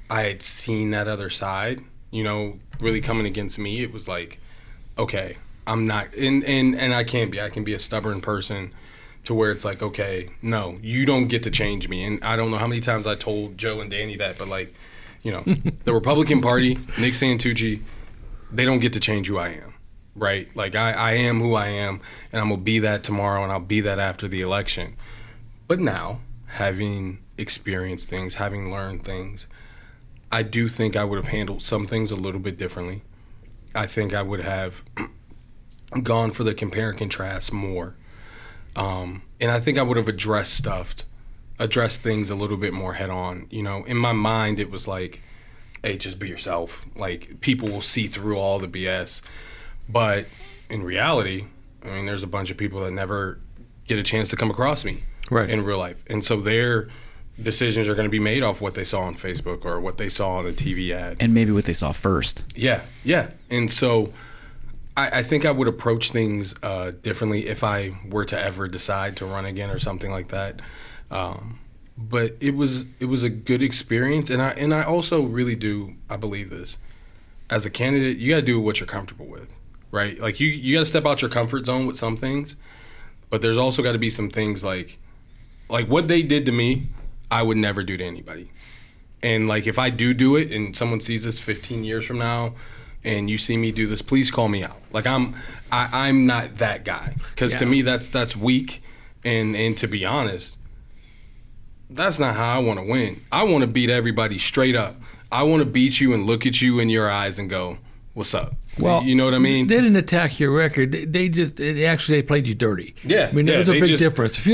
I had seen that other side, really coming against me, it was like, okay, I'm not, and I can be a stubborn person to where it's like, okay, no, you don't get to change me. And I don't know how many times I told Joe and Danny that, but like, the Republican Party, Nick Santucci, they don't get to change who I am, right? Like I am who I am, and I'm gonna be that tomorrow, and I'll be that after the election. But now, having experienced things, having learned things, I do think I would have handled some things a little bit differently. I think I would have gone for the compare and contrast more. And I think I would have addressed things a little bit more head on. In my mind, it was like, hey, just be yourself. Like, people will see through all the BS. But in reality, there's a bunch of people that never get a chance to come across me in real life. And so their decisions are going to be made off what they saw on Facebook or what they saw on a TV ad. And maybe what they saw first. Yeah. And so I think I would approach things differently if I were to ever decide to run again or something like that. But it was a good experience, and I also really do. I believe this. As a candidate, you got to do what you're comfortable with, right? Like you got to step out your comfort zone with some things, but there's also got to be some things like what they did to me, I would never do to anybody. And like if I do it, and someone sees this 15 years from now, and you see me do this, please call me out. Like I'm not that guy, because to me that's weak, and to be honest, that's not how I want to win. I want to beat everybody straight up. I want to beat you and look at you in your eyes and go, what's up? Well, you know what I mean? They didn't attack your record. They played you dirty. Yeah. There's a big difference.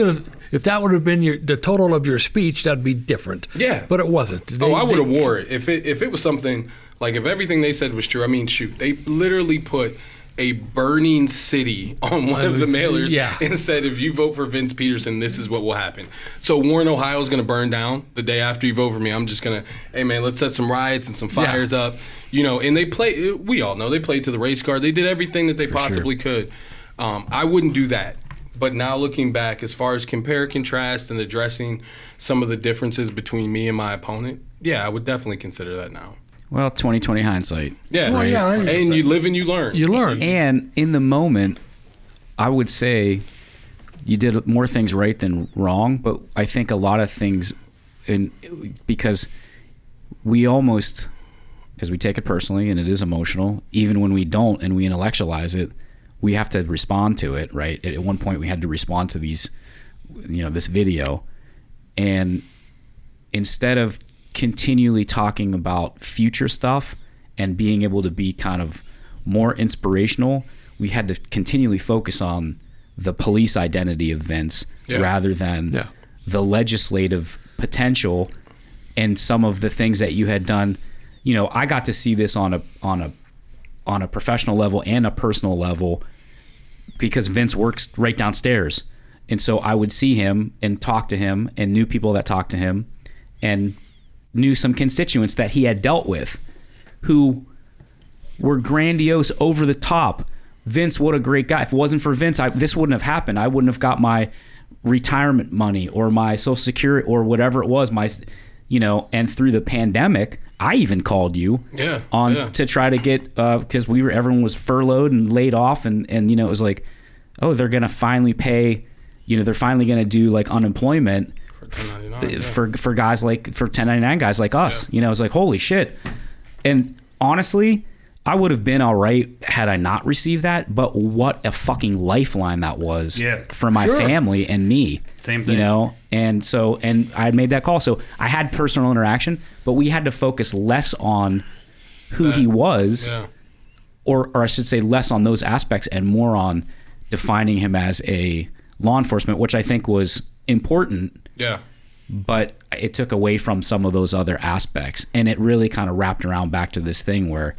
If that would have been the total of your speech, that'd be different. Yeah. But it wasn't. I would have wore it. If it was something, like if everything they said was true, shoot, they literally put a burning city on one of the mailers and said, if you vote for Vince Peterson, this is what will happen. So Warren, Ohio is going to burn down the day after you vote for me. I'm just going to, hey man, let's set some riots and some fires up. And we all know they played to the race card. They did everything that they possibly could. I wouldn't do that. But now looking back, as far as compare, contrast, and addressing some of the differences between me and my opponent, I would definitely consider that now. Well, 20/20 hindsight. Yeah, right. And you live and you learn. You learn. And in the moment, I would say you did more things right than wrong, but I think a lot of things, because we almost, because we take it personally and it is emotional, even when we don't and we intellectualize it, we have to respond to it, right? At one point we had to respond to these, this video, and instead of continually talking about future stuff and being able to be kind of more inspirational, we had to continually focus on the police identity of Vince rather than the legislative potential and some of the things that you had done. I got to see this on a professional level and a personal level because Vince works right downstairs. And so I would see him and talk to him and knew people that talked to him and knew some constituents that he had dealt with who were grandiose, over the top. Vince, what a great guy. If it wasn't for Vince, this wouldn't have happened. I wouldn't have got my retirement money or my Social Security or whatever it was. And through the pandemic, I even called you to try to get, because everyone was furloughed and laid off, and it was like, oh, they're gonna finally pay, they're finally gonna do like unemployment for guys for 1099 guys like us. It was like, holy shit. And honestly, I would have been all right had I not received that, but what a fucking lifeline that was for my family and me. Same thing. And I had made that call. So I had personal interaction, but we had to focus less on who he was, or I should say less on those aspects and more on defining him as a law enforcement, which I think was important. Yeah. But it took away from some of those other aspects. And it really kind of wrapped around back to this thing where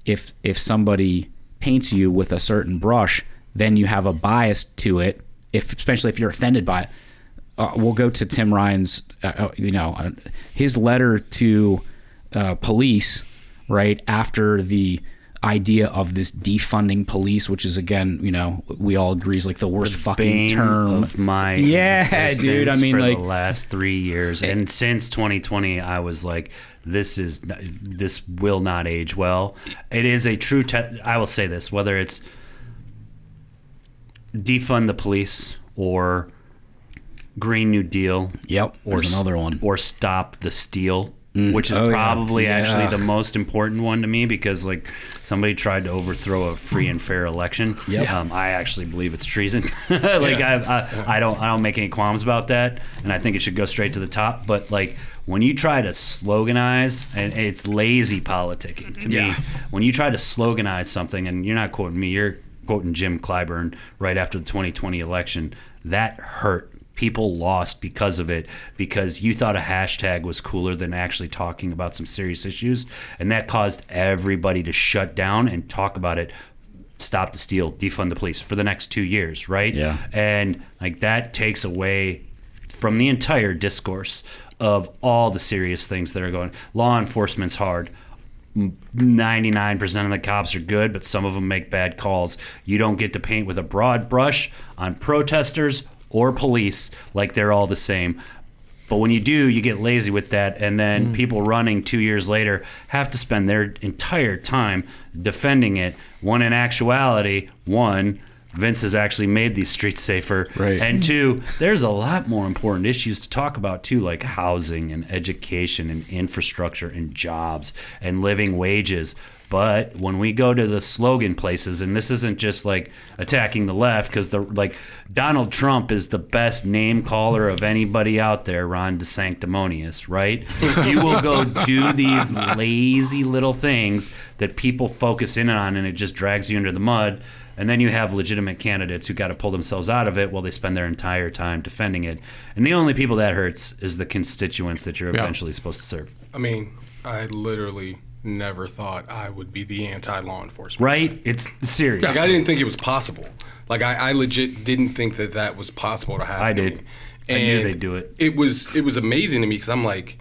if somebody paints you with a certain brush, then you have a bias to it, especially if you're offended by it. We'll go to Tim Ryan's, his letter to police, right, after the idea of this defunding police, which is, again, we all agree is like the worst fucking term of my dude. I mean, for like the last 3 years, and since 2020, I was like, this will not age well. It is a true I will say this, whether it's defund the police or Green New Deal, or another one, or stop the steal, which is probably actually the most important one to me, because like somebody tried to overthrow a free and fair election. I actually believe it's treason. I don't make any qualms about that, and I think it should go straight to the top. But like when you try to sloganize, and it's lazy politicking to me, when you try to sloganize something, and you're not quoting me, you're quoting Jim Clyburn right after the 2020 election, that hurt. People lost because of it, because you thought a hashtag was cooler than actually talking about some serious issues, and that caused everybody to shut down and talk about it. Stop the steal, defund the police for the next 2 years, right? Yeah. And like that takes away from the entire discourse of all the serious things that are going. Law enforcement's hard. 99% of the cops are good, but some of them make bad calls. You don't get to paint with a broad brush on protesters or police like they're all the same. But when you do, you get lazy with that, and then people running 2 years later have to spend their entire time defending it, when in actuality, one, Vince has actually made these streets safer, and two, there's a lot more important issues to talk about too, like housing and education and infrastructure and jobs and living wages. But when we go to the slogan places, and this isn't just like attacking the left, because Donald Trump is the best name caller of anybody out there, Ron DeSanctimonious, right? You will go do these lazy little things that people focus in on, and it just drags you into the mud. And then you have legitimate candidates who got to pull themselves out of it while they spend their entire time defending it. And the only people that hurts is the constituents that you're eventually supposed to serve. I mean, I literally never thought I would be the anti-law enforcement. Right? It's serious. Like, I didn't think it was possible. Like, I legit didn't think that was possible to happen. I did. And I knew they'd do it. It was amazing to me, because I'm like,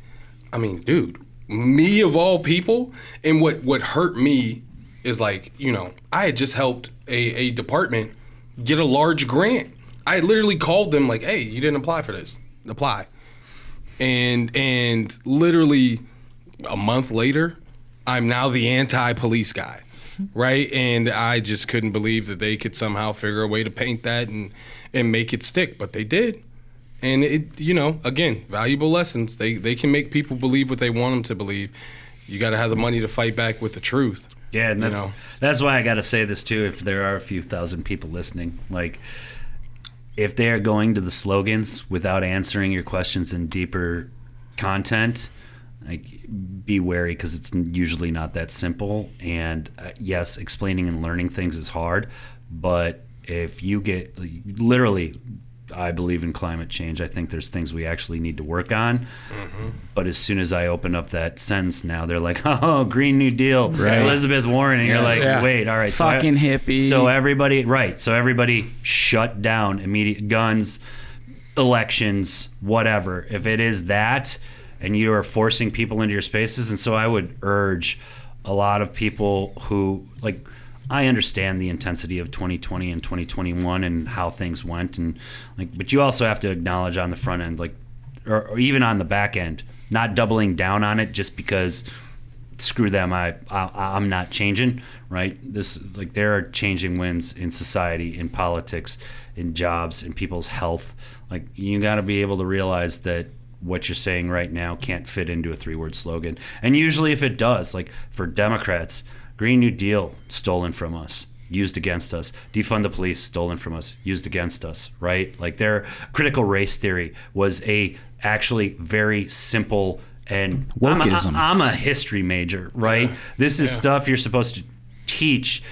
I mean, dude, me of all people. And what hurt me is, like, I had just helped a department get a large grant. I literally called them like, hey, you didn't apply for this. Apply. And literally a month later, I'm now the anti-police guy. right? And I just couldn't believe that they could somehow figure a way to paint that and make it stick, but they did. And it, again, valuable lessons. They can make people believe what they want them to believe. You got to have the money to fight back with the truth. Yeah, and that's why I got to say this too. If there are a few thousand people listening, like, if they are going to the slogans without answering your questions in deeper content, like, be wary, because it's usually not that simple. And yes, explaining and learning things is hard, but if you get literally, I believe in climate change. I think there's things we actually need to work on. Mm-hmm. But as soon as I open up that sentence now, they're like, oh, Green New Deal, right. Elizabeth Warren. And you're like, wait, all right. Fucking hippie. So everybody shut down immediate guns, elections, whatever. If it is that, and you are forcing people into your spaces. And so I would urge a lot of people who, like, I understand the intensity of 2020 and 2021 and how things went, and like, but you also have to acknowledge on the front end, like, or even on the back end, not doubling down on it just because screw them, I'm not changing, right? This, like, there are changing winds in society, in politics, in jobs, in people's health. Like, you got to be able to realize that what you're saying right now can't fit into a 3-word slogan. And usually if it does, like for Democrats, Green New Deal, stolen from us, used against us. Defund the police, stolen from us, used against us, right? Like, their critical race theory was a actually very simple, and I'm a history major, right? Yeah. This is stuff you're supposed to teach.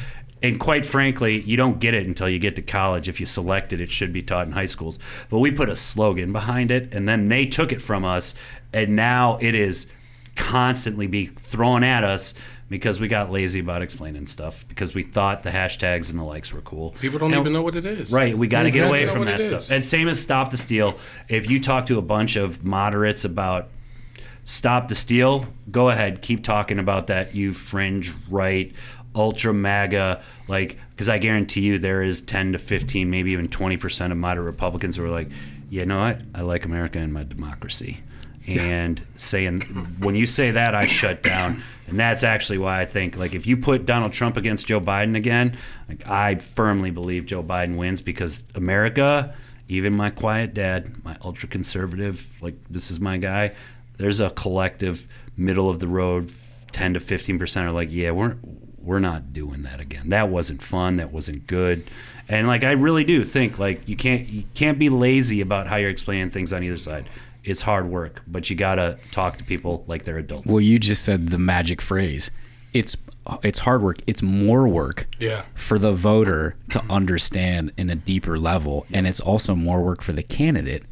And quite frankly, you don't get it until you get to college. If you select it, it should be taught in high schools. But we put a slogan behind it, and then they took it from us, and now it is constantly being thrown at us because we got lazy about explaining stuff, because we thought the hashtags and the likes were cool. People don't even know what it is. Right, we got to get away from that stuff. And same as Stop the Steal. If you talk to a bunch of moderates about Stop the Steal, go ahead, keep talking about that, you fringe right, ultra MAGA, like, because I guarantee you there is 10 to 15, maybe even 20% of moderate Republicans who are like, you know what, I like America and my democracy. And saying, when you say that, I shut down. And that's actually why I think, like, if you put Donald Trump against Joe Biden again, like, I firmly believe Joe Biden wins, because America, even my quiet dad, my ultra conservative, like, this is my guy, there's a collective middle of the road 10 to 15% are like, yeah, we're not doing that again. That wasn't fun. That wasn't good. And, like, I really do think, like, you can't be lazy about how you're explaining things on either side. It's hard work, but you gotta talk to people like they're adults. Well, you just said the magic phrase. It's hard work. It's more work for the voter to understand in a deeper level, and it's also more work for the candidate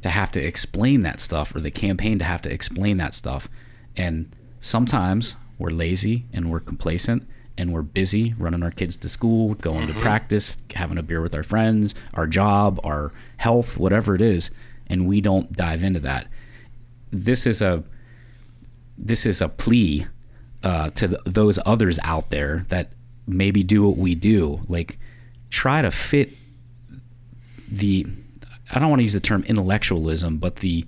to have to explain that stuff, or the campaign to have to explain that stuff. And sometimes we're lazy and we're complacent and we're busy running our kids to school, going to practice, having a beer with our friends, our job, our health, whatever it is. And we don't dive into that. This is a plea to those others out there that maybe do what we do. Like, try to fit the, I don't want to use the term intellectualism, but the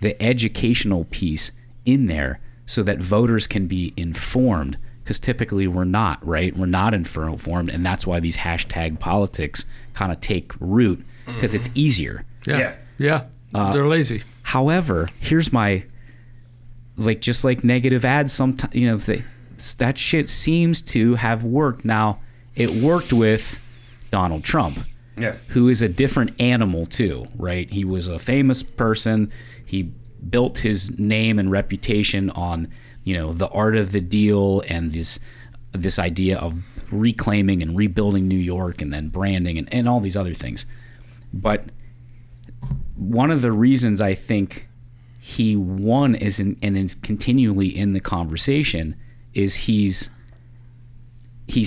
educational piece in there, so that voters can be informed. Because typically we're not, right? We're not informed, and that's why these hashtag politics kind of take root, because it's easier. Yeah. They're lazy. However, here's my, like, just like negative ads, sometimes, that shit seems to have worked. Now, it worked with Donald Trump, who is a different animal too, right? He was a famous person. He built his name and reputation on, the art of the deal, and this idea of reclaiming and rebuilding New York, and then branding and all these other things. But one of the reasons I think he won and is continually in the conversation is he's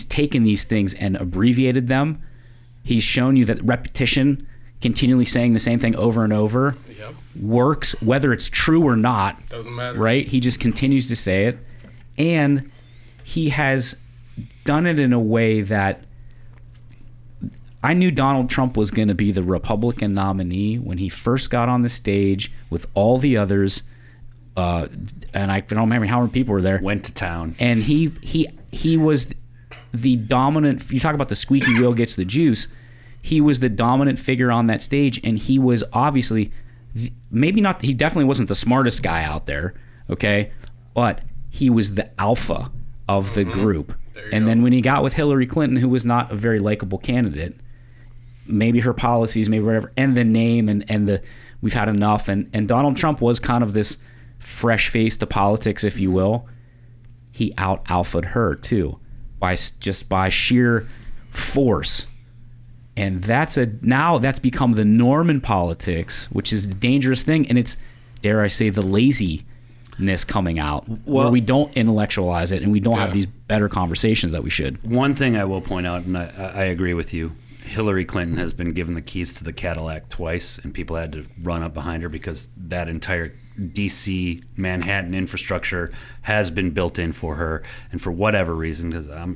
taken these things and abbreviated them. He's shown you that repetition, continually saying the same thing over and over, works, whether it's true or not. Doesn't matter. Right? He just continues to say it. And he has done it in a way that I knew Donald Trump was going to be the Republican nominee when he first got on the stage with all the others, and I don't remember how many people were there. Went to town, and he was the dominant. You talk about the squeaky wheel gets the juice. He was the dominant figure on that stage, and he was obviously maybe not. He definitely wasn't the smartest guy out there. Okay, but he was the alpha of the group. And then when he got with Hillary Clinton, who was not a very likable candidate, maybe her policies, maybe whatever, and the name and the we've had enough. And Donald Trump was kind of this fresh face to politics, if you will. He out-alphaed her too, by sheer force. And that's become the norm in politics, which is a dangerous thing. And it's, dare I say, the laziness coming out, where we don't intellectualize it and we don't have these better conversations that we should. One thing I will point out, and I agree with you, Hillary Clinton has been given the keys to the Cadillac twice, and people had to run up behind her because that entire D.C. Manhattan infrastructure has been built in for her, and for whatever reason, because I'm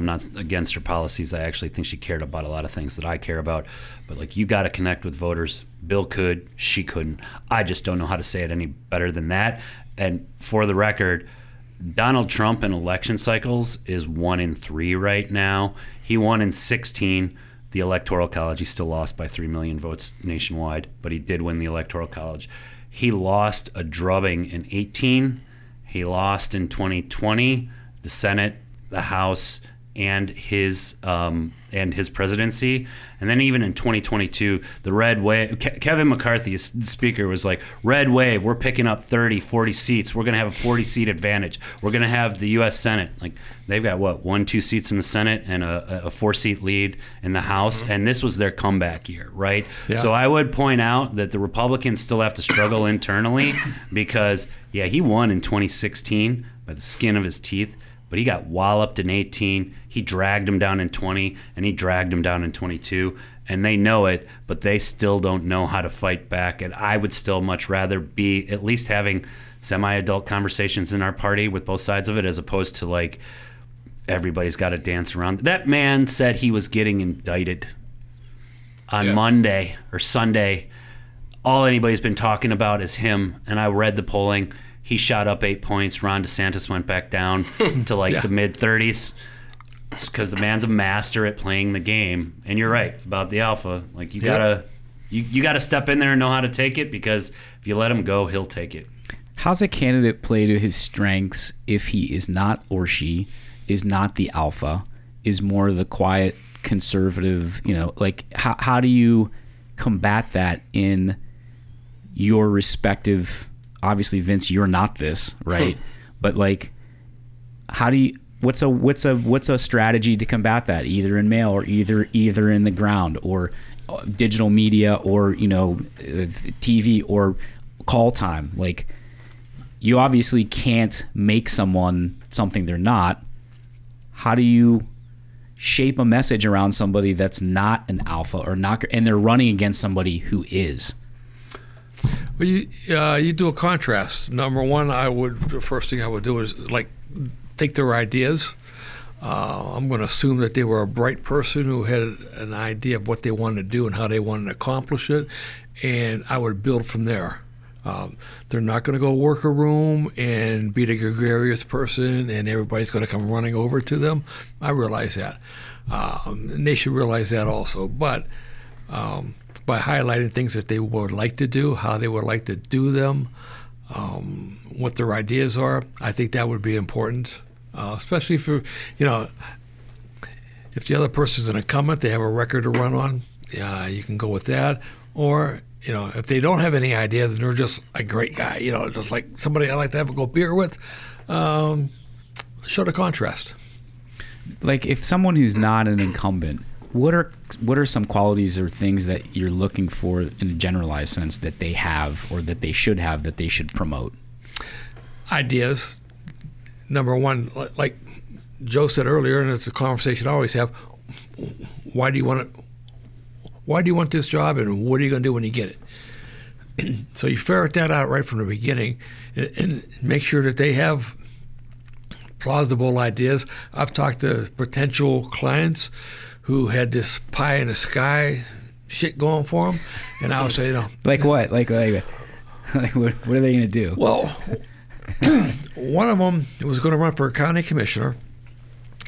not against her policies. I actually think she cared about a lot of things that I care about, but like, you got to connect with voters. Bill could, she couldn't. I just don't know how to say it any better than that. And for the record, Donald Trump in election cycles is 1 in 3 right now. He won in 16. The Electoral College, he still lost by 3 million votes nationwide, but he did win the Electoral College. He lost a drubbing in 18. He lost in 2020, the Senate, the House, and his presidency. And then even in 2022, the red wave, Kevin McCarthy, speaker, was like, red wave, we're picking up 30, 40 seats. We're going to have a 40-seat advantage. We're going to have the U.S. Senate. Like, they've got, 1-2 seats in the Senate and a 4-seat lead in the House. Mm-hmm. And this was their comeback year, right? Yeah. So I would point out that the Republicans still have to struggle internally because, he won in 2016 by the skin of his teeth. But he got walloped in 18. He dragged him down in 20, and he dragged him down in 22. And they know it, but they still don't know how to fight back. And I would still much rather be at least having semi-adult conversations in our party with both sides of it, as opposed to like everybody's got to dance around. That man said he was getting indicted on Monday or Sunday. All anybody's been talking about is him. And I read the polling. He shot up 8 points. Ron DeSantis went back down to the mid-30s because the man's a master at playing the game. And you're right about the alpha. Like, you gotta step in there and know how to take it, because if you let him go, he'll take it. How's a candidate play to his strengths if he is not, or she is not, the alpha, is more the quiet, conservative? How do you combat that in your respective? Obviously, Vince, you're not this, right? But how do you? What's a strategy to combat that? Either in mail, or either in the ground, or digital media, or TV, or call time. Like, you obviously can't make someone something they're not. How do you shape a message around somebody that's not an alpha, or not, and they're running against somebody who is? Well, you do a contrast. Number one, the first thing I would do is take their ideas. I'm going to assume that they were a bright person who had an idea of what they wanted to do and how they wanted to accomplish it, and I would build from there. They're not going to go work a room and be the gregarious person and everybody's going to come running over to them. I realize that. And they should realize that also. But by highlighting things that they would like to do, how they would like to do them, what their ideas are, I think that would be important, especially for, if the other person's an incumbent, they have a record to run on, you can go with that. Or, if they don't have any ideas and they're just a great guy, just like somebody I like to have a go beer with, show the contrast. Like, if someone who's not an incumbent, what are some qualities or things that you're looking for in a generalized sense that they have, or that they should have, that they should promote? Ideas. Number one, like Joe said earlier, and it's a conversation I always have, why do you want this job, and what are you going to do when you get it? So you ferret that out right from the beginning, and make sure that they have plausible ideas. I've talked to potential clients who had this pie in the sky shit going for them, and I would say, like what? Like what are they going to do? Well, one of them was going to run for a county commissioner,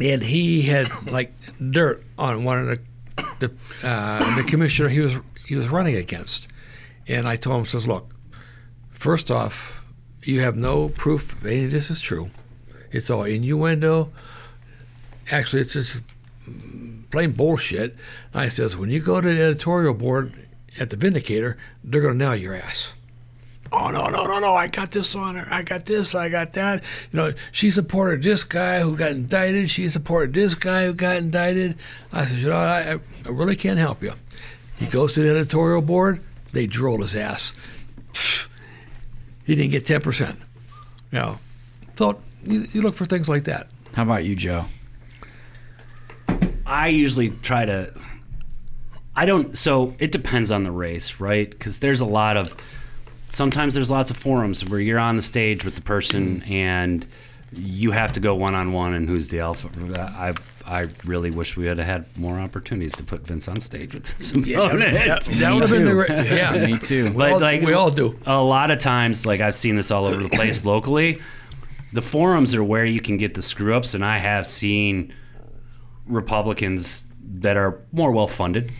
and he had like dirt on one of the commissioner he was running against. And I told him, says, look, first off, you have no proof of any of this is true. It's all innuendo. Actually, it's just plain bullshit. And I says, when you go to the editorial board at the Vindicator, they're going to nail your ass. Oh, no, I got this on her. I got this, I got that. She supported this guy who got indicted. She supported this guy who got indicted. I said, I really can't help you. He goes to the editorial board. They drilled his ass. He didn't get 10%. So you look for things like that. How about you, Joe? I usually try to. So it depends on the race, right? Because sometimes there's lots of forums where you're on the stage with the person and you have to go one-on-one and who's the alpha. I really wish we had more opportunities to put Vince on stage with his opponent. That would have been the Me too. But we all do. A lot of times, like I've seen this all over the place locally, the forums are where you can get the screw-ups, and I have seen Republicans that are more well-funded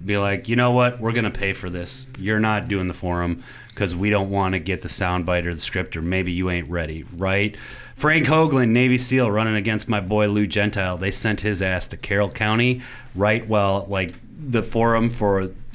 be like, you know what, we're going to pay for this. You're not doing the forum because we don't want to get the soundbite or the script, or maybe you ain't ready, right? Frank Hoagland, Navy SEAL, running against my boy Lou Gentile. They sent his ass to Carroll County, right? Well, like the forum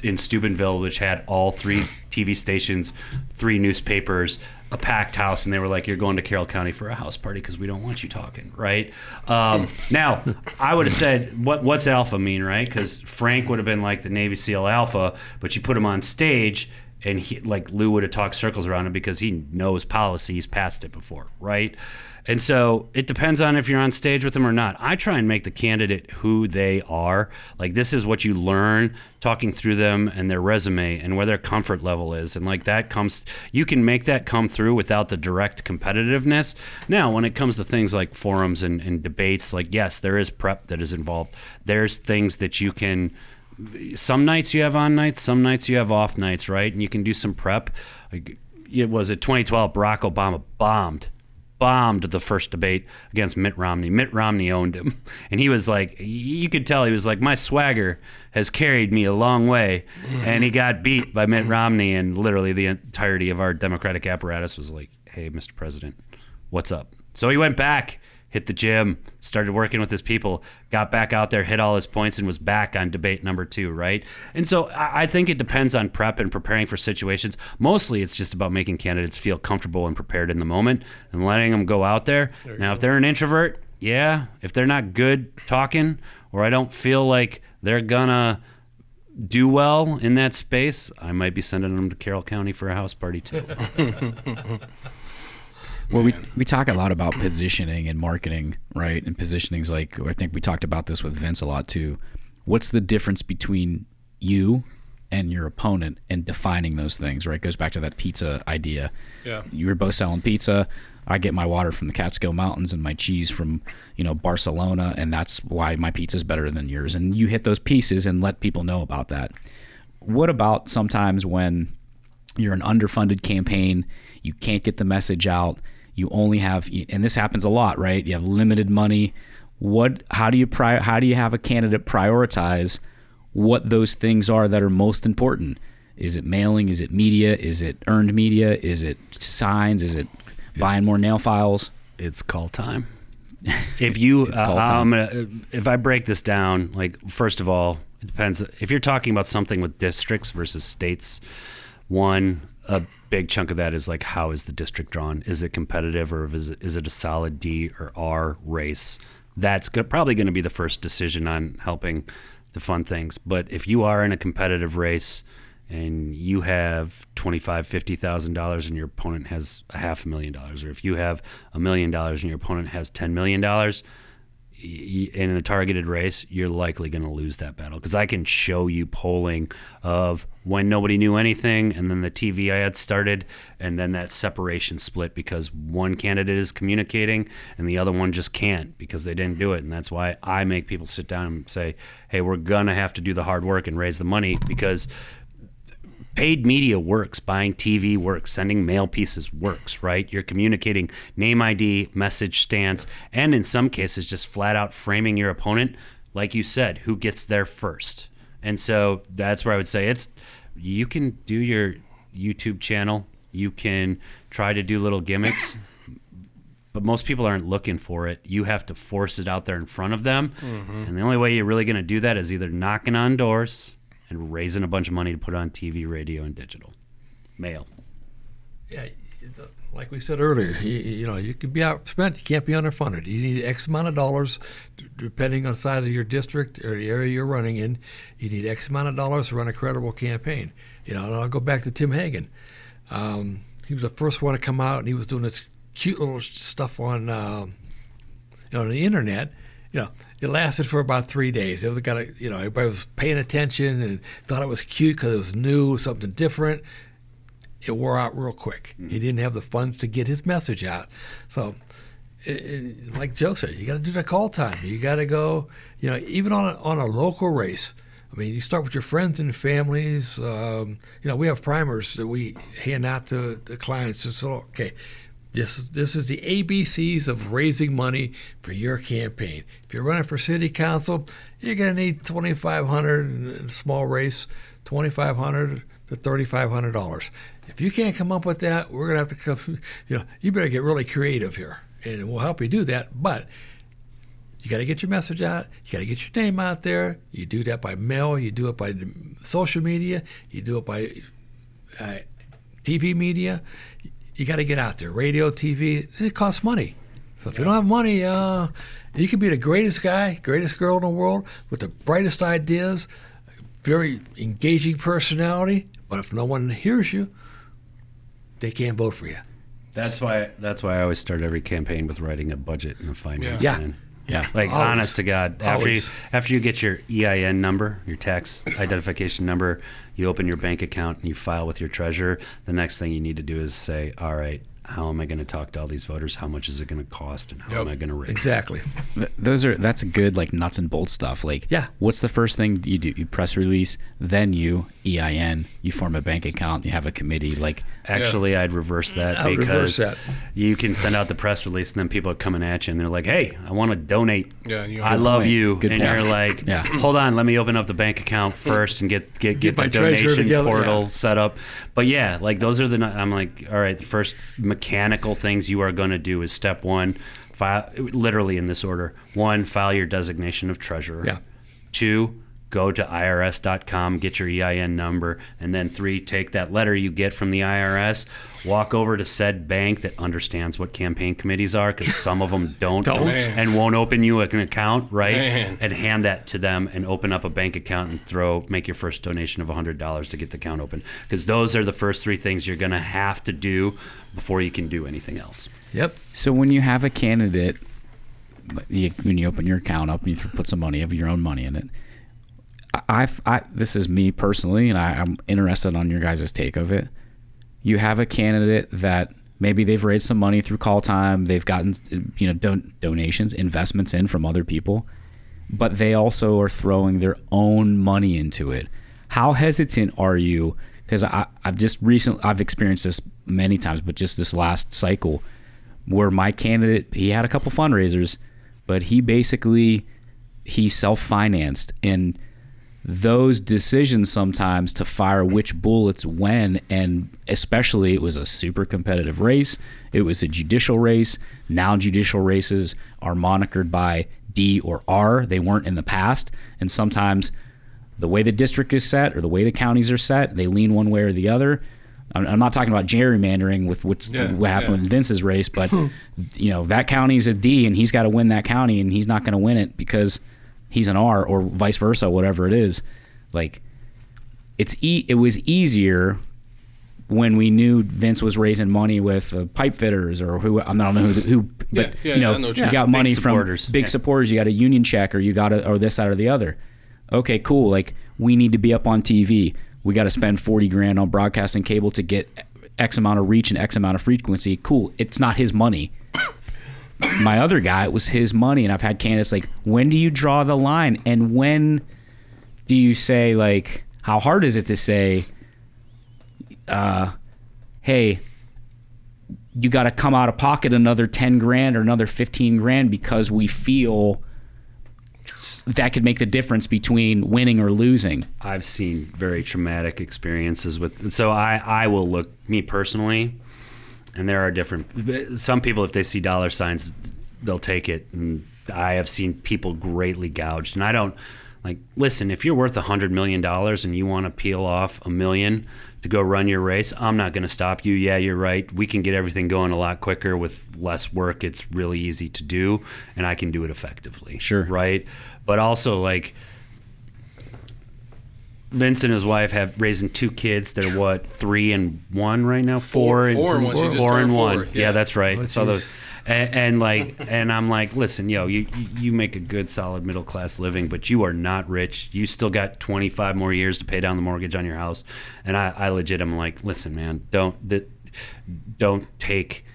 in Steubenville, which had all 3 TV stations, 3 newspapers, a packed house, and they were like, you're going to Carroll County for a house party because we don't want you talking, right? Now, I would have said, what's alpha mean, right? Because Frank would have been like the Navy SEAL alpha, but you put him on stage, and Lou would have talked circles around him because he knows policy. He's passed it before, right? And so it depends on if you're on stage with them or not. I try and make the candidate who they are. Like, this is what you learn talking through them and their resume and where their comfort level is. And like you can make that come through without the direct competitiveness. Now, when it comes to things like forums and debates, like, yes, there is prep that is involved. There's things that you can, some nights you have on nights, some nights you have off nights, right? And you can do some prep. Like, it was 2012, Barack Obama bombed the first debate against Mitt Romney. Mitt Romney owned him. And he was like, you could tell he was like, my swagger has carried me a long way. And he got beat by Mitt Romney, and literally the entirety of our Democratic apparatus was like, hey, Mr. President, what's up? So he went back, hit the gym, started working with his people, got back out there, hit all his points, and was back on debate number 2, right? And so I think it depends on prep and preparing for situations. Mostly it's just about making candidates feel comfortable and prepared in the moment and letting them go out there. Now, if they're an introvert, yeah. If they're not good talking, or I don't feel like they're gonna do well in that space, I might be sending them to Carroll County for a house party too. Well, we talk a lot about positioning and marketing, right? And positioning's like, I think we talked about this with Vince a lot too. What's the difference between you and your opponent and defining those things, right? It goes back to that pizza idea. Yeah. You were both selling pizza. I get my water from the Catskill Mountains and my cheese from, Barcelona, and that's why my pizza's better than yours. And you hit those pieces and let people know about that. What about sometimes when you're an underfunded campaign, you can't get the message out, you only have, and this happens a lot, right? You have limited money. How do you have a candidate prioritize what those things are that are most important? Is it mailing? Is it media? Is it earned media? Is it signs? Is it buying more nail files? It's call time. If you, if I break this down, like, first of all, it depends. If you're talking about something with districts versus states, a big chunk of that is like, how is the district drawn? Is it competitive, or is it a solid D or R race? That's probably going to be the first decision on helping to fund things. But if you are in a competitive race and you have $25,000-$50,000 and your opponent has $500,000, or if you have $1 million and your opponent has $10 million, in a targeted race, you're likely going to lose that battle. Because I can show you polling of when nobody knew anything, and then the TV ad started, and then that separation split because one candidate is communicating and the other one just can't because they didn't do it. And that's why I make people sit down and say, hey, we're going to have to do the hard work and raise the money, because paid media works, buying TV works, sending mail pieces works, right? You're communicating name ID, message stance, and in some cases just flat out framing your opponent, like you said, who gets there first. And so that's where I would say you can do your YouTube channel, you can try to do little gimmicks, but most people aren't looking for it. You have to force it out there in front of them. And the only way you're really going to do that is either knocking on doors and raising a bunch of money to put on TV, radio, and digital. Mail. Yeah, like we said earlier, you can be outspent. You can't be underfunded. You need X amount of dollars, depending on the size of your district or the area you're running in. You need X amount of dollars to run a credible campaign. And I'll go back to Tim Hagen. He was the first one to come out, and he was doing this cute little stuff on the internet. It lasted for about 3 days. It was everybody was paying attention and thought it was cute because it was new, something different. It wore out real quick. He didn't have the funds to get his message out. So, like Joe said, you got to do the call time. You got to go, even on a local race. I mean, you start with your friends and families. We have primers that we hand out to the clients. So, okay, this is the ABCs of raising money for your campaign. If you're running for city council, you're going to need $2,500 in a small race, $2,500 to $3,500. If you can't come up with that, we're going to have to come, you better get really creative here, and we'll help you do that. But you got to get your message out. You got to get your name out there. You do that by mail. You do it by social media. You do it by TV media. You got to get out there, radio, TV, and it costs money. So if you don't have money, you can be the greatest guy, greatest girl in the world with the brightest ideas, very engaging personality, but if no one hears you, they can't vote for you. That's why I always start every campaign with writing a budget and a finance plan. Yeah. Like, Always. honest to God, after you get your EIN number, your tax identification number, you open your bank account and you file with your treasurer, the next thing you need to do is say, all right, how am I going to talk to all these voters? How much is it going to cost? And how am I going to raise? Exactly. That's good, like, nuts and bolts stuff. Like, what's the first thing you do? You press release, then you EIN, you form a bank account, you have a committee. Like, actually, I'd reverse that because you can send out the press release and then people are coming at you and they're like, hey, I want to donate. Yeah, I love you. Good and point. you're like, hold on, let me open up the bank account first and get the donation portal set up. But yeah, like, those are I'm like, all right, the first mechanical things you are going to do is step one, file, literally in this order. 1, file your designation of treasurer. Yeah. 2, go to irs.com, get your EIN number, and then 3, take that letter you get from the IRS, walk over to said bank that understands what campaign committees are, because some of them don't. And won't open you an account, right? And hand that to them and open up a bank account and make your first donation of $100 to get the account open, because those are the first 3 things you're going to have to do before you can do anything else. Yep. So when you have a candidate, when you open your account up and you put some money, have your own money in it, this is me personally, and I'm interested on your guys' take of it. You have a candidate that maybe they've raised some money through call time, they've gotten donations, investments in from other people, but they also are throwing their own money into it. How hesitant are you? Because I've experienced this many times, but just this last cycle, where my candidate, he had a couple fundraisers, but he self-financed, and those decisions sometimes to fire which bullets when, and especially it was a super competitive race. It was a judicial race. Now judicial races are monikered by D or R. They weren't in the past. And sometimes the way the district is set or the way the counties are set, they lean one way or the other. I'm not talking about gerrymandering with what happened with Vince's race, but that county's a D and he's got to win that county, and he's not going to win it because he's an R, or vice versa, whatever it is. Like, it was easier when we knew Vince was raising money with pipe fitters or who, I don't know who, but you got money from big supporters. You got a union check, or you got or this, that, or the other. Okay, cool. Like, we need to be up on TV. We got to spend $40,000 on broadcasting cable to get X amount of reach and X amount of frequency. Cool. It's not his money. My other guy, it was his money, and I've had candidates like, when do you draw the line, and when do you say, like, how hard is it to say, hey, you got to come out of pocket another 10 grand or another 15 grand because we feel that could make the difference between winning or losing. I've seen very traumatic experiences with, so I will look, me personally, and there are different, some people, if they see dollar signs, they'll take it. And I have seen people greatly gouged. And I don't, like, listen, if you're worth $100 million and you want to peel off $1 million to go run your race, I'm not going to stop you. Yeah, you're right. We can get everything going a lot quicker with less work. It's really easy to do, and I can do it effectively. Sure. Right? But also, like, Vince and his wife have raising 2 kids. They're what, 3 and 1 right now? 4 and 1. She just turned 4. Yeah, that's right. Oh, Saw those. geez. And I'm like, listen, you make a good, solid middle class living, but you are not rich. You still got 25 more years to pay down the mortgage on your house. And I legit am like, listen, man, don't take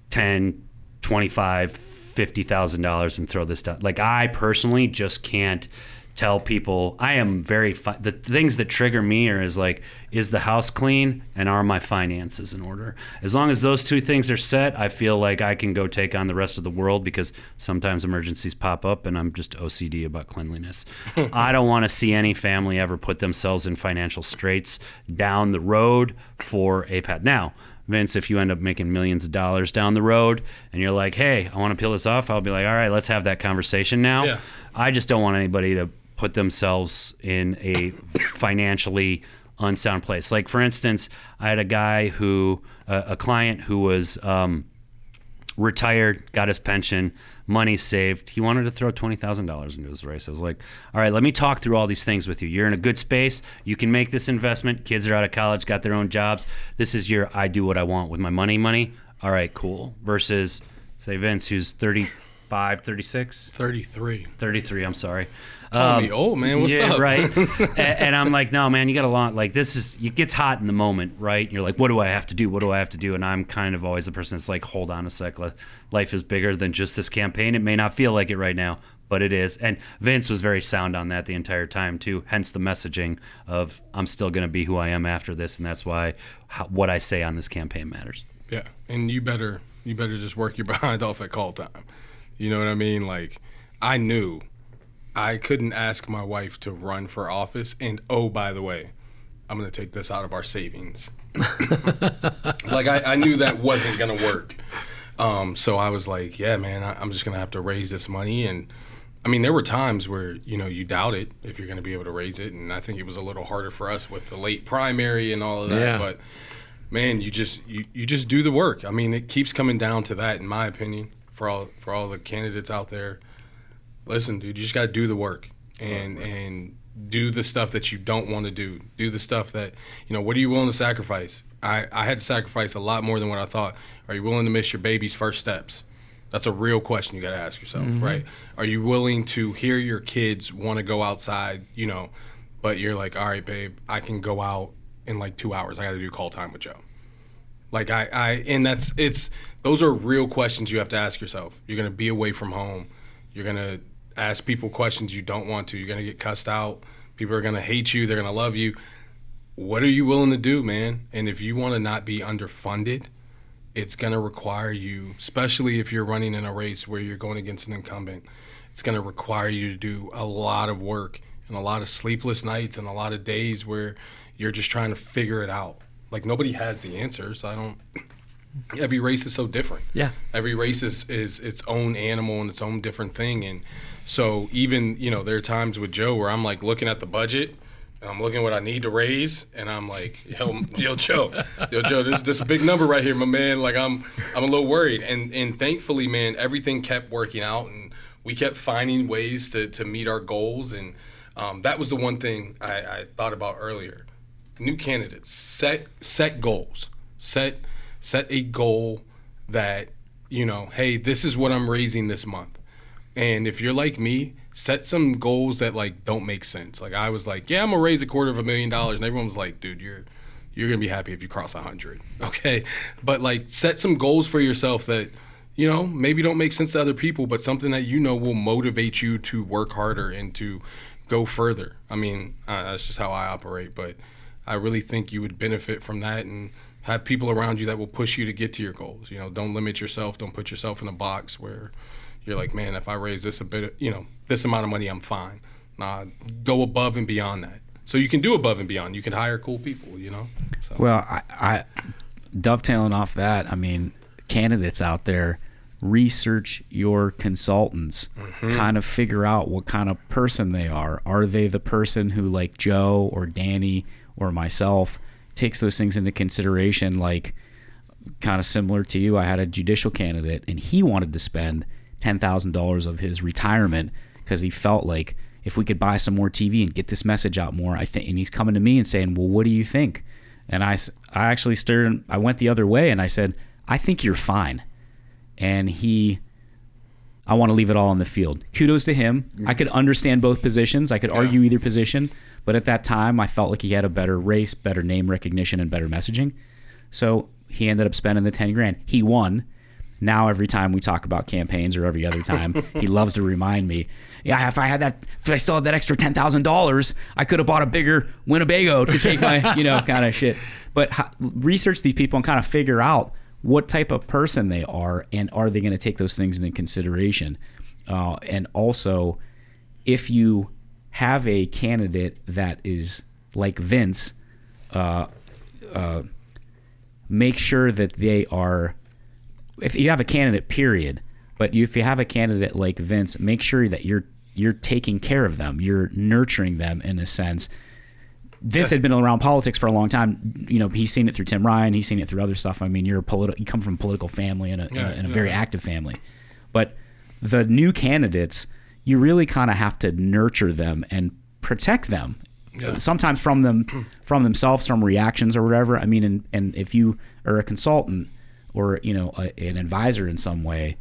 10, 25, $50,000 and throw this down. Like, I personally just can't tell people. I am very the things that trigger me is like, is the house clean and are my finances in order? As long as those 2 things are set, I feel like I can go take on the rest of the world, because sometimes emergencies pop up and I'm just OCD about cleanliness. I don't want to see any family ever put themselves in financial straits down the road for a path. Now, Vince, if you end up making millions of dollars down the road and you're like, hey, I want to peel this off, I'll be like, all right, let's have that conversation now. Yeah. I just don't want anybody to put themselves in a financially unsound place. Like, for instance, I had a guy who, a client who was retired, got his pension, money saved. He wanted to throw $20,000 into his race. I was like, all right, let me talk through all these things with you. You're in a good space. You can make this investment. Kids are out of college, got their own jobs. This is your, I do what I want with my money. All right, cool. Versus, say, Vince, who's 35, 36? 33, I'm sorry. Calling me old, man. What's up? Right. and I'm like, no, man, you got a lot. Like, it gets hot in the moment, right? And you're like, what do I have to do? And I'm kind of always the person that's like, hold on a sec. Life is bigger than just this campaign. It may not feel like it right now, but it is. And Vince was very sound on that the entire time, too. Hence the messaging of, I'm still going to be who I am after this. And that's why what I say on this campaign matters. Yeah. And you better just work your behind off at call time. You know what I mean? Like, I knew I couldn't ask my wife to run for office, and oh, by the way, I'm going to take this out of our savings. Like, I knew that wasn't going to work. So I was like, yeah, man, I'm just going to have to raise this money. And I mean, there were times where, you doubt it if you're going to be able to raise it. And I think it was a little harder for us with the late primary and all of that. Yeah. But man, you just do the work. I mean, it keeps coming down to that, in my opinion, for all the candidates out there. Listen, dude, you just got to do the work and do the stuff that you don't want to do. Do the stuff that, what are you willing to sacrifice? I had to sacrifice a lot more than what I thought. Are you willing to miss your baby's first steps? That's a real question you got to ask yourself, right? Are you willing to hear your kids want to go outside, but you're like, all right, babe, I can go out in like 2 hours. I got to do call time with Joe. Like those are real questions you have to ask yourself. You're going to be away from home. You're going to ask people questions you don't want to. You're going to get cussed out. People are going to hate you. They're going to love you. What are you willing to do, man? And if you want to not be underfunded, it's going to require you, especially if you're running in a race where you're going against an incumbent, it's going to require you to do a lot of work and a lot of sleepless nights and a lot of days where you're just trying to figure it out. Like, nobody has the answers. Every race is so different. Yeah. Every race is its own animal and its own different thing. And so even, there are times with Joe where I'm like looking at the budget and I'm looking at what I need to raise, and I'm like, yo, Joe, this is a big number right here, my man. Like, I'm a little worried. And thankfully, man, everything kept working out and we kept finding ways to meet our goals. And that was the one thing I thought about earlier. New candidates, set goals. Set a goal that, hey, this is what I'm raising this month. And if you're like me, set some goals that like don't make sense. Like, I was like, yeah, I'm gonna raise $250,000, and everyone was like, dude, you're gonna be happy if you cross 100. Okay, but like, set some goals for yourself that, maybe don't make sense to other people, but something that will motivate you to work harder and to go further. I mean, that's just how I operate. But I really think you would benefit from that and have people around you that will push you to get to your goals. Don't limit yourself. Don't put yourself in a box where you're like, man, if I raise this a bit, this amount of money, I'm fine. Nah, go above and beyond that. So you can do above and beyond. You can hire cool people, So. Well, I dovetailing off that, I mean, candidates out there, research your consultants, kind of figure out what kind of person they are. Are they the person who, like Joe or Danny or myself, takes those things into consideration? Like, kind of similar to you, I had a judicial candidate and he wanted to spend $10,000 of his retirement because he felt like if we could buy some more TV and get this message out more, and he's coming to me and saying, well, what do you think? And I actually I went the other way and I said, I think you're fine. And I want to leave it all on the field. Kudos to him. I could understand both positions. I could argue either position. But at that time, I felt like he had a better race, better name recognition, and better messaging. So he ended up spending the $10,000. He won. Now every time we talk about campaigns or every other time, he loves to remind me, yeah, if I still had that extra $10,000, I could have bought a bigger Winnebago to take my, kind of shit. But research these people and kind of figure out what type of person they are, and are they going to take those things into consideration? And also, if you have a candidate that is like Vince, make sure that they are, if you have a candidate, period, but if you have a candidate like Vince, make sure that you're taking care of them, you're nurturing them in a sense. Vince had been around politics for a long time. He's seen it through Tim Ryan. He's seen it through other stuff. I mean, you come from a political family and a very active family. But the new candidates, you really kind of have to nurture them and protect them. Yeah. Sometimes from themselves, from reactions or whatever. I mean, and if you are a consultant or an advisor in some way,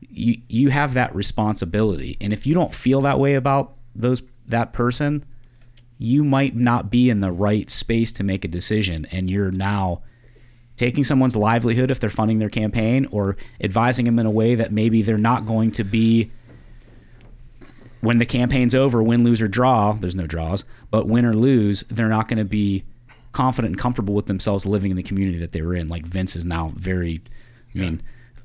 you have that responsibility. And if you don't feel that way about that person, you might not be in the right space to make a decision, and you're now taking someone's livelihood if they're funding their campaign, or advising them in a way that maybe they're not going to be, when the campaign's over, win, lose, or draw, there's no draws, but win or lose, they're not going to be confident and comfortable with themselves living in the community that they were in. Like Vince is now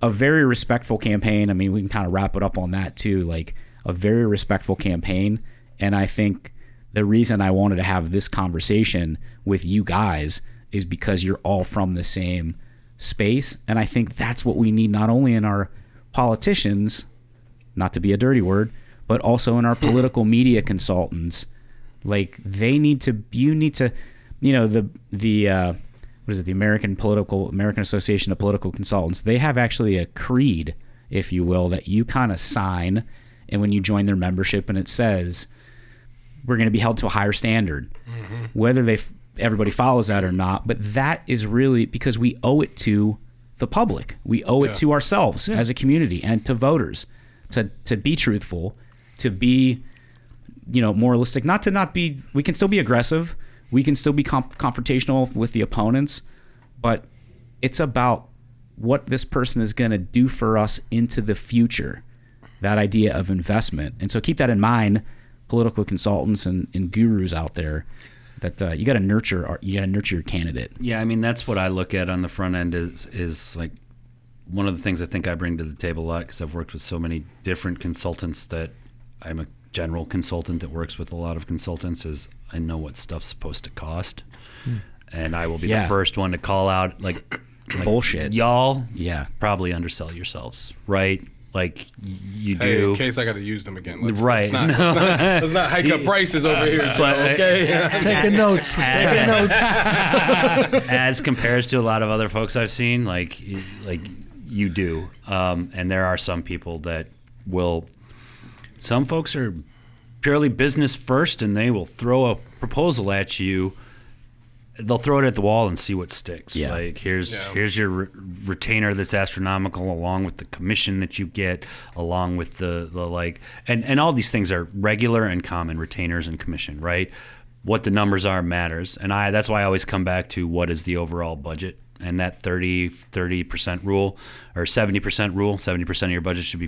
a very respectful campaign. I mean, we can kind of wrap it up on that too, like a very respectful campaign. And I think the reason I wanted to have this conversation with you guys is because you're all from the same space. And I think that's what we need, not only in our politicians, not to be a dirty word, but also in our political media consultants. Like you need to, the American Association of Political Consultants, they have actually a creed, if you will, that you kind of sign, and when you join their membership, and it says, we're going to be held to a higher standard, whether everybody follows that or not. But that is really because we owe it to the public. We owe it to ourselves as a community and to voters to be truthful, to be, moralistic, we can still be aggressive. We can still be confrontational with the opponents, but it's about what this person is going to do for us into the future, that idea of investment. And so keep that in mind, political consultants and gurus out there, that you got to nurture your candidate. Yeah, I mean, that's what I look at on the front end is like one of the things I think I bring to the table a lot, because I've worked with so many different consultants that I'm a general consultant that works with a lot of consultants, is I know what stuff's supposed to cost. And I will be the first one to call out like bullshit. Y'all probably undersell yourselves, right? Like you do. In case I got to use them again. Let's not hike up prices over here, Joe, okay? Taking notes. As compares to a lot of other folks I've seen, like you do. And there are some people that will. Some folks are purely business first, and they will throw a proposal at you. They'll throw it at the wall and see what sticks. Yeah. Like here's your retainer that's astronomical, along with the commission that you get, along with the like, and all these things are regular and common, retainers and commission, right? What the numbers are matters, and that's why I always come back to what is the overall budget, and that 30% rule or 70% rule. 70% of your budget should be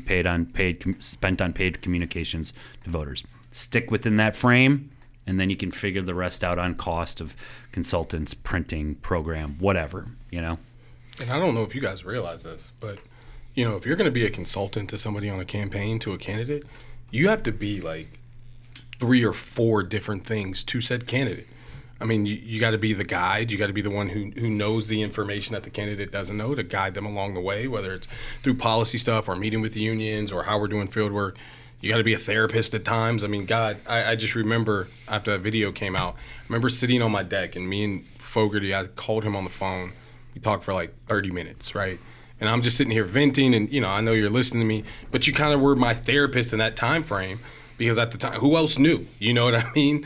spent on paid communications to voters. Stick within that frame, and then you can figure the rest out on cost of consultants, printing, program, whatever, you know? And I don't know if you guys realize this, but, you know, if you're going to be a consultant to somebody on a campaign, to a candidate, you have to be like 3 or 4 different things to said candidate. I mean, you got to be the guide. You got to be the one who knows the information that the candidate doesn't know to guide them along the way, whether it's through policy stuff or meeting with unions or how we're doing field work. You got to be a therapist at times. I mean, God, I just remember after that video came out, I remember sitting on my deck and me and Fogarty, I called him on the phone. We talked for like 30 minutes, right? And I'm just sitting here venting and, you know, I know you're listening to me, but you kind of were my therapist in that time frame because at the time, who else knew? You know what I mean?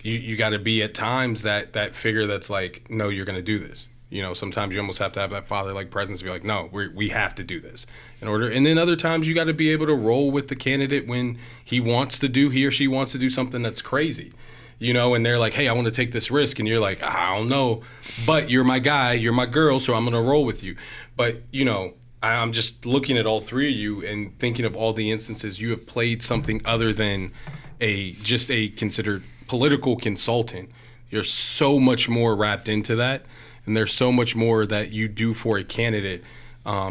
You got to be at times that figure that's like, no, you're going to do this. You know, sometimes you almost have to have that father-like presence to be like, no, we have to do this in order. And then other times you got to be able to roll with the candidate when he or she wants to do something that's crazy, you know, and they're like, hey, I want to take this risk. And you're like, I don't know, but you're my guy, you're my girl, so I'm going to roll with you. But, you know, I'm just looking at all 3 of you and thinking of all the instances you have played something other than just a considered political consultant. You're so much more wrapped into that, and there's so much more that you do for a candidate,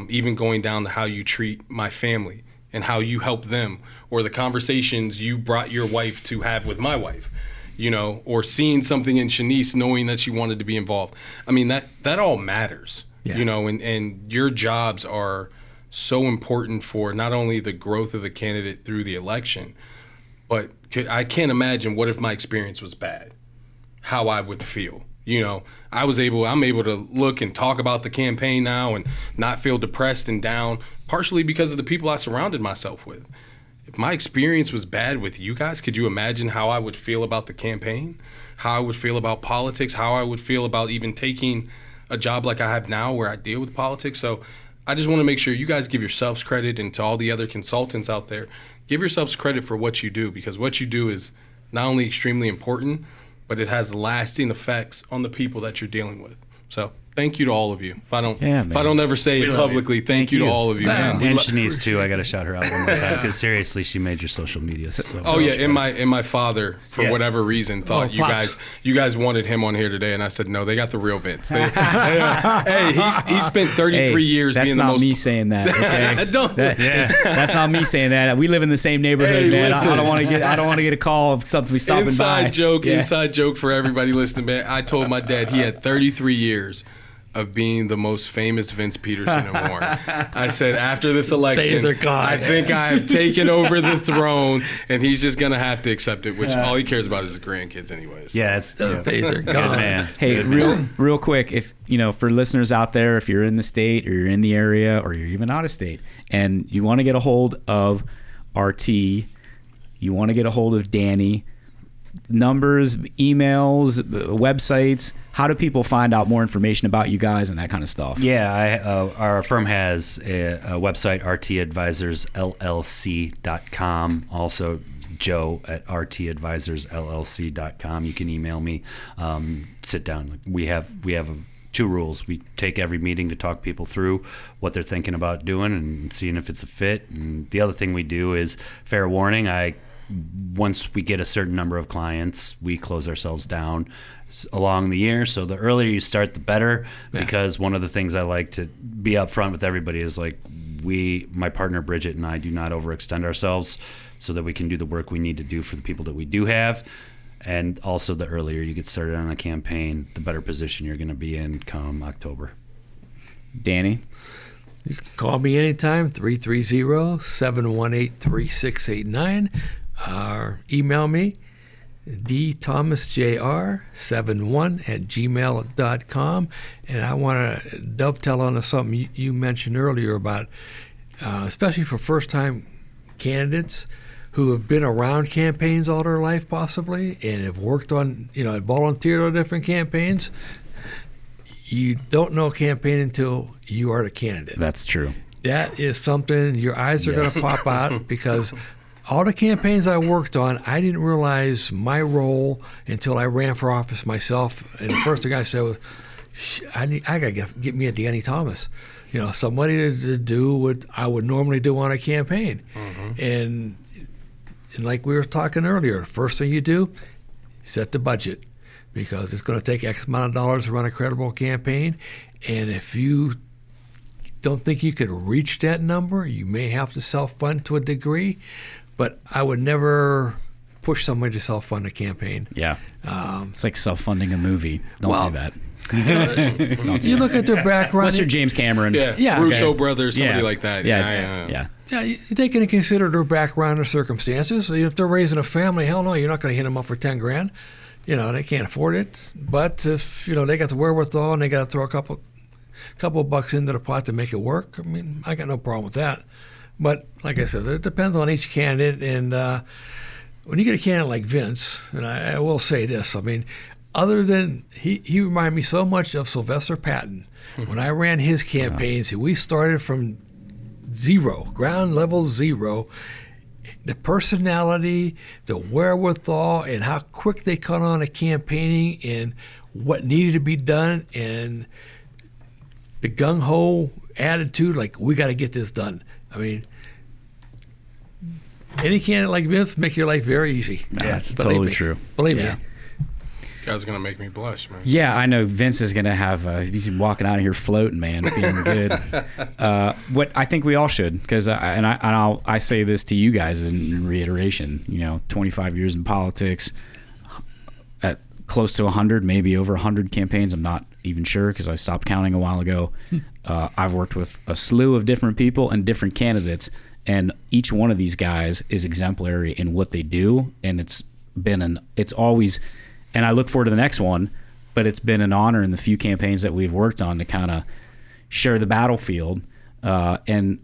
even going down to how you treat my family and how you help them, or the conversations you brought your wife to have with my wife, you know, or seeing something in Shanice knowing that she wanted to be involved. I mean, that all matters, you know, and your jobs are so important for not only the growth of the candidate through the election, but I can't imagine what if my experience was bad, how I would feel. You know, I'm able to look and talk about the campaign now and not feel depressed and down, partially because of the people I surrounded myself with. If my experience was bad with you guys, could you imagine how I would feel about the campaign, how I would feel about politics, how I would feel about even taking a job like I have now where I deal with politics? So I just want to make sure you guys give yourselves credit, and to all the other consultants out there, give yourselves credit for what you do, because what you do is not only extremely important, but it has lasting effects on the people that you're dealing with. So thank you to all of you. If I don't ever say it publicly, thank you to all of you, man. And Shanice too. I got to shout her out one more time because seriously, she made your social media. So and my father, for whatever reason, thought you guys wanted him on here today, and I said no. They got the real Vince. Hey, he spent 33 years being the most. That's not me saying that. Okay? That's not me saying that. We live in the same neighborhood, man. I don't want to get a call of somebody stopping by. Inside joke for everybody listening, man. I told my dad he had 33 years of being the most famous Vince Peterson in Warren. I said, after this election, I think I have taken over the throne, and he's just going to have to accept it, which all he cares about is his grandkids anyways. So. Those days are gone. Man. Hey, real quick, if you know, for listeners out there, if you're in the state or you're in the area or you're even out of state and you want to get a hold of RT, you want to get a hold of Danny, numbers, emails, websites, how do people find out more information about you guys and that kind of stuff? Yeah, our firm has a website, rtadvisorsllc.com. Also, Joe at rtadvisorsllc.com. You can email me. Sit down. We have 2 rules. We take every meeting to talk people through what they're thinking about doing and seeing if it's a fit. And the other thing we do is, fair warning, once we get a certain number of clients, we close ourselves down along the year. So the earlier you start, the better, because one of the things I like to be upfront with everybody is like, my partner Bridget and I do not overextend ourselves so that we can do the work we need to do for the people that we do have. And also, the earlier you get started on a campaign, the better position you're going to be in come October. Danny? You can call me anytime, 330-718-3689, or email me, dthomasjr71@gmail.com. And I want to dovetail on to something you mentioned earlier about, especially for first-time candidates who have been around campaigns all their life possibly and have worked on, volunteered on different campaigns. You don't know a campaign until you are the candidate. That's true. That is something your eyes are going to pop out, because all the campaigns I worked on, I didn't realize my role until I ran for office myself. And the first thing I said was, I got to get me a Danny Thomas, somebody to do what I would normally do on a campaign. Mm-hmm. And And like we were talking earlier, first thing you do, set the budget, because it's going to take X amount of dollars to run a credible campaign. And if you don't think you could reach that number, you may have to self-fund to a degree. But I would never push somebody to self-fund a campaign. Yeah. It's like self-funding a movie. Don't do that. You look at their background. Unless you're James Cameron. Yeah. Russo brothers, somebody like that. Yeah. Yeah, you take into consider their background and circumstances. So if they're raising a family, hell no, you're not going to hit them up for $10,000. They can't afford it. But if they got the wherewithal and they got to throw a couple of bucks into the pot to make it work, I mean, I got no problem with that. But like I said, it depends on each candidate. And when you get a candidate like Vince, and I will say this, I mean, other than he reminded me so much of Sylvester Patton. When I ran his campaigns, we started from zero, ground level zero. The personality, the wherewithal, and how quick they cut on a campaigning and what needed to be done, and the gung-ho attitude, like, we got to get this done. I mean, any candidate like Vince make your life very easy. That's totally true. Believe me. You guys are going to make me blush, man. Yeah, I know Vince is going to have, he's walking out of here floating, man, feeling good. What I think we all should, because, I say this to you guys in reiteration, 25 years in politics, at close to 100, maybe over 100 campaigns. I'm not even sure because I stopped counting a while ago. I've worked with a slew of different people and different candidates, and each one of these guys is exemplary in what they do, and it's always... And I look forward to the next one, but it's been an honor in the few campaigns that we've worked on to kind of share the battlefield, and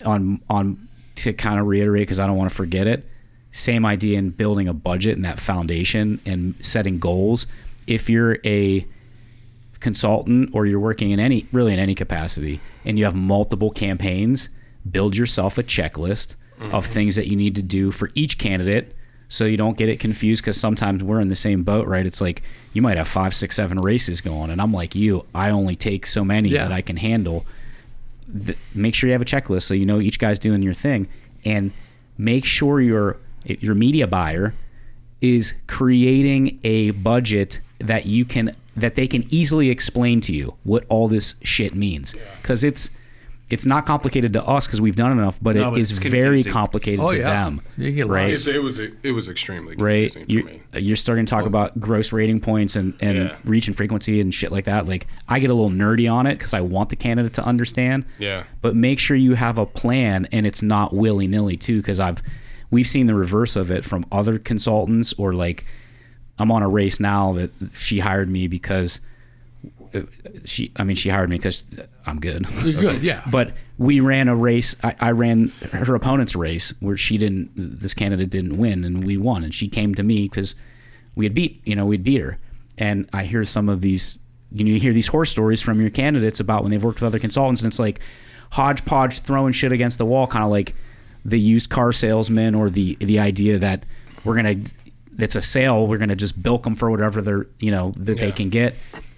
on to kind of reiterate, because I don't want to forget it. Same idea in building a budget and that foundation and setting goals. If you're a consultant or you're working in any capacity and you have multiple campaigns, build yourself a checklist of things that you need to do for each candidate. So you don't get it confused, because sometimes we're in the same boat, right? It's like you might have 5, 6, 7 races going, and I'm like you. I only take so many that I can handle. Make sure you have a checklist so you know each guy's doing your thing, and make sure your media buyer is creating a budget that they can easily explain to you what all this shit means, because it's not complicated to us because we've done enough, but it is very complicated to them. Right? It was extremely confusing for me. You're starting to talk about gross rating points and reach and frequency and shit like that. Like, I get a little nerdy on it because I want the candidate to understand. Yeah. But make sure you have a plan, and it's not willy-nilly too, because we've seen the reverse of it from other consultants, or like, I'm on a race now that she hired me because she hired me because I'm good. You're good, yeah. But we ran a race. I ran her opponent's race where this candidate didn't win, and we won. And she came to me because we'd beat her. And I hear some of these, you hear these horror stories from your candidates about when they've worked with other consultants, and it's like hodgepodge throwing shit against the wall, kind of like the used car salesman, or the idea that it's a sale, we're gonna just bilk them for whatever they can get.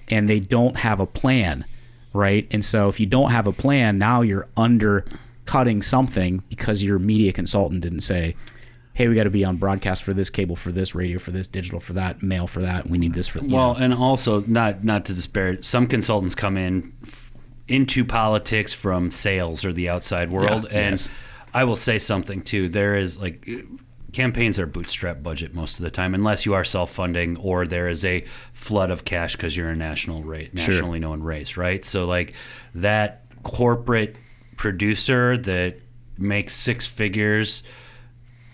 And they don't have a plan, right? And so if you don't have a plan, now you're undercutting something because your media consultant didn't say, hey, we got to be on broadcast for this, cable for this, radio for this, digital for that, mail for that. We need this for and also not to disparage, some consultants come into politics from sales or the outside world, and I will say something too. There is campaigns are bootstrap budget most of the time, unless you are self-funding or there is a flood of cash because you're a nationally known race, right? So like that corporate producer that makes 6 figures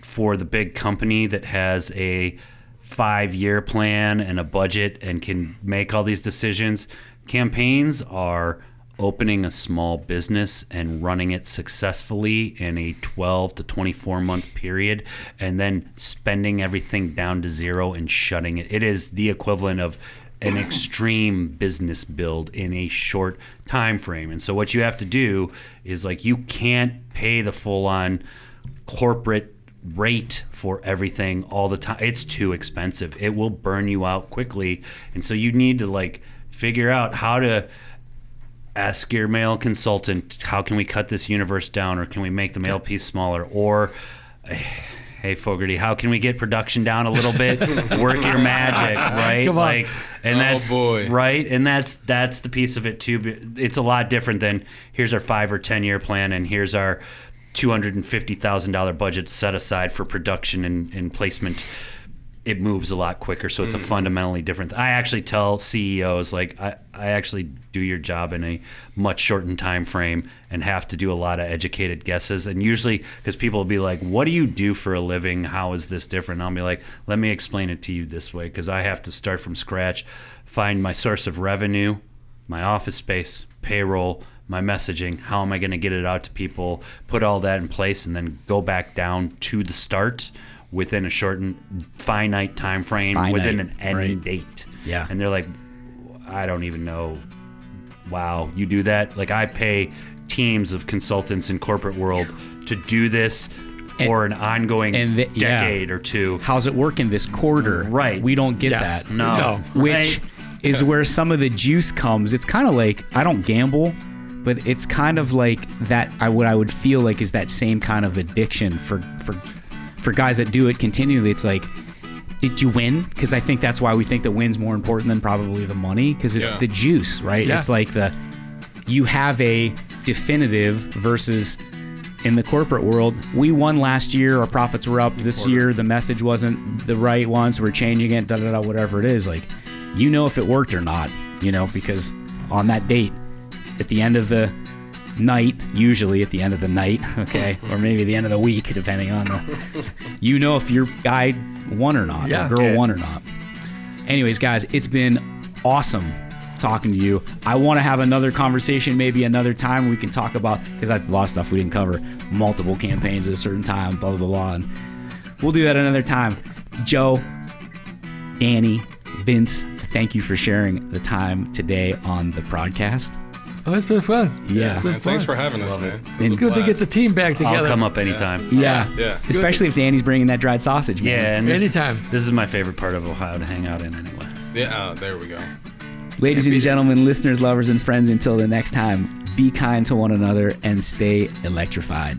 for the big company that has a 5-year plan and a budget and can make all these decisions. Campaigns are opening a small business and running it successfully in a 12 to 24 month period, and then spending everything down to zero and shutting it. It is the equivalent of an extreme business build in a short time frame. And so what you have to do is, like, you can't pay the full on corporate rate for everything all the time. It's too expensive. It will burn you out quickly. And so you need to figure out how to ask your mail consultant, how can we cut this universe down, or can we make the mail piece smaller, or hey Fogarty, how can we get production down a little bit? Work your magic, right? Come on. Like, and that's boy. right, and that's the piece of it too. It's a lot different than here's our 5 or 10 year plan, and here's our $250,000 budget set aside for production and placement. It moves a lot quicker, so it's a fundamentally different. I actually tell CEOs, like, I actually do your job in a much shortened time frame and have to do a lot of educated guesses. And usually, because people will be like, what do you do for a living? How is this different? And I'll be like, let me explain it to you this way, because I have to start from scratch, find my source of revenue, my office space, payroll, my messaging, how am I going to get it out to people, put all that in place, and then go back down to the start within a shortened, finite time frame, within an end date. Yeah. And they're like, I don't even know. Wow, you do that? Like, I pay teams of consultants in corporate world to do this for an ongoing decade or two. How's it working this quarter? Right. We don't get that. No. Which is where some of the juice comes. It's kind of like, I don't gamble, but it's kind of like that. What I would feel like is that same kind of addiction for guys that do it continually. It's like, did you win? Because I think that's why we think the win's more important than probably the money, because it's the juice, right? Yeah. It's like you have a definitive versus in the corporate world, we won last year, our profits were up this year, the message wasn't the right one, so we're changing it, whatever it is. Like, you know if it worked or not, because on that date, at the end of the night, usually at the end of the night, okay, or maybe the end of the week, depending on if your guy won or not, or girl won or not. Anyways, guys, it's been awesome talking to you. I want to have another conversation, maybe another time we can talk about, because I have a lot of stuff we didn't cover, multiple campaigns at a certain time, blah, blah, blah, and we'll do that another time. Joe, Danny, Vince, thank you for sharing the time today on the ProdCast. Oh, it's been fun. Yeah. It's been Man, thanks fun. for having us, man. It's good to get the team back together. I'll come up anytime. Yeah. Yeah. Especially if Danny's bringing that dried sausage, man. Yeah, and Anytime. This is my favorite part of Ohio to hang out in anyway. Yeah, there we go. Ladies and gentlemen, listeners, lovers, and friends, until the next time, be kind to one another and stay electrified.